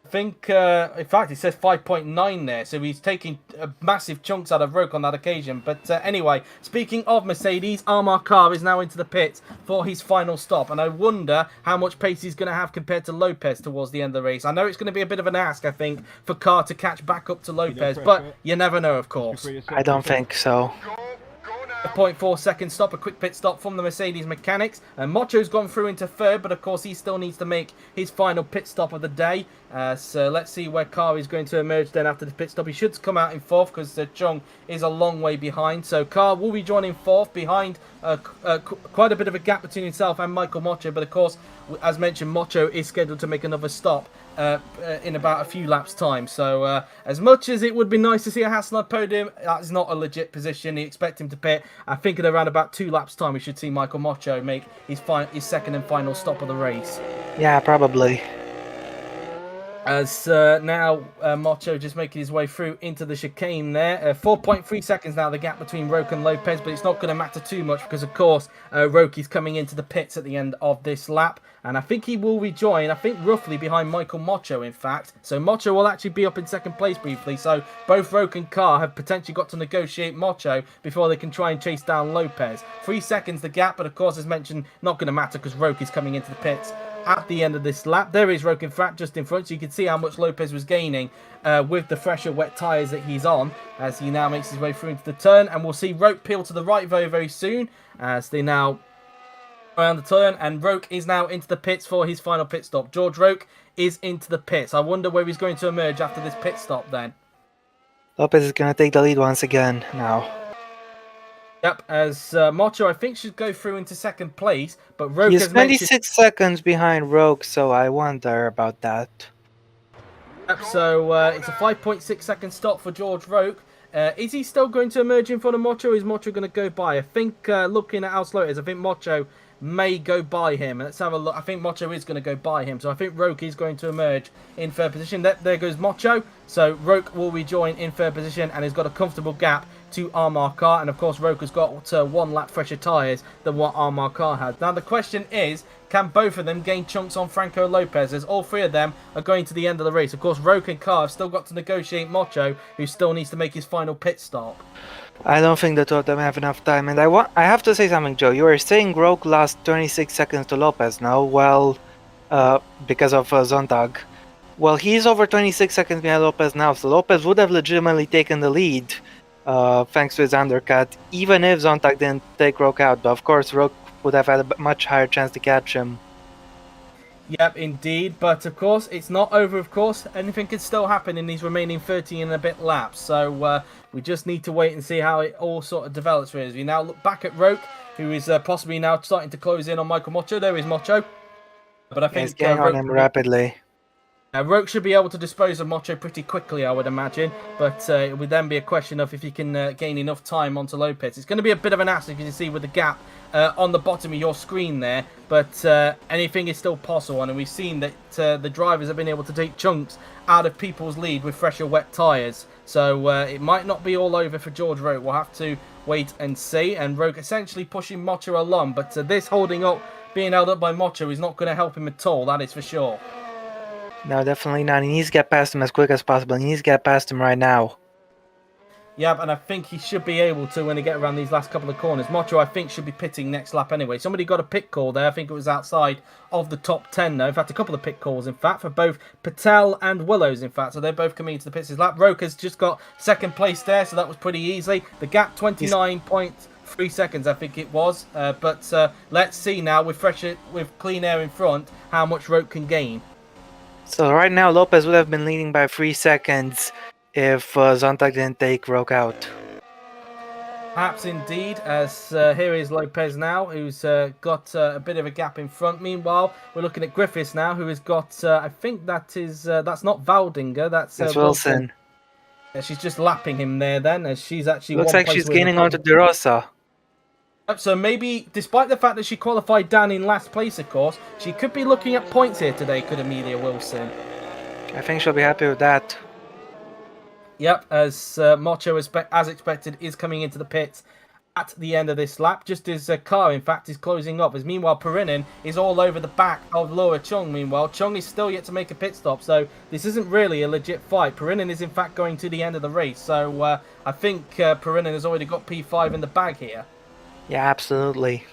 I think, in fact, it says 5.9 there, so he's taking massive chunks out of Roke on that occasion. But anyway, speaking of Mercedes, Amar Kar is now into the pits for his final stop, and I wonder how much pace he's going to have compared to Lopez towards the end of the race. I know it's going to be a bit of an ask, I think, for Kar to catch back up to Lopez, but you never know, of course. I don't think so. 0.4 second stop, a quick pit stop from the Mercedes mechanics. And Mocho's gone through into 3rd, but of course he still needs to make his final pit stop of the day. So let's see where Kar is going to emerge then after the pit stop. He should come out in 4th because Chung is a long way behind. So Kar will be joining 4th behind quite a bit of a gap between himself and Michael Mocho. But of course, as mentioned, Mocho is scheduled to make another stop in about a few laps time. So as much as it would be nice to see a Hasselhoff podium, that's not a legit position. You expect him to pit. I think in around about 2 laps time we should see Michael Mocho make his second and final stop of the race. Yeah, probably. As now Mocho just making his way through into the chicane there. 4.3 seconds now the gap between Roke and Lopez, but it's not going to matter too much because of course Roke is coming into the pits at the end of this lap, and I think he will rejoin, I think roughly behind Michael Mocho in fact. So Mocho will actually be up in 2nd place briefly, so both Roke and Kar have potentially got to negotiate Mocho before they can try and chase down Lopez. 3 seconds the gap, but of course as mentioned not going to matter because Roke is coming into the pits at the end of this lap. There is Roke in fact just in front, so you can see how much Lopez was gaining with the fresher wet tyres that he's on as he now makes his way through into the turn. And we'll see Roke peel to the right very, very soon as they now around the turn, and Roke is now into the pits for his final pit stop. George Roke is into the pits. I wonder where he's going to emerge after this pit stop then. Lopez is going to take the lead once again now. Yep, as Mocho I think should go through into 2nd place, but Roke He's has 26 seconds behind Roke, so I wonder about that. Yep, so it's a 5.6 second stop for George Roke. Is he still going to emerge in front of Mocho, or is Mocho going to go by? I think, looking at how slow it is, I think Mocho may go by him. Let's have a look. I think Mocho is going to go by him, so I think Roke is going to emerge in 3rd position. There goes Mocho, so Roke will rejoin in 3rd position and has got a comfortable gap to Amar Kar, and of course Roke has got 1 lap fresher tyres than what Amar Kar has. Now the question is, can both of them gain chunks on Franco Lopez, as all 3 of them are going to the end of the race? Of course Roke and Kar have still got to negotiate Mocho, who still needs to make his final pit stop. I don't think the two of them have enough time, and I have to say something, Joe. You were saying Roke lost 26 seconds to Lopez now, well, because of Zontag. Well, he's over 26 seconds behind Lopez now, so Lopez would have legitimately taken the lead, thanks to his undercut, even if Zontag didn't take Roke out. But of course, Roke would have had a much higher chance to catch him. Yep, indeed. But of course, it's not over, of course. Anything can still happen in these remaining 30 and a bit laps. So we just need to wait and see how it all sort of develops for us. We now look back at Roke, who is possibly now starting to close in on Michael Mocho. There is Mocho. But I think He's getting on him rapidly. Roke should be able to dispose of Mocho pretty quickly, I would imagine. But it would then be a question of if he can gain enough time onto Lopez. It's going to be a bit of an ask, as you can see, with the gap on the bottom of your screen there. But anything is still possible. And we've seen that the drivers have been able to take chunks out of people's lead with fresher wet tyres. So it might not be all over for George Roke. We'll have to wait and see. And Roke essentially pushing Mocho along. But this holding up, being held up by Mocho, is not going to help him at all. That is for sure. No, definitely not. He needs to get past him as quick as possible. He needs to get past him right now. Yeah, and I think he should be able to when they get around these last couple of corners. Mocho, I think, should be pitting next lap anyway. Somebody got a pit call there. I think it was outside of the top 10, though. In fact, a couple of pit calls, in fact, for both Patel and Willows, in fact. So they're both coming into the pits this lap. Roke has just got 2nd place there, so that was pretty easy. The gap, 29.3 seconds, I think it was. But let's see now, with clean air in front, how much Roke can gain. So right now, Lopez would have been leading by 3 seconds if Zonta didn't take Rogue out. Perhaps indeed, as here is Lopez now, who's got a bit of a gap in front. Meanwhile, we're looking at Griffiths now, who has got, I think that's not Valdinger, that's That's Wilson. She's just lapping him there then, as she's actually Looks one like place she's with gaining the onto De Rosa. So maybe, despite the fact that she qualified down in last place, of course, she could be looking at points here today, could Amelia Wilson? I think she'll be happy with that. Yep, as Mocho, as expected, is coming into the pits at the end of this lap, just as Car, in fact, is closing up. As meanwhile, Perinin is all over the back of Laura Chung. Meanwhile, Chung is still yet to make a pit stop, so this isn't really a legit fight. Perinin is, in fact, going to the end of the race, so I think Perinin has already got P5 in the bag here. Yeah, absolutely.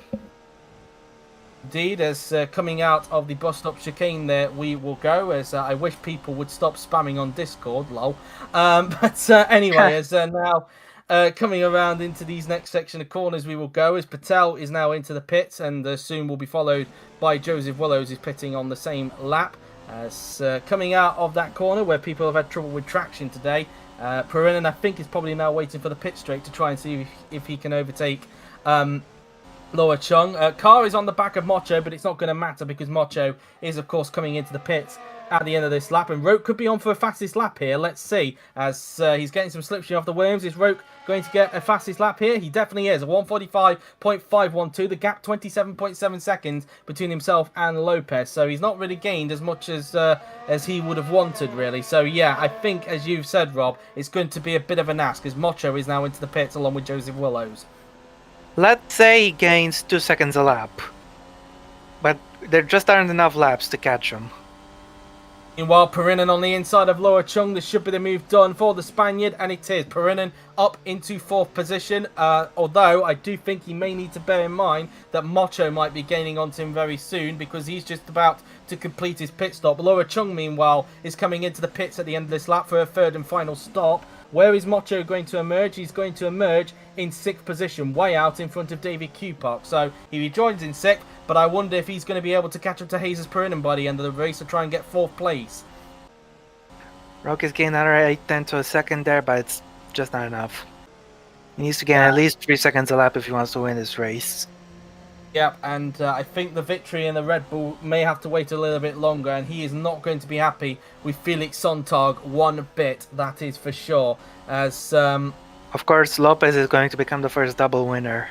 Indeed, as coming out of the bus stop chicane there, we will go, as I wish people would stop spamming on Discord, lol. But anyway, as now coming around into these next section of corners, we will go, as Patel is now into the pits, and soon will be followed by Joseph Willows, who's pitting on the same lap. As coming out of that corner, where people have had trouble with traction today, Perinin, I think, is probably now waiting for the pit straight to try and see if he can overtake Laura Chung. Car is on the back of Mocho, but it's not going to matter because Mocho is, of course, coming into the pits at the end of this lap. And Roke could be on for a fastest lap here. Let's see. As he's getting some slipstream off the Williams. Is Roke going to get a fastest lap here? He definitely is. A 1:45.512. The gap 27.7 seconds between himself and Lopez. So he's not really gained as much as he would have wanted, really. So yeah, I think, as you've said, Rob, it's going to be a bit of an ask because Mocho is now into the pits along with Joseph Willows. Let's say he gains 2 seconds a lap. But there just aren't enough laps to catch him. Meanwhile, Perinin on the inside of Laura Chung. This should be the move done for the Spaniard, and it is. Perinin up into 4th position, although I do think he may need to bear in mind that Mocho might be gaining onto him very soon because he's just about to complete his pit stop. Laura Chung, meanwhile, is coming into the pits at the end of this lap for her 3rd and final stop. Where is Mocho going to emerge? He's going to emerge in 6th position, way out in front of David Kupak. So he rejoins in 6th, but I wonder if he's going to be able to catch up to Jesus Perinin by the end of the race to try and get 4th place. Roke is gaining another 8/10 to a second there, but it's just not enough. He needs to gain at least 3 seconds a lap if he wants to win this race. Yep, and I think the victory in the Red Bull may have to wait a little bit longer, and he is not going to be happy with Felix Sontag one bit, that is for sure. As of course, Lopez is going to become the first double winner.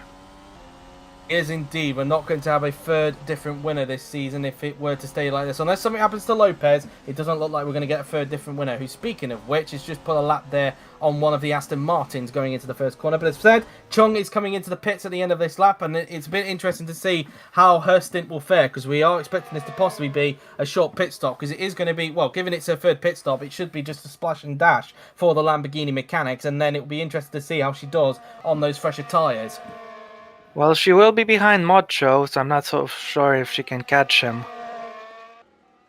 is indeed. We're not going to have a 3rd different winner this season if it were to stay like this. Unless something happens to Lopez, it doesn't look like we're going to get a 3rd different winner, who, speaking of which, has just put a lap there on one of the Aston Martins going into the first corner. But as said, Chung is coming into the pits at the end of this lap, and it's a bit interesting to see how her stint will fare, because we are expecting this to possibly be a short pit stop, because it is going to be, well, given it's her 3rd pit stop, it should be just a splash and dash for the Lamborghini mechanics, and then it will be interesting to see how she does on those fresher tyres. Well, she will be behind Mocho, so I'm not so sure if she can catch him.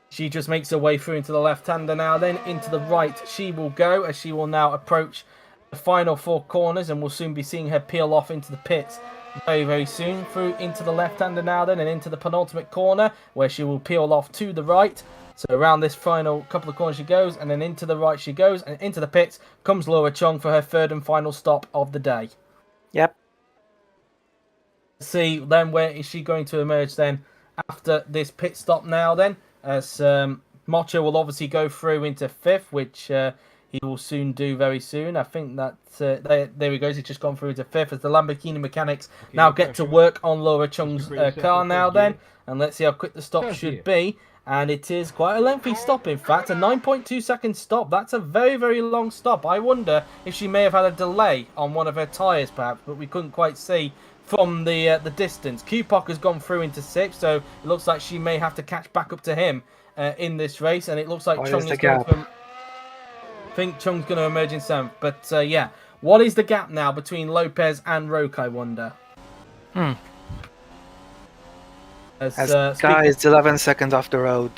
She just makes her way through into the left-hander now. Then into the right she will go, as she will now approach the final 4 corners, and we'll soon be seeing her peel off into the pits very, very soon. Through into the left-hander now then, and into the penultimate corner, where she will peel off to the right. So around this final couple of corners she goes, and then into the right she goes, and into the pits comes Laura Chung for her 3rd and final stop of the day. Yep. See then, where is she going to emerge then after this pit stop now then, as Mocho will obviously go through into 5th, which he will soon do very soon. I think that there he goes. He's just gone through into 5th as the Lamborghini mechanics now get to work on Laura Chung's car now then, and let's see how quick the stop should be. And it is quite a lengthy stop, in fact, a 9.2 second stop. That's a very, very long stop. I wonder if she may have had a delay on one of her tyres perhaps, but we couldn't quite see from the distance. Kupak has gone through into 6th, so it looks like she may have to catch back up to him in this race, and it looks like Chung is going to... I think Chung's going to emerge in 7th, but yeah. What is the gap now between Lopez and Roke, I wonder? As Guy is 11 seconds off the road.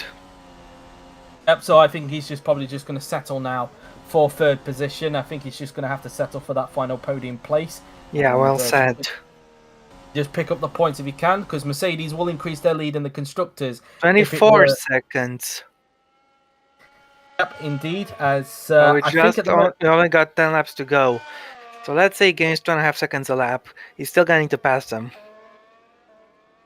Yep, so I think he's probably just going to settle now for 3rd position. I think he's just going to have to settle for that final podium place. Yeah, well said. Just pick up the points if he can, because Mercedes will increase their lead in the constructors. 24 seconds. Yep, indeed. As We I think at the moment. we only got 10 laps to go. So let's say he gains 2.5 seconds a lap. He's still going to pass them.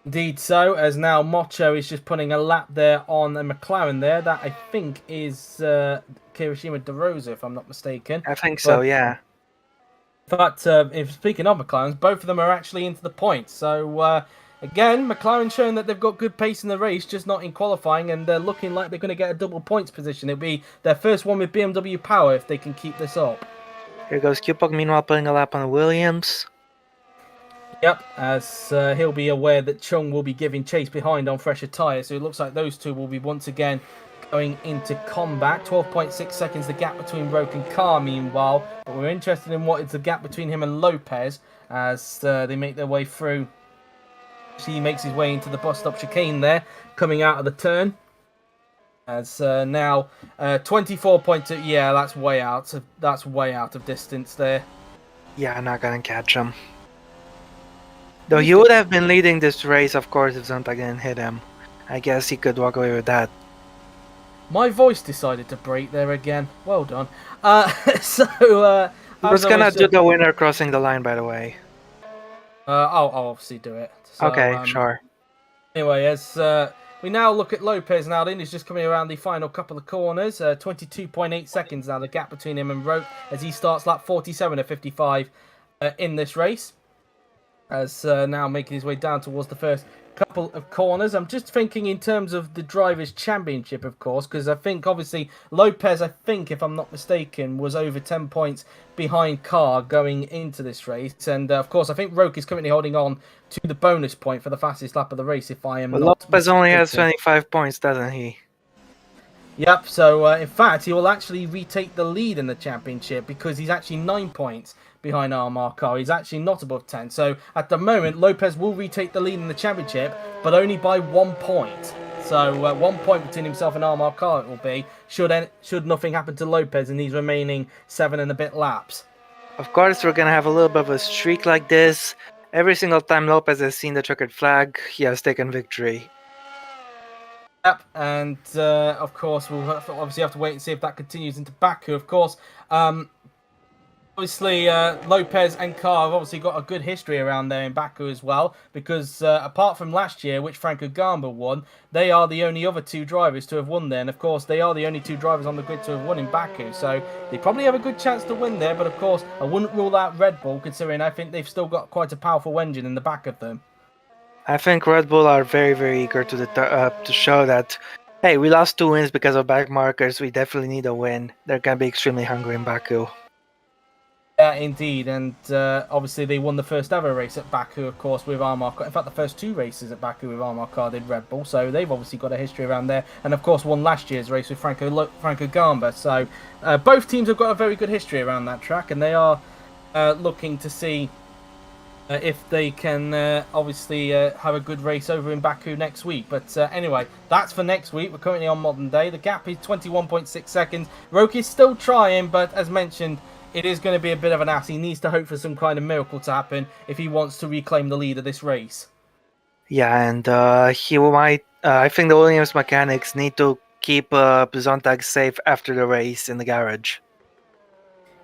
Indeed so, as now Mocho is just putting a lap there on a McLaren there. That I think is Kirishima DeRosa, if I'm not mistaken. I think so, yeah. But if speaking of McLarens, both of them are actually into the points. So again, McLaren showing that they've got good pace in the race, just not in qualifying, and they're looking like they're going to get a double points position. It'll be their first one with BMW power if they can keep this up. Here goes Kupok, meanwhile putting a lap on Williams. Yep, as he'll be aware that Chung will be giving chase behind on fresher tyres, so it looks like those two will be once again going into combat. 12.6 seconds the gap between Roke and Carr meanwhile, but we're interested in what is the gap between him and Lopez as they make their way through. He makes his way into the bus stop chicane there, coming out of the turn. As now 24.2, yeah, that's way out of distance there. Yeah, not gonna catch him. Though he would have been leading this race, of course, if Zonta didn't hit him. I guess he could walk away with that. My voice decided to break there again. Well done. So Who's gonna do the winner crossing the line, by the way? I'll obviously do it. So, okay, sure. Anyway, as we now look at Lopez now, then he's just coming around the final couple of corners. 22.8 seconds now, the gap between him and Roke as he starts lap 47 of 55 in this race. As now making his way down towards the first couple of corners. I'm just thinking in terms of the Drivers' Championship, of course, because I think, obviously, Lopez, I think, if I'm not mistaken, was over 10 points behind Carr going into this race. And, of course, I think Roke is currently holding on to the bonus point for the fastest lap of the race, if I am not Lopez mistaken. only has 25 points, doesn't he? Yep, so, in fact, he will actually retake the lead in the championship because he's actually 9 points behind Armar Carr. He's actually not above 10. So at the moment, Lopez will retake the lead in the championship, but only by 1 point. So 1 point between himself and Armar Carr it will be, should nothing happen to Lopez in these remaining 7 and a bit laps. Of course, we're going to have a little bit of a streak like this. Every single time Lopez has seen the checkered flag, he has taken victory. Yep, and of course, we'll obviously have to wait and see if that continues into Baku. Of course, obviously, Lopez and Carr have obviously got a good history around there in Baku as well, because apart from last year, which Franco Gamba won, they are the only other 2 drivers to have won there. And of course, they are the only 2 drivers on the grid to have won in Baku, so they probably have a good chance to win there. But of course, I wouldn't rule out Red Bull, considering I think they've still got quite a powerful engine in the back of them. I think Red Bull are very, very eager to show that, hey, we lost 2 wins because of back markers. We definitely need a win. They're going to be extremely hungry in Baku. Yeah, indeed, and obviously they won the first ever race at Baku, of course, with Armar Carr. In fact, the first 2 races at Baku with Armar Carr did Red Bull, so they've obviously got a history around there, and of course won last year's race with Franco Gamba. So both teams have got a very good history around that track, and they are looking to see if they can obviously have a good race over in Baku next week. But anyway, that's for next week. We're currently on modern day. The gap is 21.6 seconds. Roke is still trying, but as mentioned, it is going to be a bit of an ass. He needs to hope for some kind of miracle to happen if he wants to reclaim the lead of this race. Yeah, and he might. I think the Williams mechanics need to keep Zontag safe after the race in the garage.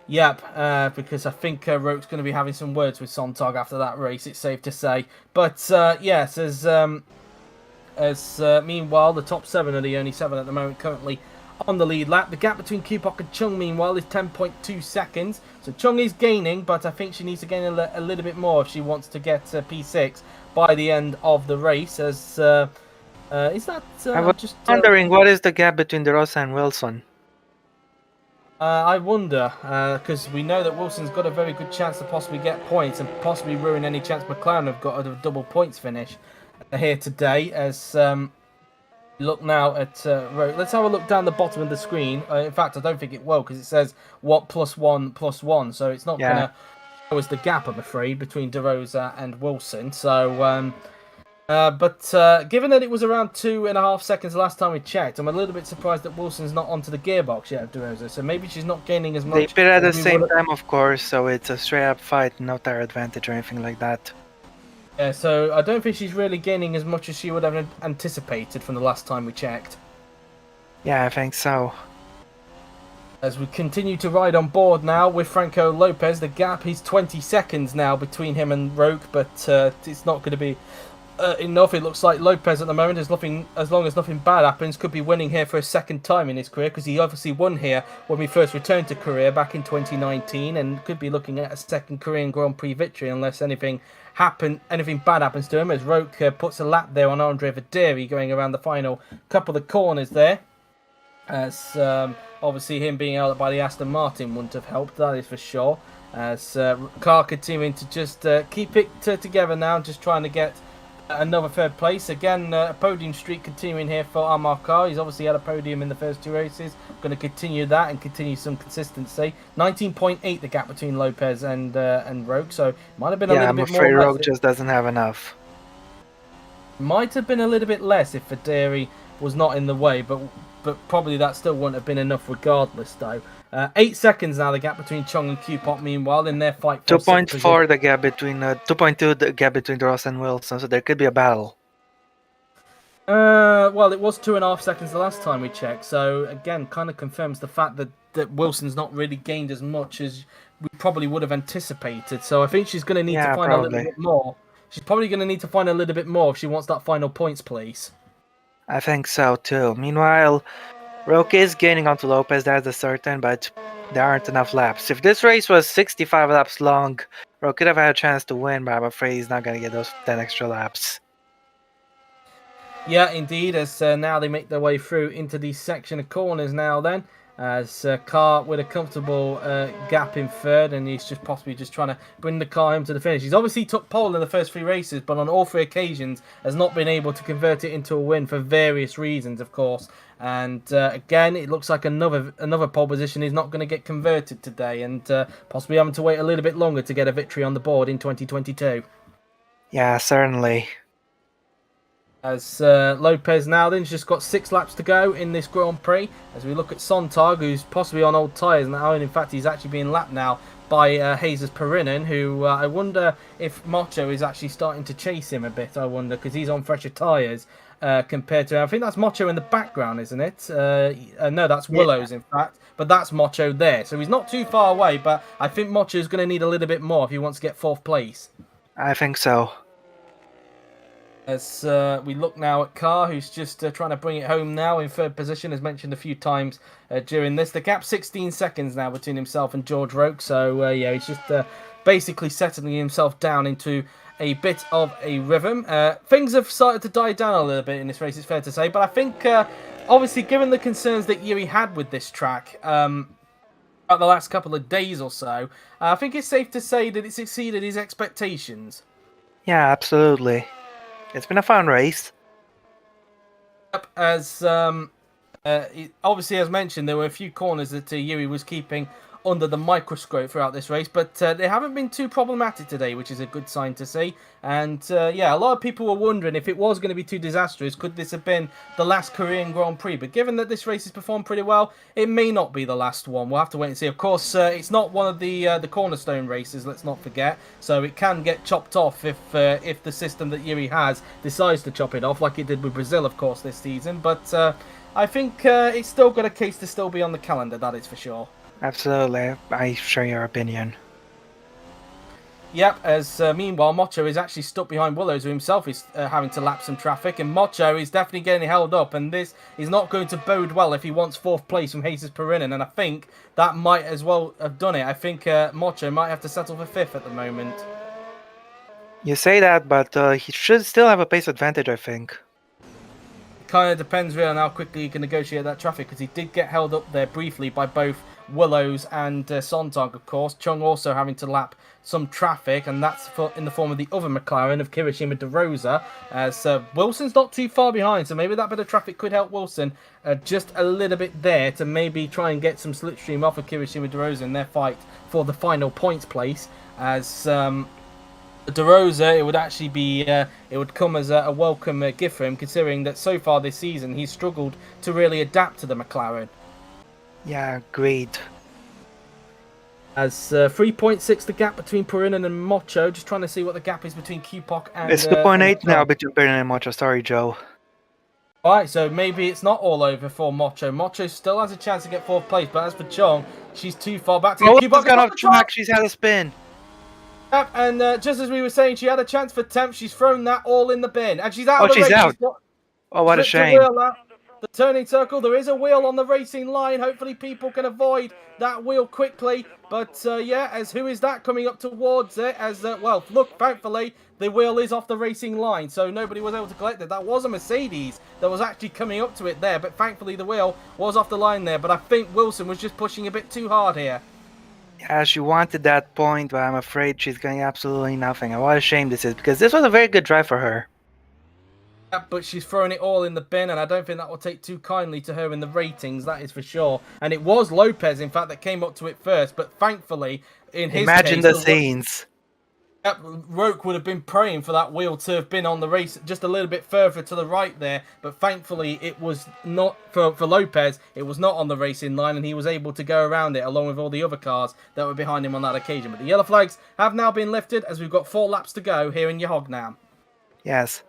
Yep, because I think Roke's going to be having some words with Sontag after that race, it's safe to say. But yes, as meanwhile, the top 7 are the only 7 at the moment currently on the lead lap. The gap between Kupok and Chung, meanwhile, is 10.2 seconds. So Chung is gaining, but I think she needs to gain a little bit more if she wants to get P6 by the end of the race. As is that? I was just wondering what is the gap between DeRosa and Wilson. I wonder, because we know that Wilson's got a very good chance to possibly get points and possibly ruin any chance McLaren have got a double points finish here today. As look now at Roke. Let's have a look down the bottom of the screen. In fact, I don't think it will, because it says what +1+1, so it's not going to show us the gap, I'm afraid, between DeRosa and Wilson. So, but given that it was around 2.5 seconds the last time we checked, I'm a little bit surprised that Wilson's not onto the gearbox yet of DeRosa, so maybe she's not gaining as much. They pit at the same time, of course, so it's a straight up fight, no tire advantage or anything like that. Yeah, so I don't think she's really gaining as much as she would have anticipated from the last time we checked. Yeah, I think so. As we continue to ride on board now with Franco Lopez, the gap is 20 seconds now between him and Roque, but it's not going to be enough. It looks like Lopez at the moment is nothing, as long as nothing bad happens, could be winning here for a second time in his career, because he obviously won here when we first returned to Korea back in 2019, and could be looking at a second Korean Grand Prix victory unless anything bad happens to him, as Roque puts a lap there on Andre Vaderi going around the final couple of corners there. As obviously him being held up by the Aston Martin wouldn't have helped, that is for sure. As car continuing to just keep it together now, just trying to get another third place. Again, a podium streak continuing here for Amar Khan. He's obviously had a podium in the first two races. Going to continue that and continue some consistency. 19.8 the gap between Lopez and Roque, so might have been a little bit more. I'm afraid Roque just doesn't have enough. Might have been a little bit less if Vaderi was not in the way, but probably that still wouldn't have been enough regardless, though. 8 seconds now, the gap between Chung and Q-Pop, meanwhile, in their fight for 2.4 the gap between 2.2 the gap between Ross and Wilson, so there could be a battle. Well, it was 2.5 seconds the last time we checked, so again, kind of confirms the fact that Wilson's not really gained as much as we probably would have anticipated. So I think she's going to need to find a little bit more. She's probably going to need to find a little bit more if she wants that final points place. I think so too. Meanwhile, Roque is gaining onto Lopez, that's a certain, but there aren't enough laps. If this race was 65 laps long, Roque could have had a chance to win, but I'm afraid he's not going to get those 10 extra laps. Yeah, indeed, as now they make their way through into the section of corners now then. As Carr with a comfortable gap in third, and he's just possibly just trying to bring the car home to the finish. He's obviously took pole in the first 3 races, but on all 3 occasions has not been able to convert it into a win for various reasons, of course. And again, it looks like another pole position is not going to get converted today, and possibly having to wait a little bit longer to get a victory on the board in 2022. Yeah, certainly. As Lopez now then's just got 6 laps to go in this Grand Prix. As we look at Sontag, who's possibly on old tyres now, and in fact he's actually being lapped now by Jesus Perinen, who I wonder if Mocho is actually starting to chase him a bit, I wonder, because he's on fresher tyres compared to... I think that's Mocho in the background, isn't it? No, that's Willows, in fact. But that's Mocho there. So he's not too far away, but I think Mocho's going to need a little bit more if he wants to get 4th place. I think so. As we look now at Carr, who's just trying to bring it home now in 3rd position, as mentioned a few times during this. The gap 16 seconds now between himself and George Roque. So, yeah, he's just basically settling himself down into a bit of a rhythm. Things have started to die down a little bit in this race, it's fair to say. But I think, obviously, given the concerns that Yuri had with this track about the last couple of days or so, I think it's safe to say that it's exceeded his expectations. Yeah, absolutely. It's been a fun race. As obviously, as mentioned, there were a few corners that Yuri was keeping under the microscope throughout this race, but they haven't been too problematic today, which is a good sign to see. And yeah, a lot of people were wondering if it was going to be too disastrous, could this have been the last Korean Grand Prix? But given that this race has performed pretty well, it may not be the last one. We'll have to wait and see. Of course, it's not one of the cornerstone races, let's not forget, so it can get chopped off if the system that Yuri has decides to chop it off, like it did with Brazil, of course, this season. But I think it's still got a case to still be on the calendar, that is for sure. Absolutely, I share your opinion. Yep, as meanwhile, Mocho is actually stuck behind Willows, who himself is having to lap some traffic, and Mocho is definitely getting held up, and this is not going to bode well if he wants 4th place from Jesus Perinen, and I think that might as well have done it. I think Mocho might have to settle for 5th at the moment. You say that, but he should still have a pace advantage, I think. Kind of depends really on how quickly he can negotiate that traffic, because he did get held up there briefly by both Willows and Sontag, of course. Chung also having to lap some traffic, and that's in the form of the other McLaren of Kirishima De Rosa, as Wilson's not too far behind, so maybe that bit of traffic could help Wilson just a little bit there to maybe try and get some slipstream off of Kirishima De Rosa in their fight for the final points place. As De Rosa, it would actually be it would come as a welcome gift for him, considering that so far this season he's struggled to really adapt to the McLaren. Yeah, agreed. As 3.6 the gap between Perinen and Mocho, just trying to see what the gap is between Q-Pop and... It's 2.8 now between Perinen and Mocho, sorry Joe. Alright, so maybe it's not all over for Mocho. Mocho still has a chance to get 4th place, but as for Chong, she's too far back to Oh, keep she's up. gone off track. She's had a spin. Yep, and just as we were saying, she had a chance for 10th. She's thrown that all in the bin, and she's out Oh, of the she's race. out. Oh, what a Flipped shame. wheel out. The turning circle, there is a wheel on the racing line. Hopefully people can avoid that wheel quickly. But yeah, as who is that coming up towards it? As well, look, thankfully the wheel is off the racing line, so nobody was able to collect it. That was a Mercedes that was actually coming up to it there, but thankfully the wheel was off the line there. But I think Wilson was just pushing a bit too hard here. Yeah, she wanted that point, but I'm afraid she's getting absolutely nothing. And what a shame this is, because this was a very good drive for her. But she's throwing it all in the bin, and I don't think that will take too kindly to her in the ratings, that is for sure. And it was Lopez, in fact, that came up to it first, but thankfully, in his Imagine case, the scenes. Roke would have been praying for that wheel to have been on the race just a little bit further to the right there, but thankfully it was not, for Lopez, it was not on the racing line, and he was able to go around it along with all the other cars that were behind him on that occasion. But the yellow flags have now been lifted as we've got 4 laps to go here in Yehognam. Yes.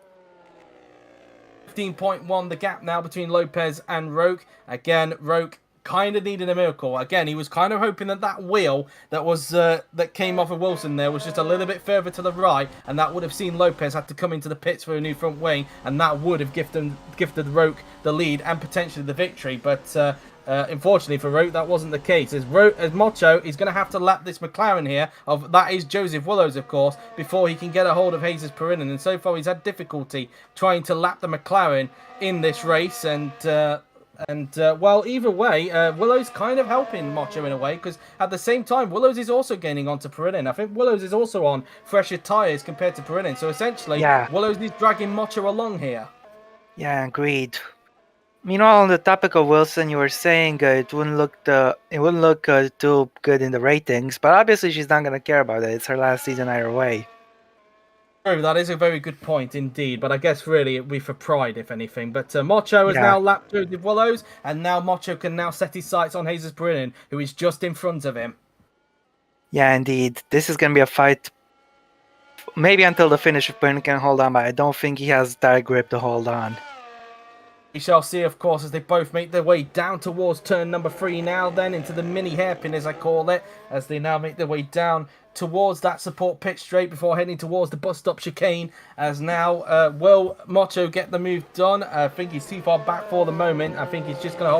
15.1 the gap now between Lopez and Roke. Again, Roke kind of needed a miracle. Again, he was kind of hoping that that wheel that came off of Wilson there was just a little bit further to the right, and that would have seen Lopez have to come into the pits for a new front wing, and that would have gifted Roke the lead and potentially the victory. But unfortunately for Roke, that wasn't the case. As Mocho is going to have to lap this McLaren here, that is Joseph Willows, of course, before he can get a hold of Jesus Perinen. And so far, he's had difficulty trying to lap the McLaren in this race. Well, either way, Willows kind of helping Mocho in a way, because at the same time, Willows is also gaining onto Perinin. I think Willows is also on fresher tyres compared to Perinin. So essentially, Willows is dragging Mocho along here. Yeah, agreed. Meanwhile, on the topic of Wilson, you were saying it wouldn't look too good in the ratings, but obviously she's not gonna care about it. It's her last season either way. True, that is a very good point indeed, but I guess really it would be for pride, if anything. But Mocho has now lapped Joseph Willows, and now Mocho can now set his sights on Jesus Perinin, who is just in front of him. Yeah, indeed. This is gonna be a fight. Maybe until the finish if Perinin can hold on, but I don't think he has that grip to hold on. We shall see, of course, as they both make their way down towards turn number 3 now, then into the mini hairpin, as I call it, as they now make their way down towards that support pit straight before heading towards the bus stop chicane. As now, will Mocho get the move done? I think he's too far back for the moment. I think he's just going to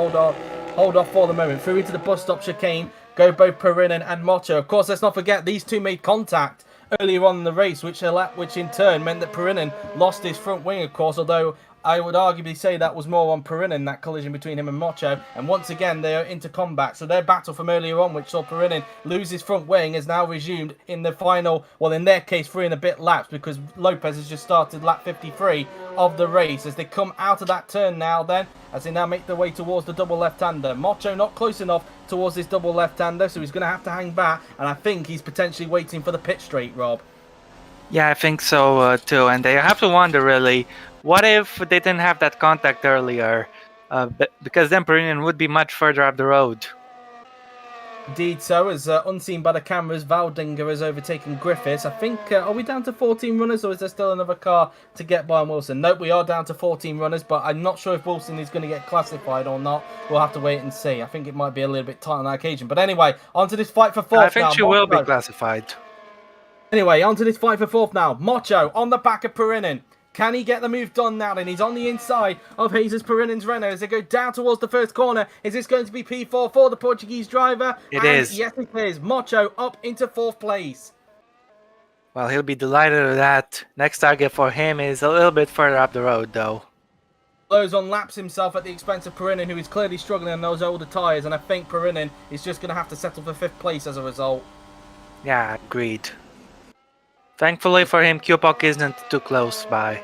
hold off for the moment. Through into the bus stop chicane go both Perinin and Mocho. Of course, let's not forget these two made contact earlier on in the race, which in turn meant that Perinin lost his front wing, of course, although I would arguably say that was more on Perinin, that collision between him and Mocho. And once again, they are into combat. So their battle from earlier on, which saw Perinin lose his front wing, is now resumed in the final, well, in their case, 3 and a bit laps, because Lopez has just started lap 53 of the race. As they come out of that turn now then, as they now make their way towards the double left-hander. Mocho not close enough towards this double left-hander, so he's going to have to hang back. And I think he's potentially waiting for the pit straight, Rob. Yeah, I think so too. And they have to wonder, really, what if they didn't have that contact earlier? Because then Perinin would be much further up the road. Indeed so, as unseen by the cameras, Valdinger has overtaken Griffiths. I think, are we down to 14 runners, or is there still another car to get by on Wilson? Nope, we are down to 14 runners, but I'm not sure if Wilson is going to get classified or not. We'll have to wait and see. I think it might be a little bit tight on that occasion. But anyway, on to this fight for 4th now. I think she will be classified. Anyway, on to this fight for 4th now. Mocho on the back of Perinin. Can he get the move done now? Then he's on the inside of Jesus Perinin's Renault as they go down towards the first corner. Is this going to be P4 for the Portuguese driver? It is. Yes, it is. Mocho up into 4th place. Well, he'll be delighted with that. Next target for him is a little bit further up the road, though. Lowe's unlaps himself at the expense of Perinin, who is clearly struggling on those older tyres, and I think Perinin is just going to have to settle for 5th place as a result. Yeah, agreed. Thankfully for him, Kupok isn't too close by.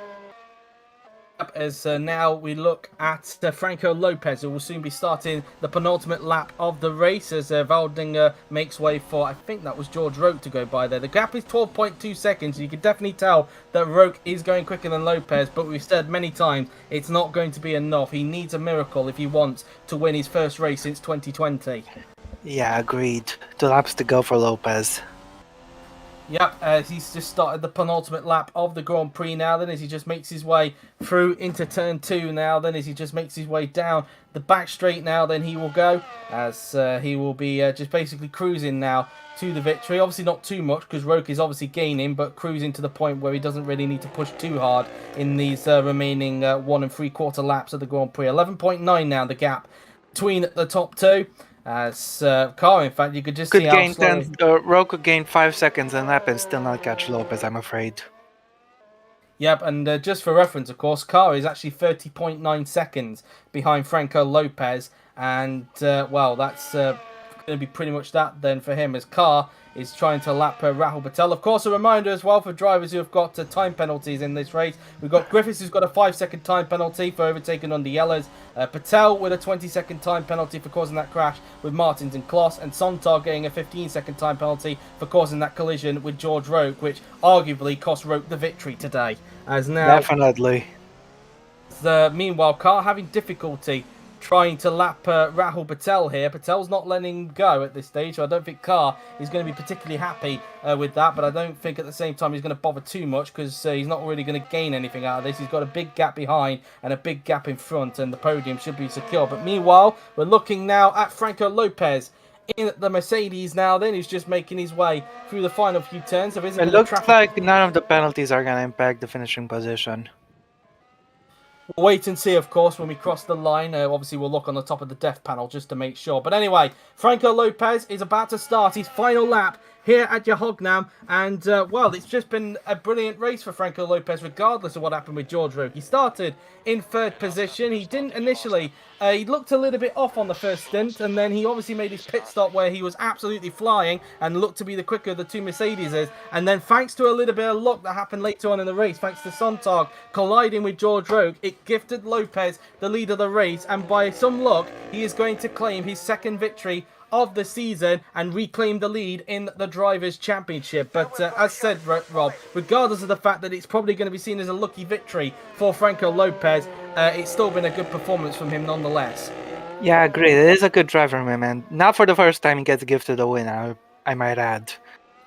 As now we look at Franco Lopez, who will soon be starting the penultimate lap of the race as Valdinger makes way for, I think that was George Roke to go by there. The gap is 12.2 seconds. You can definitely tell that Roke is going quicker than Lopez, but we've said many times it's not going to be enough. He needs a miracle if he wants to win his first race since 2020. Yeah, agreed. 2 laps to go for Lopez. Yep, as he's just started the penultimate lap of the Grand Prix now, then as he just makes his way through into turn 2 now, then as he just makes his way down the back straight now, then he will go, as he will be just basically cruising now to the victory. Obviously not too much, because Roke is obviously gaining, but cruising to the point where he doesn't really need to push too hard in these remaining 1 3/4 laps of the Grand Prix. 11.9 now, the gap between the top two. As Car, in fact, you could just see how Gain slow... 10, Rogue could gain 5 seconds and lap and still not catch Lopez, I'm afraid. Yep, and just for reference, of course, Carr is actually 30.9 seconds behind Franco Lopez, and, well, that's going to be pretty much that then for him, as Carr is trying to lap Rahul Patel. Of course, a reminder as well for drivers who have got time penalties in this race. We've got Griffiths, who's got a 5-second time penalty for overtaking on the yellows. Patel with a 20-second time penalty for causing that crash with Martins and Kloss. And Sontag getting a 15-second time penalty for causing that collision with George Roke, which arguably cost Roke the victory today. As now, definitely. Meanwhile, Carr having difficulty trying to lap Rahul Patel here. Patel's not letting him go at this stage, so I don't think Carr is going to be particularly happy with that, but I don't think at the same time he's going to bother too much, because he's not really going to gain anything out of this. He's got a big gap behind and a big gap in front, and the podium should be secure. But meanwhile, we're looking now at Franco Lopez in the Mercedes now, then he's just making his way through the final few turns. There isn't It looks like none of the penalties are going to impact the finishing position. We'll wait and see, of course, when we cross the line. Obviously, we'll look on the top of the death panel just to make sure. But anyway, Franco Lopez is about to start his final lap here at Yehognam. And, well, it's just been a brilliant race for Franco Lopez, regardless of what happened with George Roke. He started in 3rd position. He didn't initially... he looked a little bit off on the first stint, and then he obviously made his pit stop where he was absolutely flying and looked to be the quicker of the two Mercedeses. And then thanks to a little bit of luck that happened later on in the race, thanks to Sontag colliding with George Roke, it gifted Lopez the lead of the race, and by some luck, he is going to claim his 2nd victory of the season and reclaim the lead in the Drivers' Championship. But as said, Rob, regardless of the fact that it's probably going to be seen as a lucky victory for Franco Lopez, it's still been a good performance from him nonetheless. Yeah, I agree. It is a good drive from him, and not for the first time he gets gifted a win, I might add.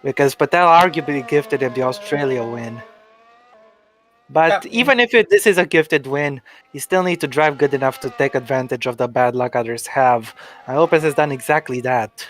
Because Patel arguably gifted him the Australia win. But even if this is a gifted win, you still need to drive good enough to take advantage of the bad luck others have. Lopez has done exactly that.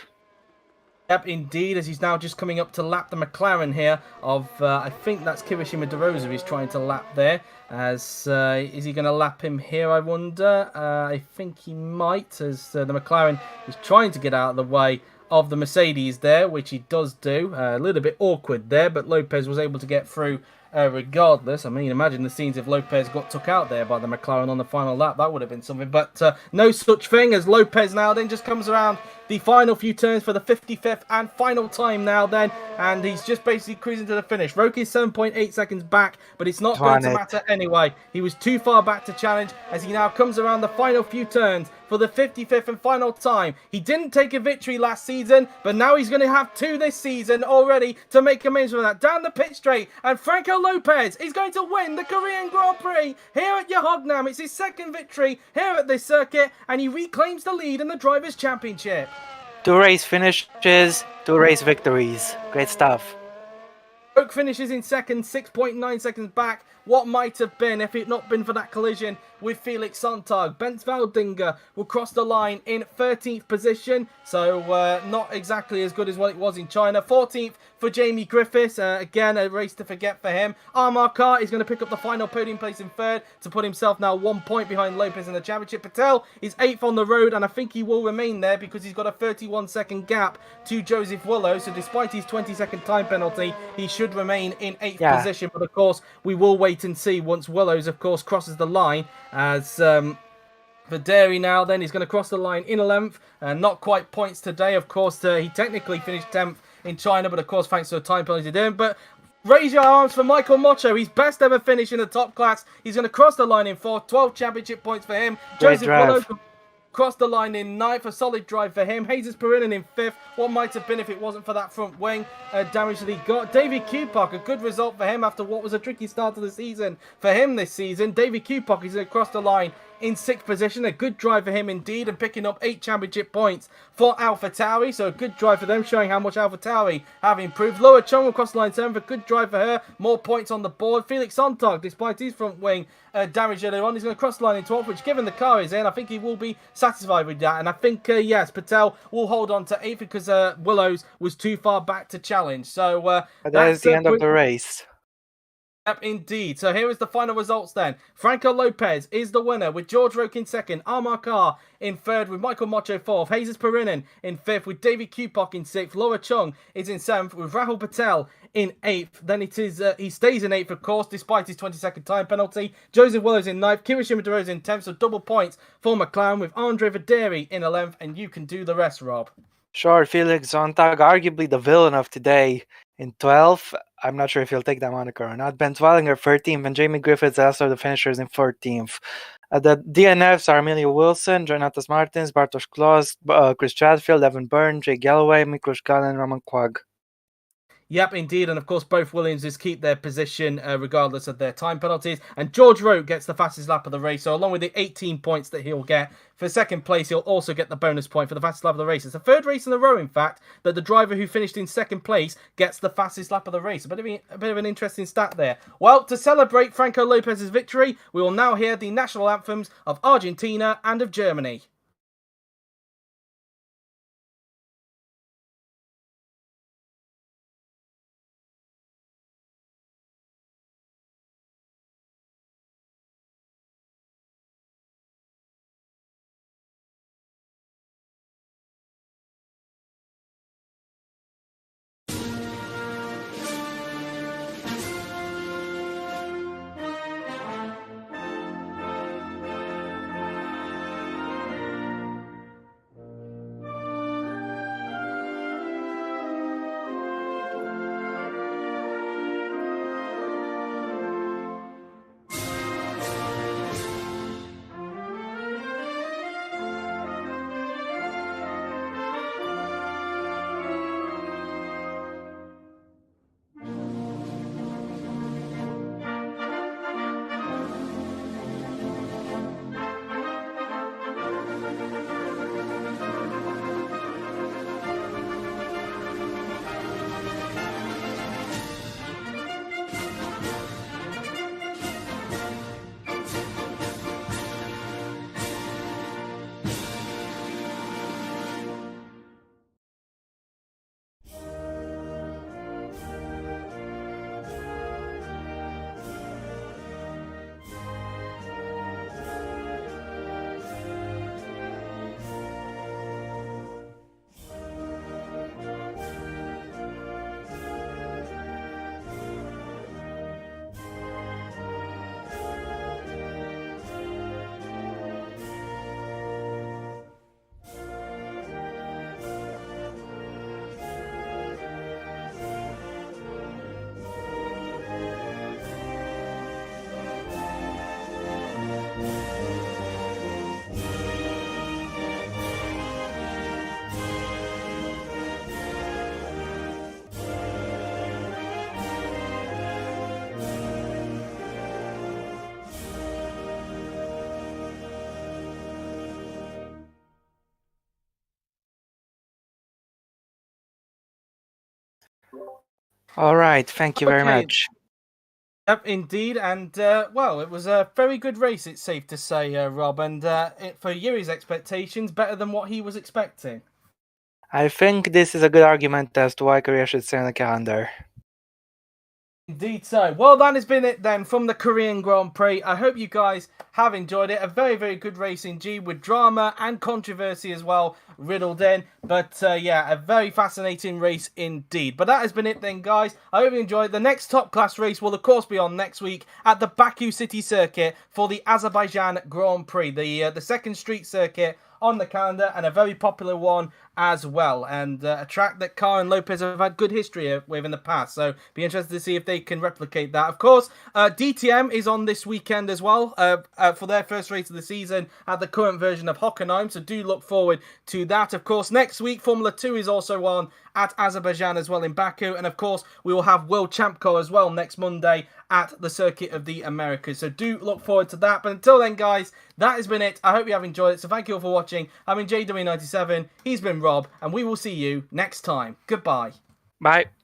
Yep, indeed, as he's now just coming up to lap the McLaren here of, I think that's Kirishima DeRosa he's trying to lap there. As, is he going to lap him here, I wonder? I think he might, as the McLaren is trying to get out of the way of the Mercedes there, which he does do. A little bit awkward there, but Lopez was able to get through regardless. I mean, imagine the scenes if Lopez got took out there by the McLaren on the final lap. That would have been something, but no such thing, as Lopez now then just comes around the final few turns for the 55th and final time now then, and he's just basically cruising to the finish. Roke is 7.8 seconds back, but it's not going to matter anyway. He was too far back to challenge, as he now comes around the final few turns for the 55th and final time. He didn't take a victory last season, but now he's going to have 2 this season already to make amends for that. Down the pit straight, and Franco Lopez is going to win the Korean Grand Prix here at Yehognam. It's his 2nd victory here at this circuit, and he reclaims the lead in the Drivers' Championship. 2 race finishes, 2 race victories. Great stuff. Roke finishes in 2nd, 6.9 seconds back. What might have been if it not been for that collision with Felix Sontag. Bent Valdinger will cross the line in 13th position, so not exactly as good as what it was in China. 14th for Jamie Griffiths, again a race to forget for him. Amar Khan is going to pick up the final podium place in 3rd to put himself now 1 point behind Lopez in the championship. Patel is 8th on the road, and I think he will remain there because he's got a 31-second gap to Joseph Willow, so despite his 20-second time penalty, he should remain in 8th position. But of course, we will wait and see once Willows, of course, crosses the line, as Verderi now then is going to cross the line in 11th, and not quite points today. Of course, he technically finished 10th in China, but of course, thanks to the time penalty to him. But raise your arms for Michael Mocho, his best ever finish in the top class. He's going to cross the line in 4th, 12 championship points for him. Joseph Willow crossed the line in 9th, a solid drive for him. Jesus Perinin in 5th. What might have been if it wasn't for that front wing damage that he got. David Kupak, a good result for him after what was a tricky start to the season for him this season. David Kupak is going to cross the line in 6th position. A good drive for him indeed, and picking up 8 championship points for AlphaTauri. So a good drive for them, showing how much AlphaTauri have improved. Laura Chung across line 7th, a good drive for her. More points on the board. Felix Sontag, despite his front wing damage earlier on, he's going to cross the line in 12th, which given the car is in, I think he will be satisfied with that. And I think, yes, Patel will hold on to 8th because Willows was too far back to challenge. So that is the end of the race. Yep, indeed. So here is the final results then. Franco Lopez is the winner with George Roque in 2nd, Amar Kar in 3rd with Michael Mocho 4th, Jesus Perinen in 5th with David Kupok in 6th, Laura Chung is in 7th with Rahul Patel in 8th. Then it is he stays in 8th, of course, despite his 22nd time penalty. Joseph Willows in 9th, Kirishima DeRose in 10th, so double points for McLaren with Andre Vaderi in 11th, and you can do the rest, Rob. Sure, Felix Sontag, arguably the villain of today, in 12th. I'm not sure if he'll take that moniker or not. Ben Twillinger, 13th, and Jamie Griffiths, also the finishers, in 14th. The DNFs are Amelia Wilson, Jonatas Martins, Bartosz Kloss, Chris Chatfield, Evan Byrne, Jay Galloway, Miklos Gall, and Roman Quag. Yep, indeed, and of course both Williamses keep their position regardless of their time penalties, and George Roque gets the fastest lap of the race, so along with the 18 points that he'll get for 2nd place, he'll also get the bonus point for the fastest lap of the race. It's the 3rd race in a row, in fact, that the driver who finished in 2nd place gets the fastest lap of the race. A bit of an interesting stat there. Well, to celebrate Franco Lopez's victory, we will now hear the national anthems of Argentina and of Germany. All right, thank you very much. Yep, indeed, and well, it was a very good race, it's safe to say, Rob, and for Yuri's expectations, better than what he was expecting. I think this is a good argument as to why Korea should stay on the calendar. Indeed so. Well, that has been it then from the Korean Grand Prix. I hope you guys have enjoyed it. A very, very good race indeed, with drama and controversy as well riddled in. But yeah, a very fascinating race indeed. But that has been it then, guys. I hope you enjoyed. The next top class race will of course be on next week at the Baku City Circuit for the Azerbaijan Grand Prix, the second street circuit on the calendar, and a very popular one as well, and a track that Carr and Lopez have had good history with in the past, so be interested to see if they can replicate that. Of course, DTM is on this weekend as well for their first race of the season at the current version of Hockenheim, so do look forward to that. Of course, next week Formula 2 is also on at Azerbaijan as well in Baku, and of course we will have World Champ Car as well next Monday at the Circuit of the Americas, so do look forward to that. But until then, guys, that has been it. I hope you have enjoyed it, so thank you all for watching. I've been JW97, he's been Rob, and we will see you next time. Goodbye. Bye.